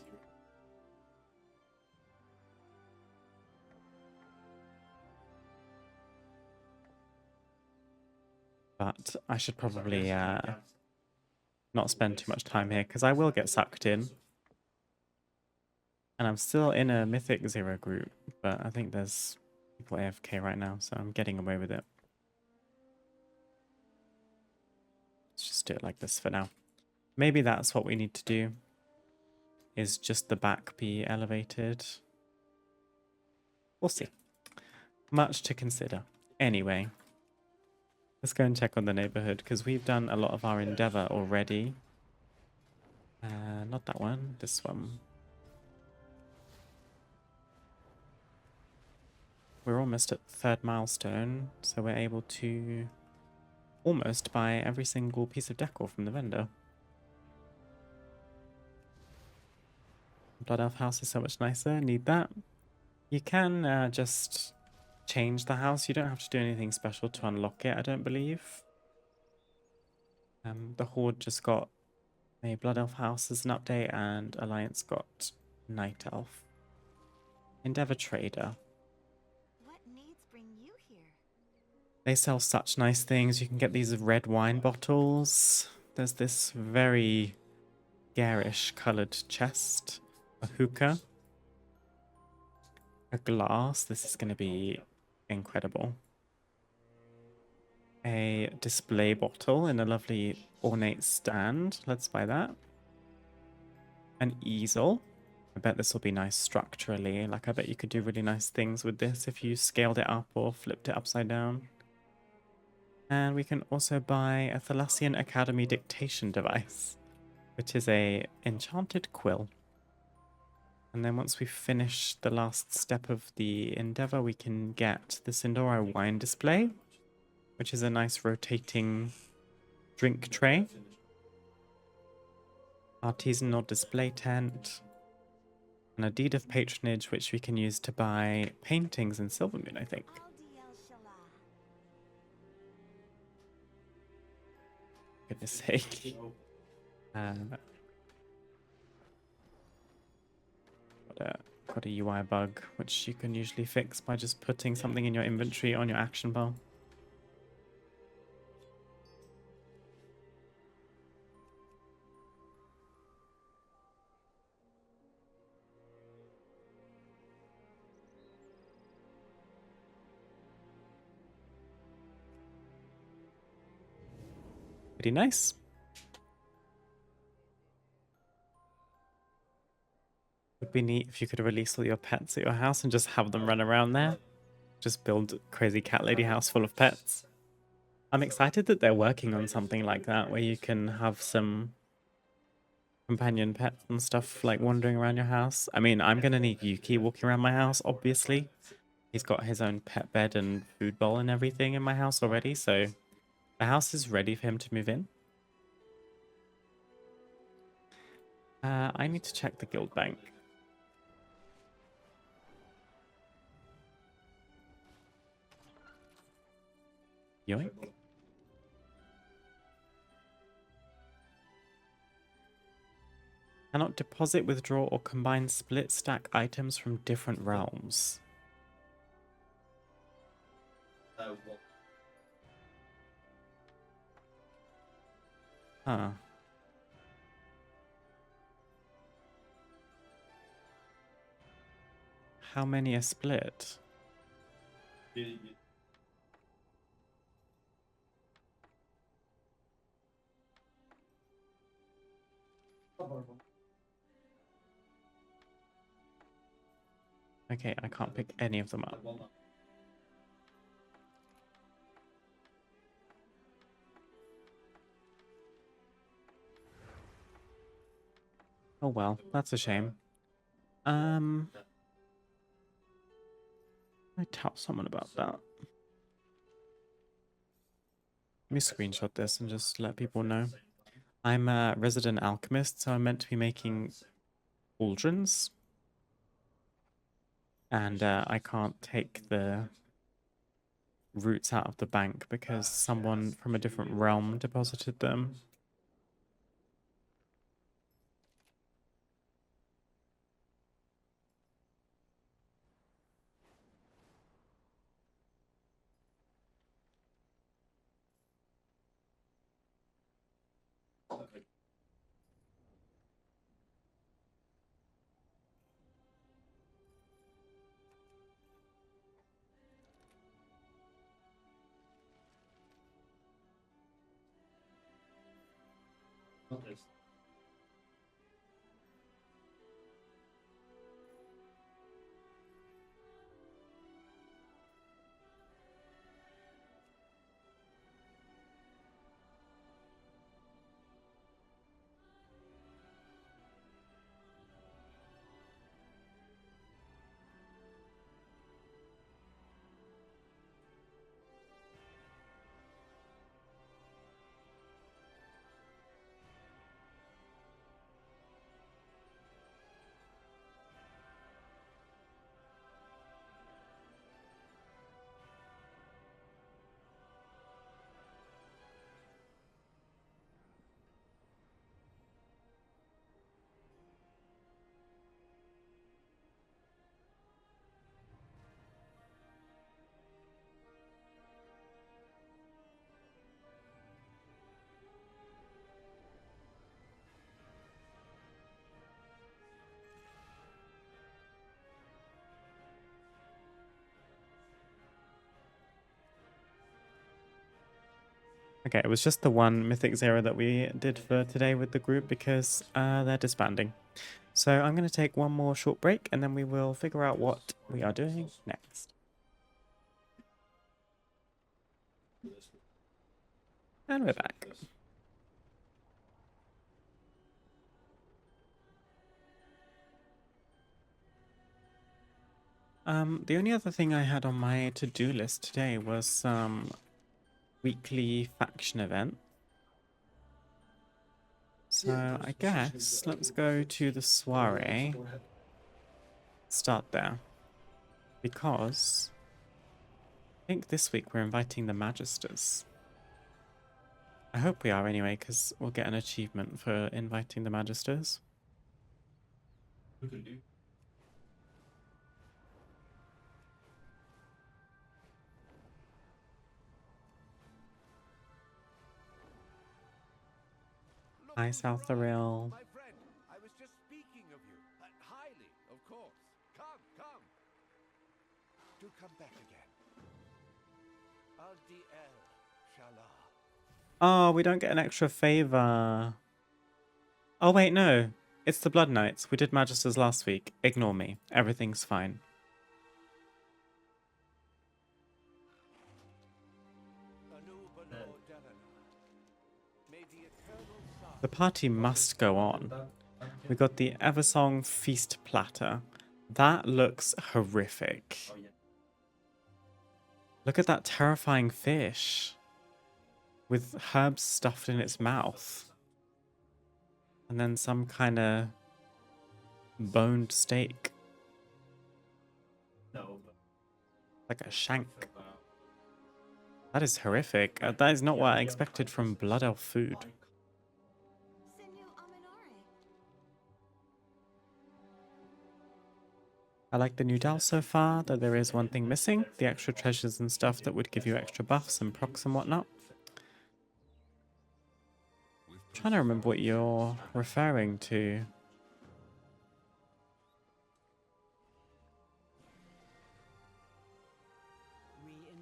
But I should probably not spend too much time here, because I will get sucked in. And I'm still in a Mythic Zero group, but I think there's people AFK right now, so I'm getting away with it. Let's just do it like this for now. Maybe that's what we need to do. is just the back be elevated? We'll see. Much to consider. Anyway, let's go and check on the neighborhood because we've done a lot of our endeavor already. Not that one, this one. We're almost at the 3rd milestone, so we're able to almost buy every single piece of decor from the vendor. Blood Elf house is so much nicer, need that. You can just change the house, you don't have to do anything special to unlock it, I don't believe. The Horde just got a Blood Elf house as an update, and Alliance got Night Elf. Endeavor Trader. What needs bring you here? They sell such nice things. You can get these red wine bottles. There's this very garish coloured chest. A hookah. A glass. This is going to be incredible. A display bottle in a lovely ornate stand. Let's buy that. An easel. I bet this will be nice structurally. Like, I bet you could do really nice things with this if you scaled it up or flipped it upside down. And we can also buy a Thalassian Academy dictation device, which is a enchanted quill. And then once we finish the last step of the endeavor, we can get the Sindoro wine display, which is a nice rotating drink tray. Artisanal display tent. And a deed of patronage, which we can use to buy paintings in Silvermoon, I think. Goodness sake. Got a UI bug, which you can usually fix by just putting something in your inventory on your action bar. Pretty nice. Would be neat if you could release all your pets at your house and just have them run around there. Just build a crazy cat lady house full of pets. I'm excited that they're working on something like that where you can have some companion pets and stuff like wandering around your house. I mean, I'm gonna need Yuki walking around my house, obviously. He's got his own pet bed and food bowl and everything in my house already, so the house is ready for him to move in. I need to check the guild bank. Yoink. Cannot deposit, withdraw, or combine split stack items from different realms. Huh. How many are split? Okay, I can't pick any of them up. Oh well, that's a shame. I tell someone about that. Let me screenshot this and just let people know. I'm a resident alchemist, so I'm meant to be making cauldrons. And I can't take the roots out of the bank because someone from a different realm deposited them. Okay, it was just the one Mythic Zero that we did for today with the group because they're disbanding. So I'm going to take one more short break and then we will figure out what we are doing next. And we're back. The only other thing I had on my to-do list today was some weekly faction event. So I guess let's go to the soiree. Start there. Because I think this week we're inviting the Magisters. I hope we are anyway, because we'll get an achievement for inviting the Magisters. Hi, South Thoril. My friend, I was just speaking of you. Highly, of course. Come, come. Do come back again. Al-Di'el, Shalah. Oh, we don't get an extra favor. Oh, wait, no. It's the Blood Knights. We did Magisters last week. Ignore me. Everything's fine. The party must go on. We got the Eversong Feast Platter. That looks horrific. Look at that terrifying fish with herbs stuffed in its mouth. And then some kind of boned steak. Like a shank. That is horrific. That is not what I expected from Blood Elf food. I like the new Dal so far, though there is one thing missing. The extra treasures and stuff that would give you extra buffs and procs and whatnot. I'm trying to remember what you're referring to.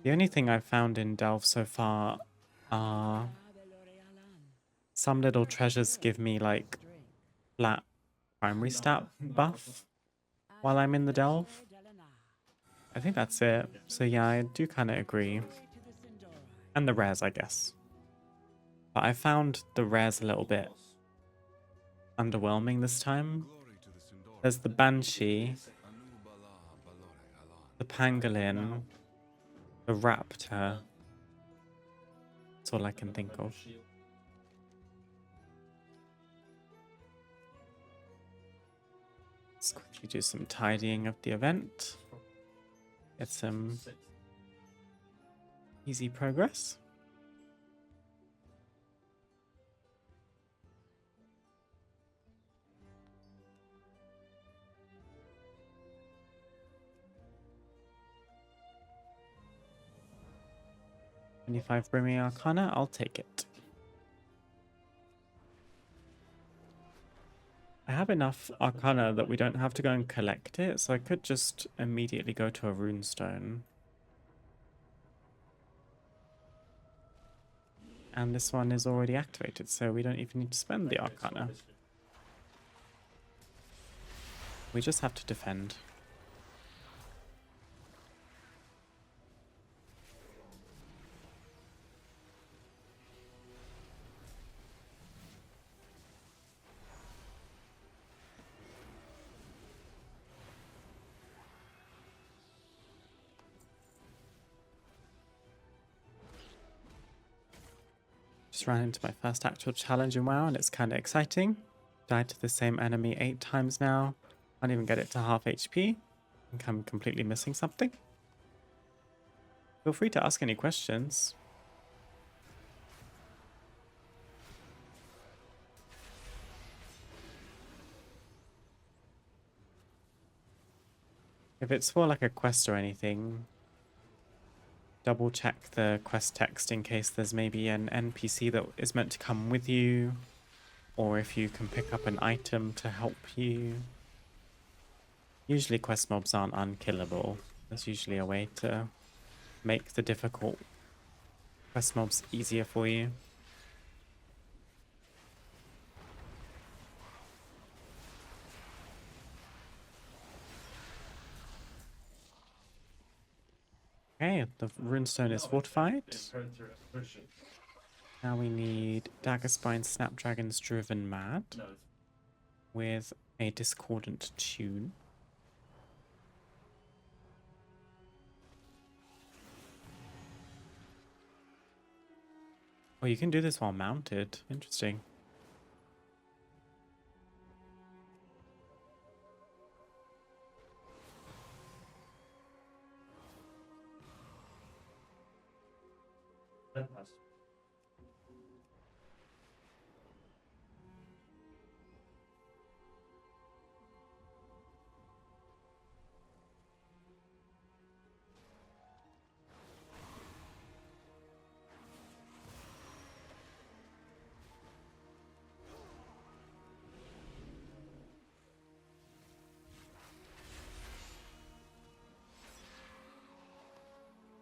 The only thing I've found in Delve so far are some little treasures give me like flat primary stat buff while I'm in the Delve. I think that's it. So yeah, I do kind of agree. And the rares, I guess. But I found the rares a little bit underwhelming this time. There's the Banshee, the Pangolin, the Raptor. That's all I can think of. Let's quickly do some tidying of the event. Get some easy progress. $25 Brimming Arcana, I'll take it. I have enough Arcana that we don't have to go and collect it, so I could just immediately go to a runestone. And this one is already activated, so we don't even need to spend the Arcana. We just have to defend. Just ran into my first actual challenge in WoW and it's kind of exciting. Died to the same enemy 8 times now. Can't even get it to half HP. I think I'm completely missing something. Feel free to ask any questions. If it's for like a quest or anything, double check the quest text in case there's maybe an NPC that is meant to come with you, or if you can pick up an item to help you. Usually quest mobs aren't unkillable. There's usually a way to make the difficult quest mobs easier for you. Okay, the runestone is fortified. Now we need Dagger Spine Snapdragon's Driven Mad with a discordant tune. Oh, you can do this while mounted. Interesting.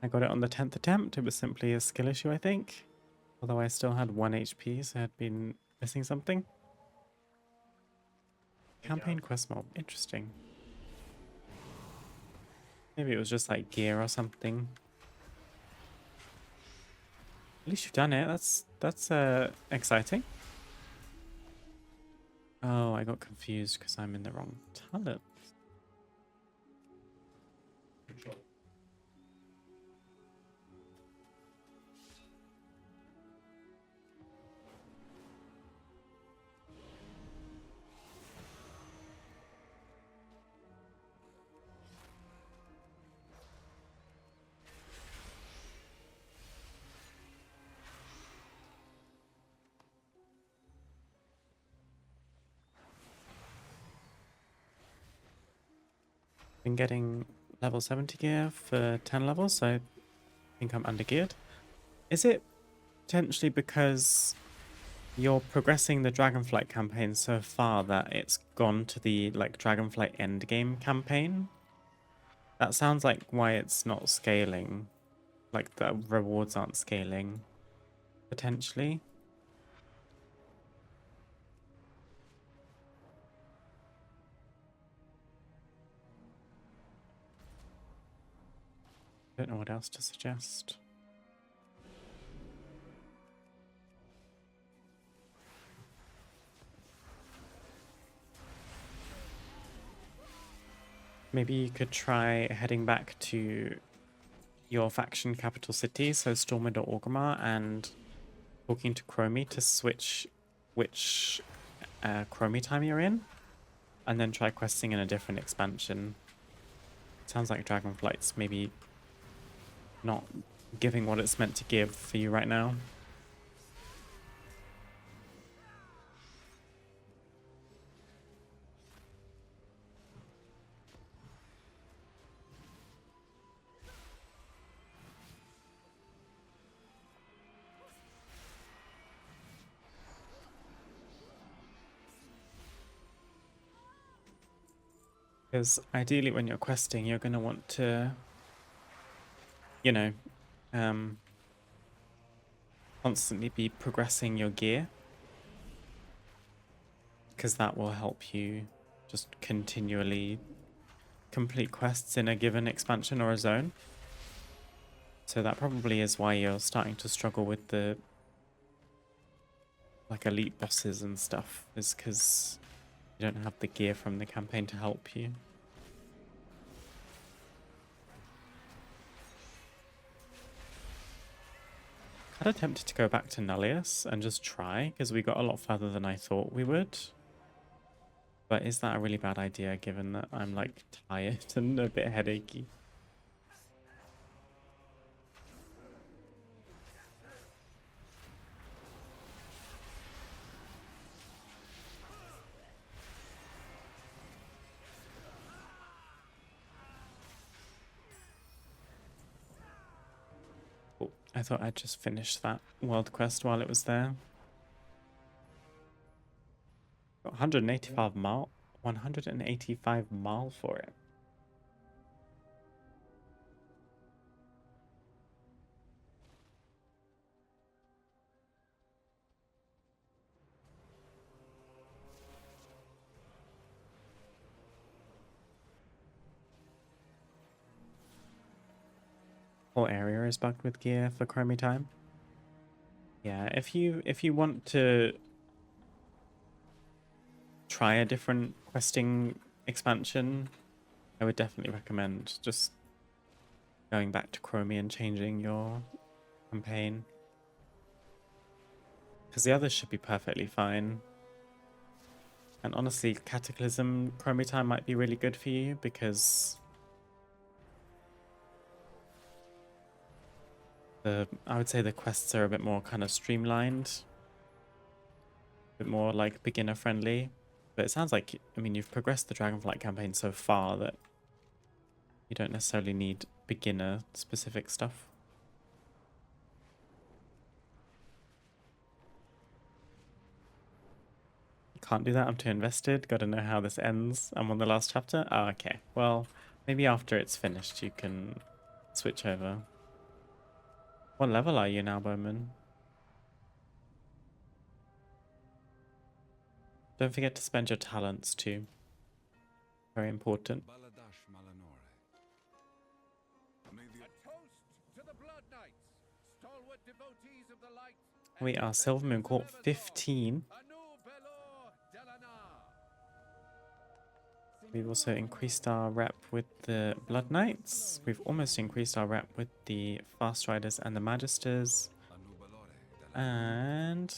I got it on the 10th attempt. It was simply a skill issue, I think. Although I still had 1 HP, so I had been missing something. Campaign quest mob. Interesting. Maybe it was just like gear or something. At least you've done it. That's exciting. Oh, I got confused because I'm in the wrong talent. Been getting level 70 gear for 10 levels, so I think I'm under geared. Is it potentially because you're progressing the Dragonflight campaign so far that it's gone to the like Dragonflight endgame campaign? That sounds like why it's not scaling. Like the rewards aren't scaling, potentially. Don't know what else to suggest. Maybe you could try heading back to your faction capital city, so Stormwind or Orgrimmar, and talking to Chromie to switch which Chromie time you're in, and then try questing in a different expansion. Sounds like Dragonflight's maybe not giving what it's meant to give for you right now. Because ideally when you're questing, you're going to want to, you know, constantly be progressing your gear. Because that will help you just continually complete quests in a given expansion or a zone. So that probably is why you're starting to struggle with the like elite bosses and stuff, is because you don't have the gear from the campaign to help you. I'd attempted to go back to Nullaeus and just try, because we got a lot further than I thought we would. But is that a really bad idea, given that I'm like tired and a bit headachy? Oh, I thought I'd just finish that world quest while it was there. Got 185 mile for it. Whole area is bugged with gear for Chromie time. Yeah, if you want to try a different questing expansion, I would definitely recommend just going back to Chromie and changing your campaign. Because the others should be perfectly fine. And honestly, Cataclysm Chromie time might be really good for you because I would say the quests are a bit more kind of streamlined, a bit more like beginner friendly. But it sounds like, I mean, you've progressed the Dragonflight campaign so far that you don't necessarily need beginner specific stuff. Can't do that, I'm too invested. Gotta know how this ends. I'm on the last chapter. Oh, okay. Well, maybe after it's finished you can switch over. What level are you now, Bowman? Don't forget to spend your talents too. Very important. We are Silver Moon Court 15. We've also increased our rep with the Blood Knights. We've almost increased our rep with the Fast Riders and the Magisters. And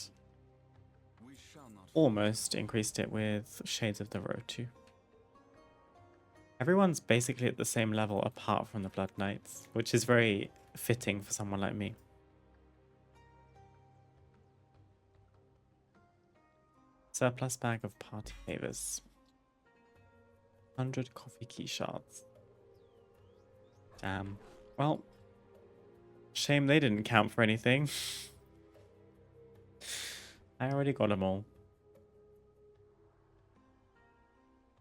almost increased it with Shades of the Road too. Everyone's basically at the same level apart from the Blood Knights, which is very fitting for someone like me. Surplus bag of party favors. 100 coffee key shards. Damn. Well, shame they didn't count for anything. I already got them all.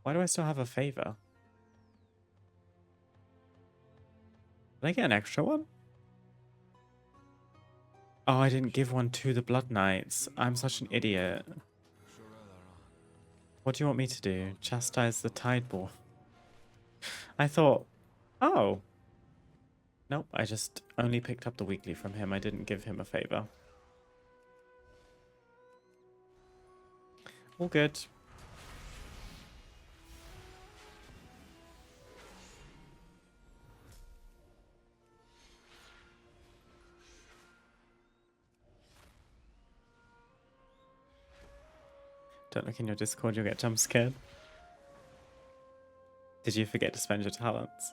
Why do I still have a favor? Did I get an extra one? Oh, I didn't give one to the Blood Knights. I'm such an idiot. What do you want me to do? Chastise the Tideborn? I thought, oh. Nope, I just only picked up the weekly from him. I didn't give him a favor. All good. Don't look in your Discord, you'll get jump scared. Did you forget to spend your talents?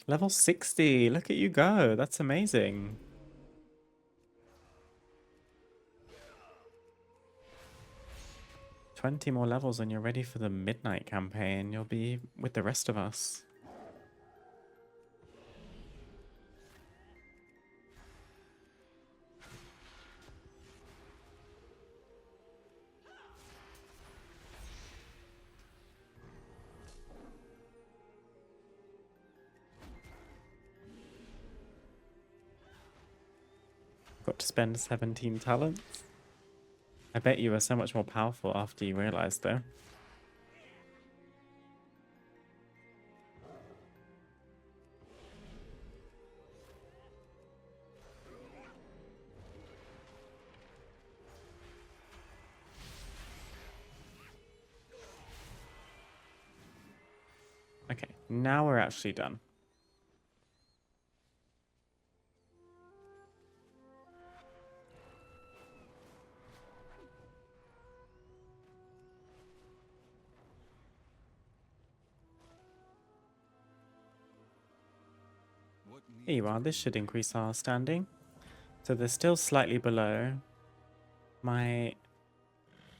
Level 60, look at you go, that's amazing. "20 more levels and you're ready for the Midnight campaign. You'll be with the rest of us." Got to spend 17 talents. I bet you were so much more powerful after you realized, though. Okay, now we're actually done. Here you are, this should increase our standing. So they're still slightly below. My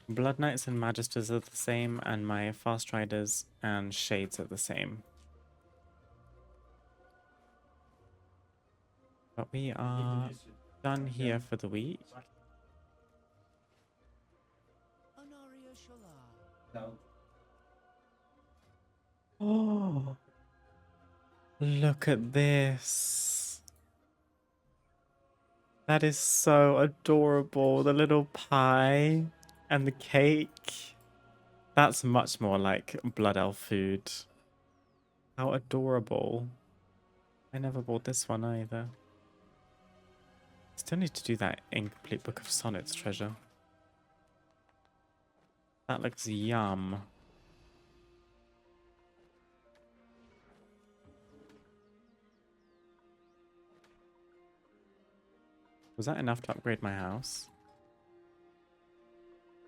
Blood Knights and Magisters are the same, and my Fast Riders and Shades are the same. But we are done here for the week. Oh, look at this. That is so adorable. The little pie and the cake. That's much more like Blood Elf food. How adorable. I never bought this one either. Still need to do that incomplete Book of Sonnets treasure. That looks yum. Was that enough to upgrade my house?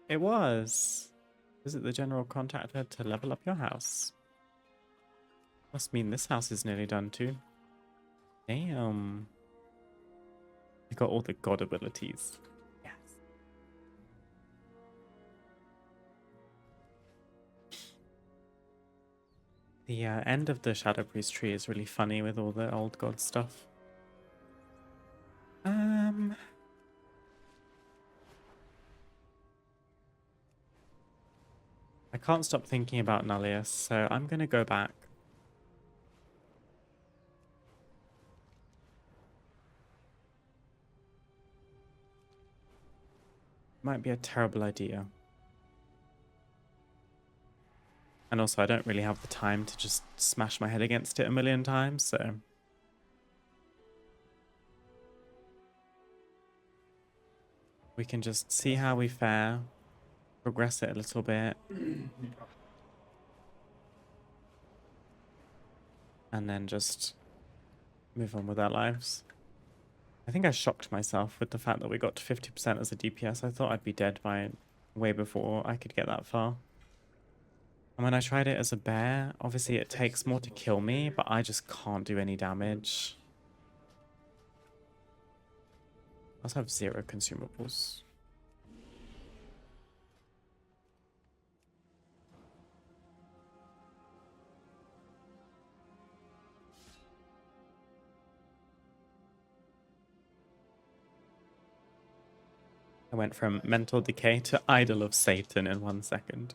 It was. Visit the general contractor to level up your house. Must mean this house is nearly done too. Damn. You got all the god abilities. Yes. The end of the Shadow Priest tree is really funny with all the old god stuff. I can't stop thinking about Nullaeus, so I'm gonna go back. Might be a terrible idea. And also, I don't really have the time to just smash my head against it a million times, so... we can just see how we fare, progress it a little bit, and then just move on with our lives. I think I shocked myself with the fact that we got to 50% as a DPS. I thought I'd be dead by way before I could get that far. And when I tried it as a bear, obviously it takes more to kill me, but I just can't do any damage. I also have 0 consumables. I went from mental decay to idol of Satan in 1 second.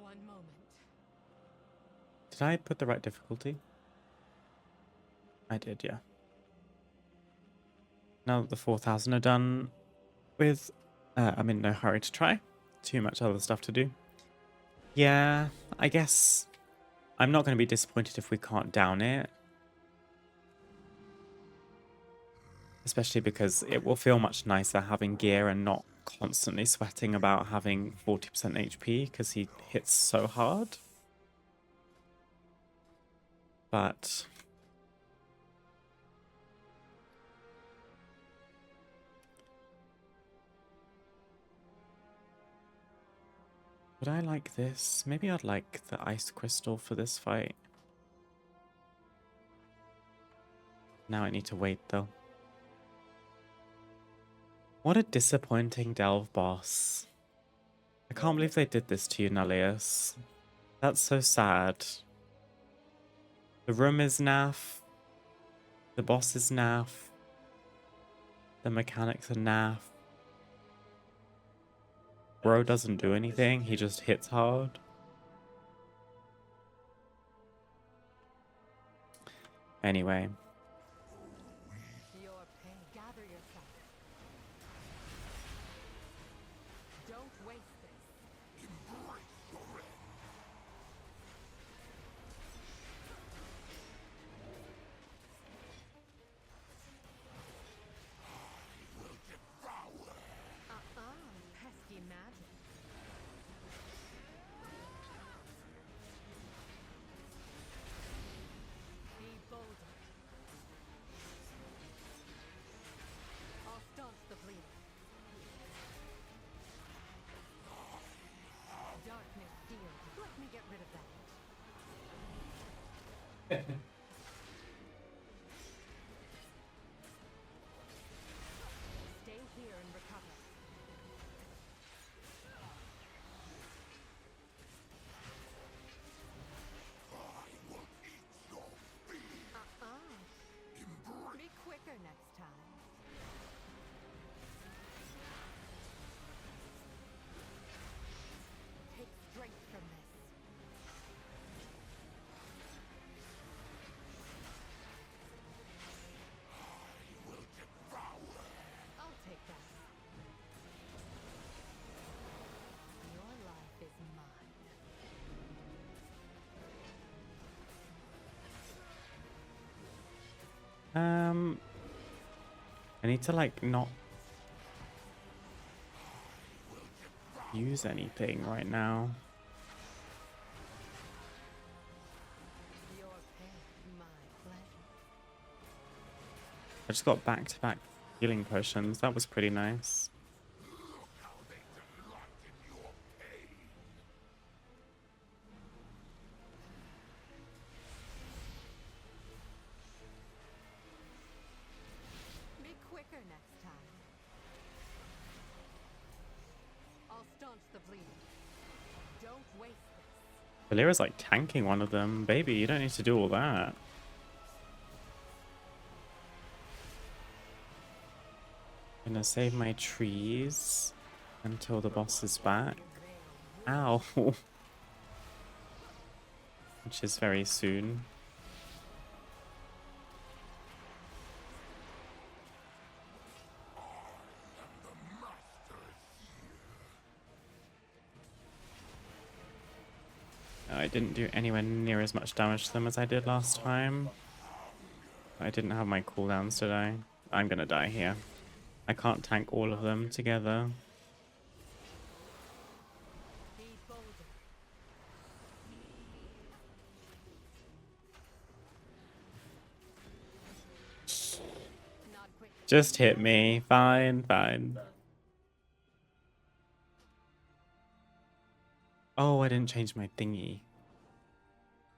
One moment. Did I put the right difficulty? I did, yeah. Now that the 4,000 are done with, I'm in no hurry to try. Too much other stuff to do. Yeah, I guess I'm not going to be disappointed if we can't down it. Especially because it will feel much nicer having gear and not constantly sweating about having 40% HP because he hits so hard. But... would I like this? Maybe I'd like the ice crystal for this fight. Now I need to wait though. What a disappointing Delve boss. I can't believe they did this to you, Nullaeus. That's so sad. The room is naff. The boss is naff. The mechanics are naff. Bro doesn't do anything, he just hits hard. Anyway. Your pain. Gather yourself. Don't waste this. Pesky magic. Be bolder. I need to like not use anything right now. Your pain, my pleasure. I just got back-to-back healing potions. That was pretty nice. Be quicker next time. I'll staunch the bleeding. Don't waste this. Valera's like tanking one of them. Baby, you don't need to do all that. Gonna save my trees until the boss is back. Ow. Which is very soon. I didn't do anywhere near as much damage to them as I did last time. I didn't have my cooldowns, did I? I'm gonna die here. I can't tank all of them together. Be bolder. Not quick. Just hit me. Fine, fine. Oh, I didn't change my thingy.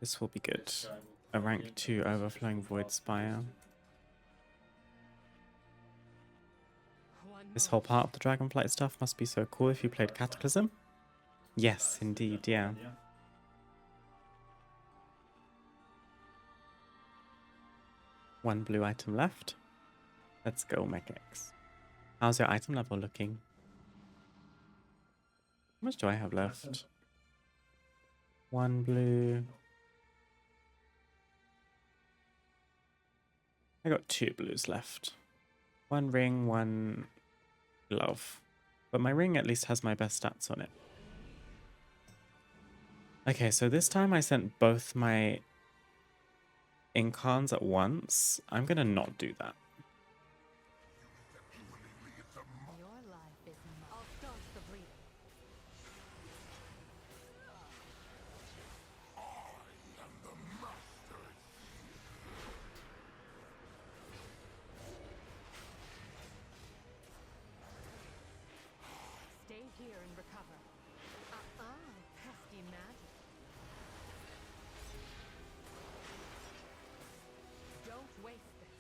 This will be good. A rank 2 overflowing void spire. One This more. whole part of the dragonflight stuff must be so cool if you played Cataclysm. Yes, indeed, yeah. One blue item left. Let's go, Mechax. How's your item level looking? How much do I have left? One blue. I got 2 blues left. One ring, one glove. But my ring at least has my best stats on it. Okay, so this time I sent both my incarns at once. I'm gonna not do that. Your life is mine. I'll staunch the bleeding. Stay here and recover. Pesky magic. Don't waste this.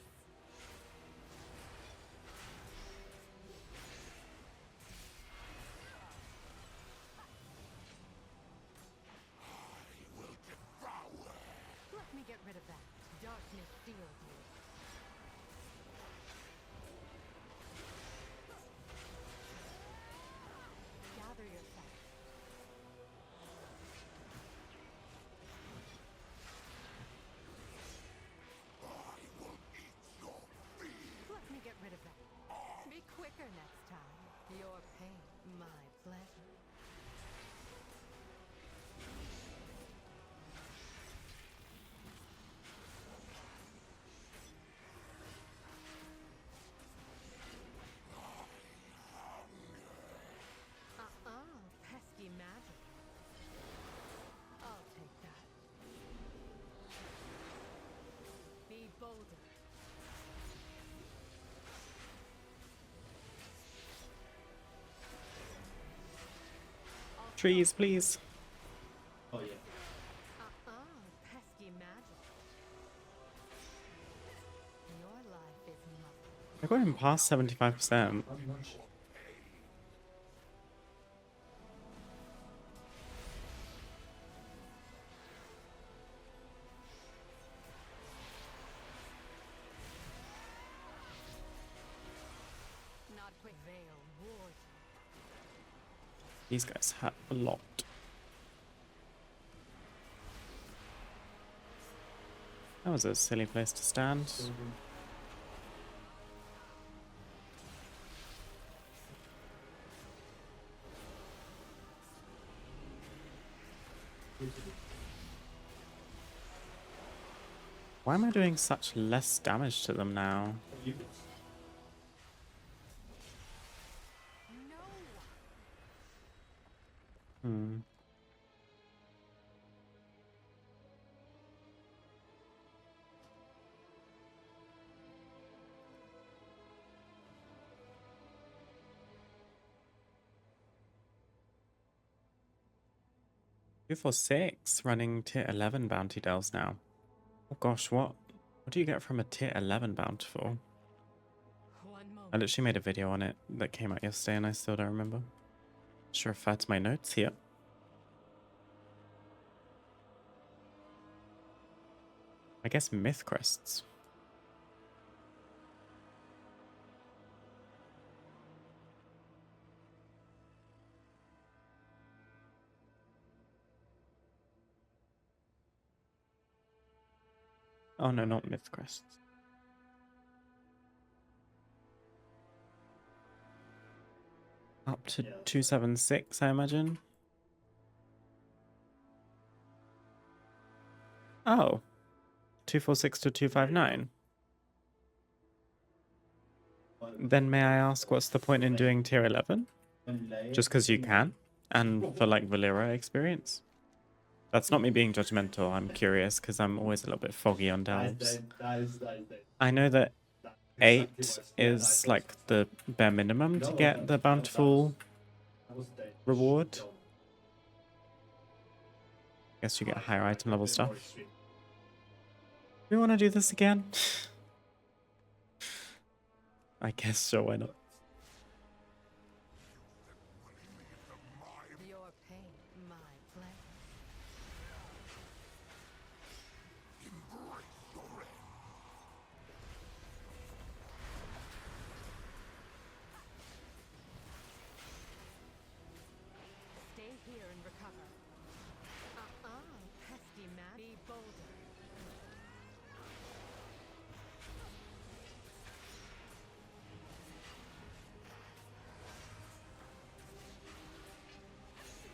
Let me get rid of that. Darkness seals you. Gather yourself. Let me get rid of that. Be quicker next time. Your pain, my pleasure. Pesky magic. I'll take that. Be bolder. Trees, please. Oh yeah. Pesky magic. Your life is mine. I got him past 75%. Not quick. Veil wars. These guys have a lot. That was a silly place to stand. Why am I doing such less damage to them now? You- No. Hmm. Two for 6 running tier 11 bounty dells now. Oh gosh, what do you get from a tier 11 bountiful? One I moment. literally made a video on it that came out yesterday and I still don't remember. Should refer to my notes here. I guess myth crests. Oh no, not myth crests. Up to Yeah. 276, I imagine. Oh. 246 to 259. Then may I ask what's the point in doing tier 11? Just because you can? And for like Valera experience? That's not me being judgmental, I'm curious because I'm always a little bit foggy on delves. I know that 8 is like the bare minimum to get the bountiful reward. Guess you get higher item level stuff. We want to do this again? I guess so, why not? Your pain, my pleasure. Stay here and recover. Pesky man. Be bolder.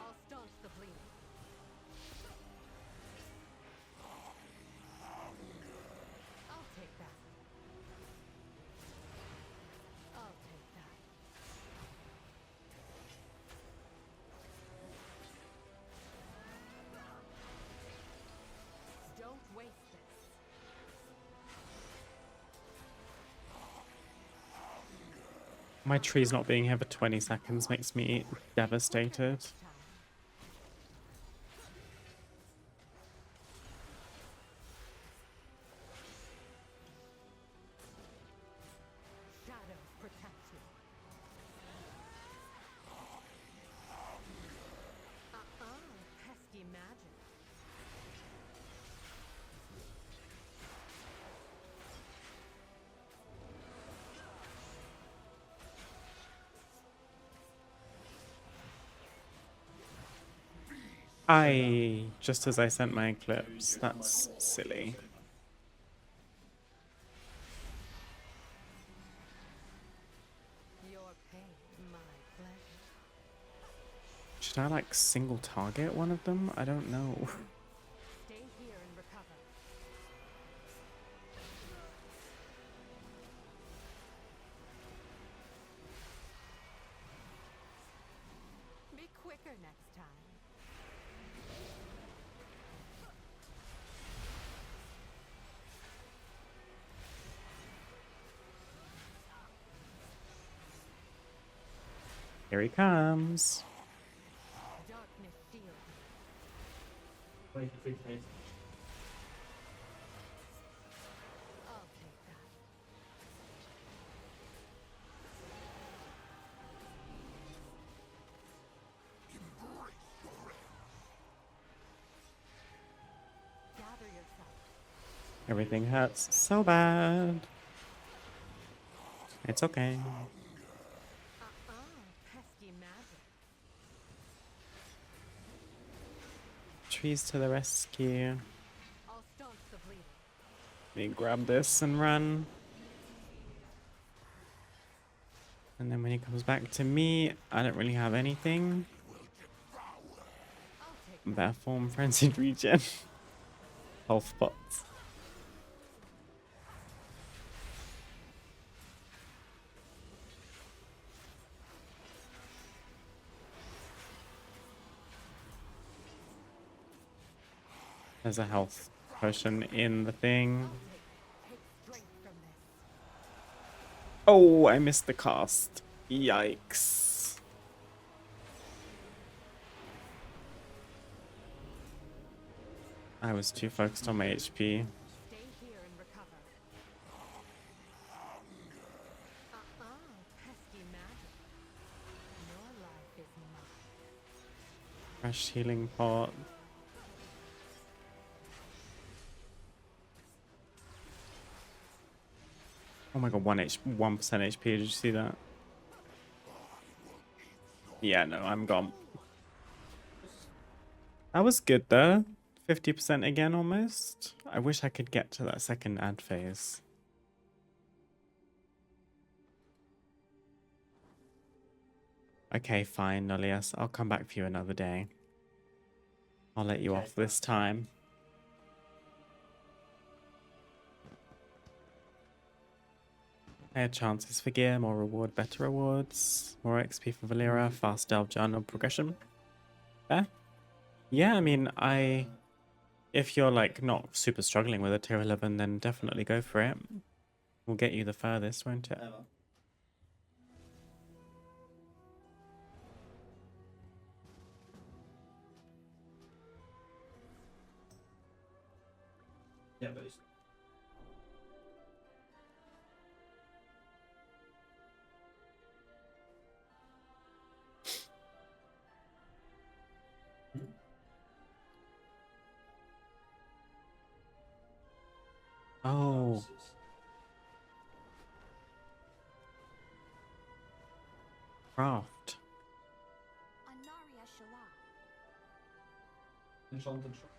I'll staunch the bleeding. I'll take that. I'll take that. Don't waste this. My tree's not being here for 20 seconds makes me devastated. Shadows protect you. Pesky magic. Just as I sent my eclipse, that's silly. Your pain, my pleasure. Should I like single target one of them? I don't know. Stay here and recover. Be quicker next time. Here he comes. Darkness shield. Wait, quick haste. I'll take that. Gather yourself. Everything hurts so bad. It's okay. Pesky magic. Trees to the rescue. I'll staunch the bleeding. Let me grab this and run. And then when he comes back to me, I don't really have anything. I'll take Better form frenzied regen. Health pots. There's a health potion in the thing. Take strength from this. Oh, I missed the cast. Yikes. I was too focused on my HP. Stay here and recover. Pesky magic. Your life is mine. Fresh healing pot. Oh my god, 1% HP. Did you see that? Yeah, no, I'm gone. That was good though. 50% again almost. I wish I could get to that second ad phase. Okay, fine, Nullaeus. I'll come back for you another day. I'll let you off this time. Higher chances for gear, more reward, better rewards, more XP for Valera, fast delve journal progression. There. Yeah, I mean, if you're like not super struggling with a tier 11, then definitely go for it. We'll get you the furthest, won't it? Never. Yeah, but it's... Oh, craft. Anaria Shala. Enchanted shop.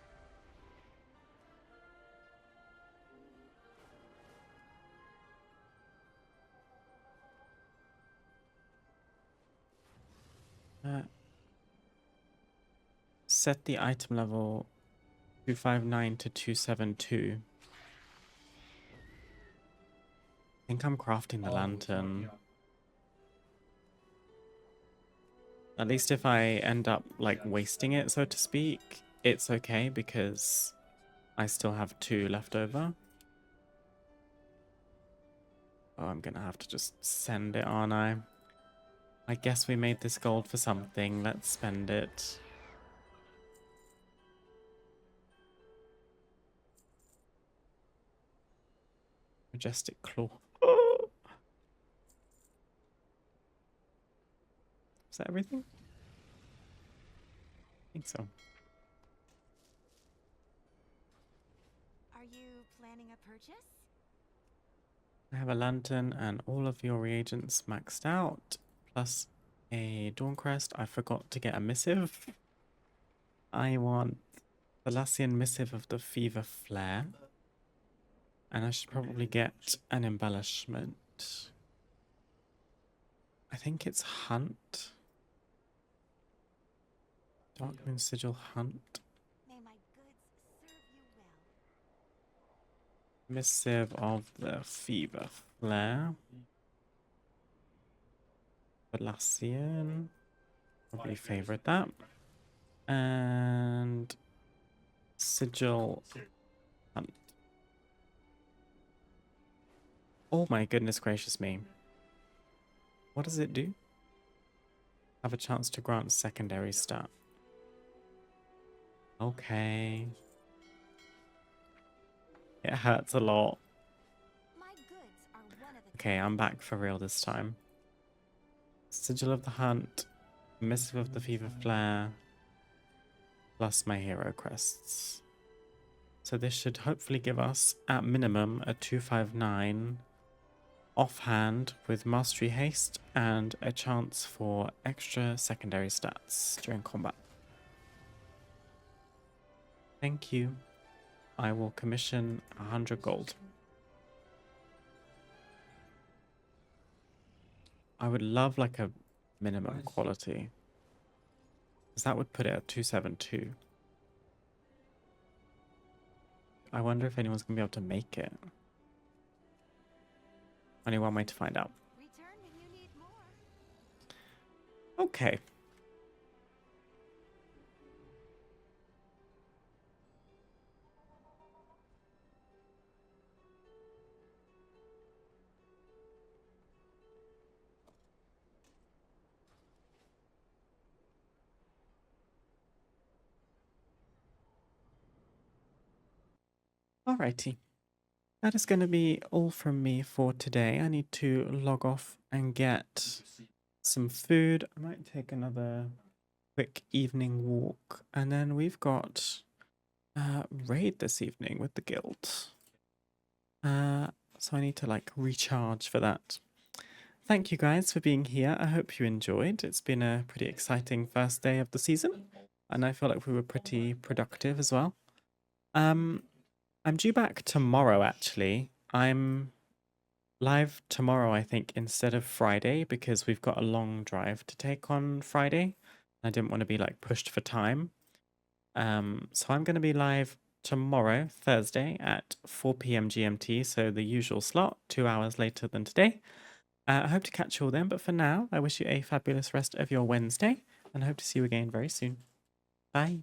Set the item level 259 to 272. I think I'm crafting the lantern. At least if I end up like wasting it, so to speak, it's okay because I still have 2 left over. Oh, I'm gonna have to just send it, aren't I? I guess we made this gold for something. Let's spend it. Majestic claw. Is that everything? I think so. Are you planning a purchase? I have a lantern and all of your reagents maxed out, plus a dawn crest. I forgot to get a missive. I want the Lassian missive of the fever flare. And I should probably get an embellishment. I think it's hunt. Dark Moon Sigil hunt. May my goods serve you well. Missive of the fever flare. Lassian. Probably favorite that. And sigil hunt. Oh my goodness gracious me. What does it do? Have a chance to grant secondary stat. Okay. It hurts a lot. My goods are one of the Okay, I'm back for real this time. Sigil of the Hunt, Missive of the Fever Flare, plus my hero crests. So this should hopefully give us, at minimum, a 259 offhand with Mastery Haste and a chance for extra secondary stats during combat. Thank you. I will commission 100 gold. I would love like a minimum quality, because that would put it at 272. I wonder if anyone's going to be able to make it. Only one way to find out. return when you need more. Alrighty. That is going to be all from me for today. I need to log off and get some food. I might take another quick evening walk. And then we've got raid this evening with the guild. So I need to like recharge for that. Thank you guys for being here. I hope you enjoyed. It's been a pretty exciting first day of the season. And I feel like we were pretty productive as well. I'm due back tomorrow, actually. I'm live tomorrow, I think, instead of Friday, because we've got a long drive to take on Friday. I didn't want to be like pushed for time. So I'm going to be live tomorrow, Thursday, at 4 p.m. GMT, so the usual slot, 2 hours later than today. I hope to catch you all then, but for now, I wish you a fabulous rest of your Wednesday, and I hope to see you again very soon. Bye.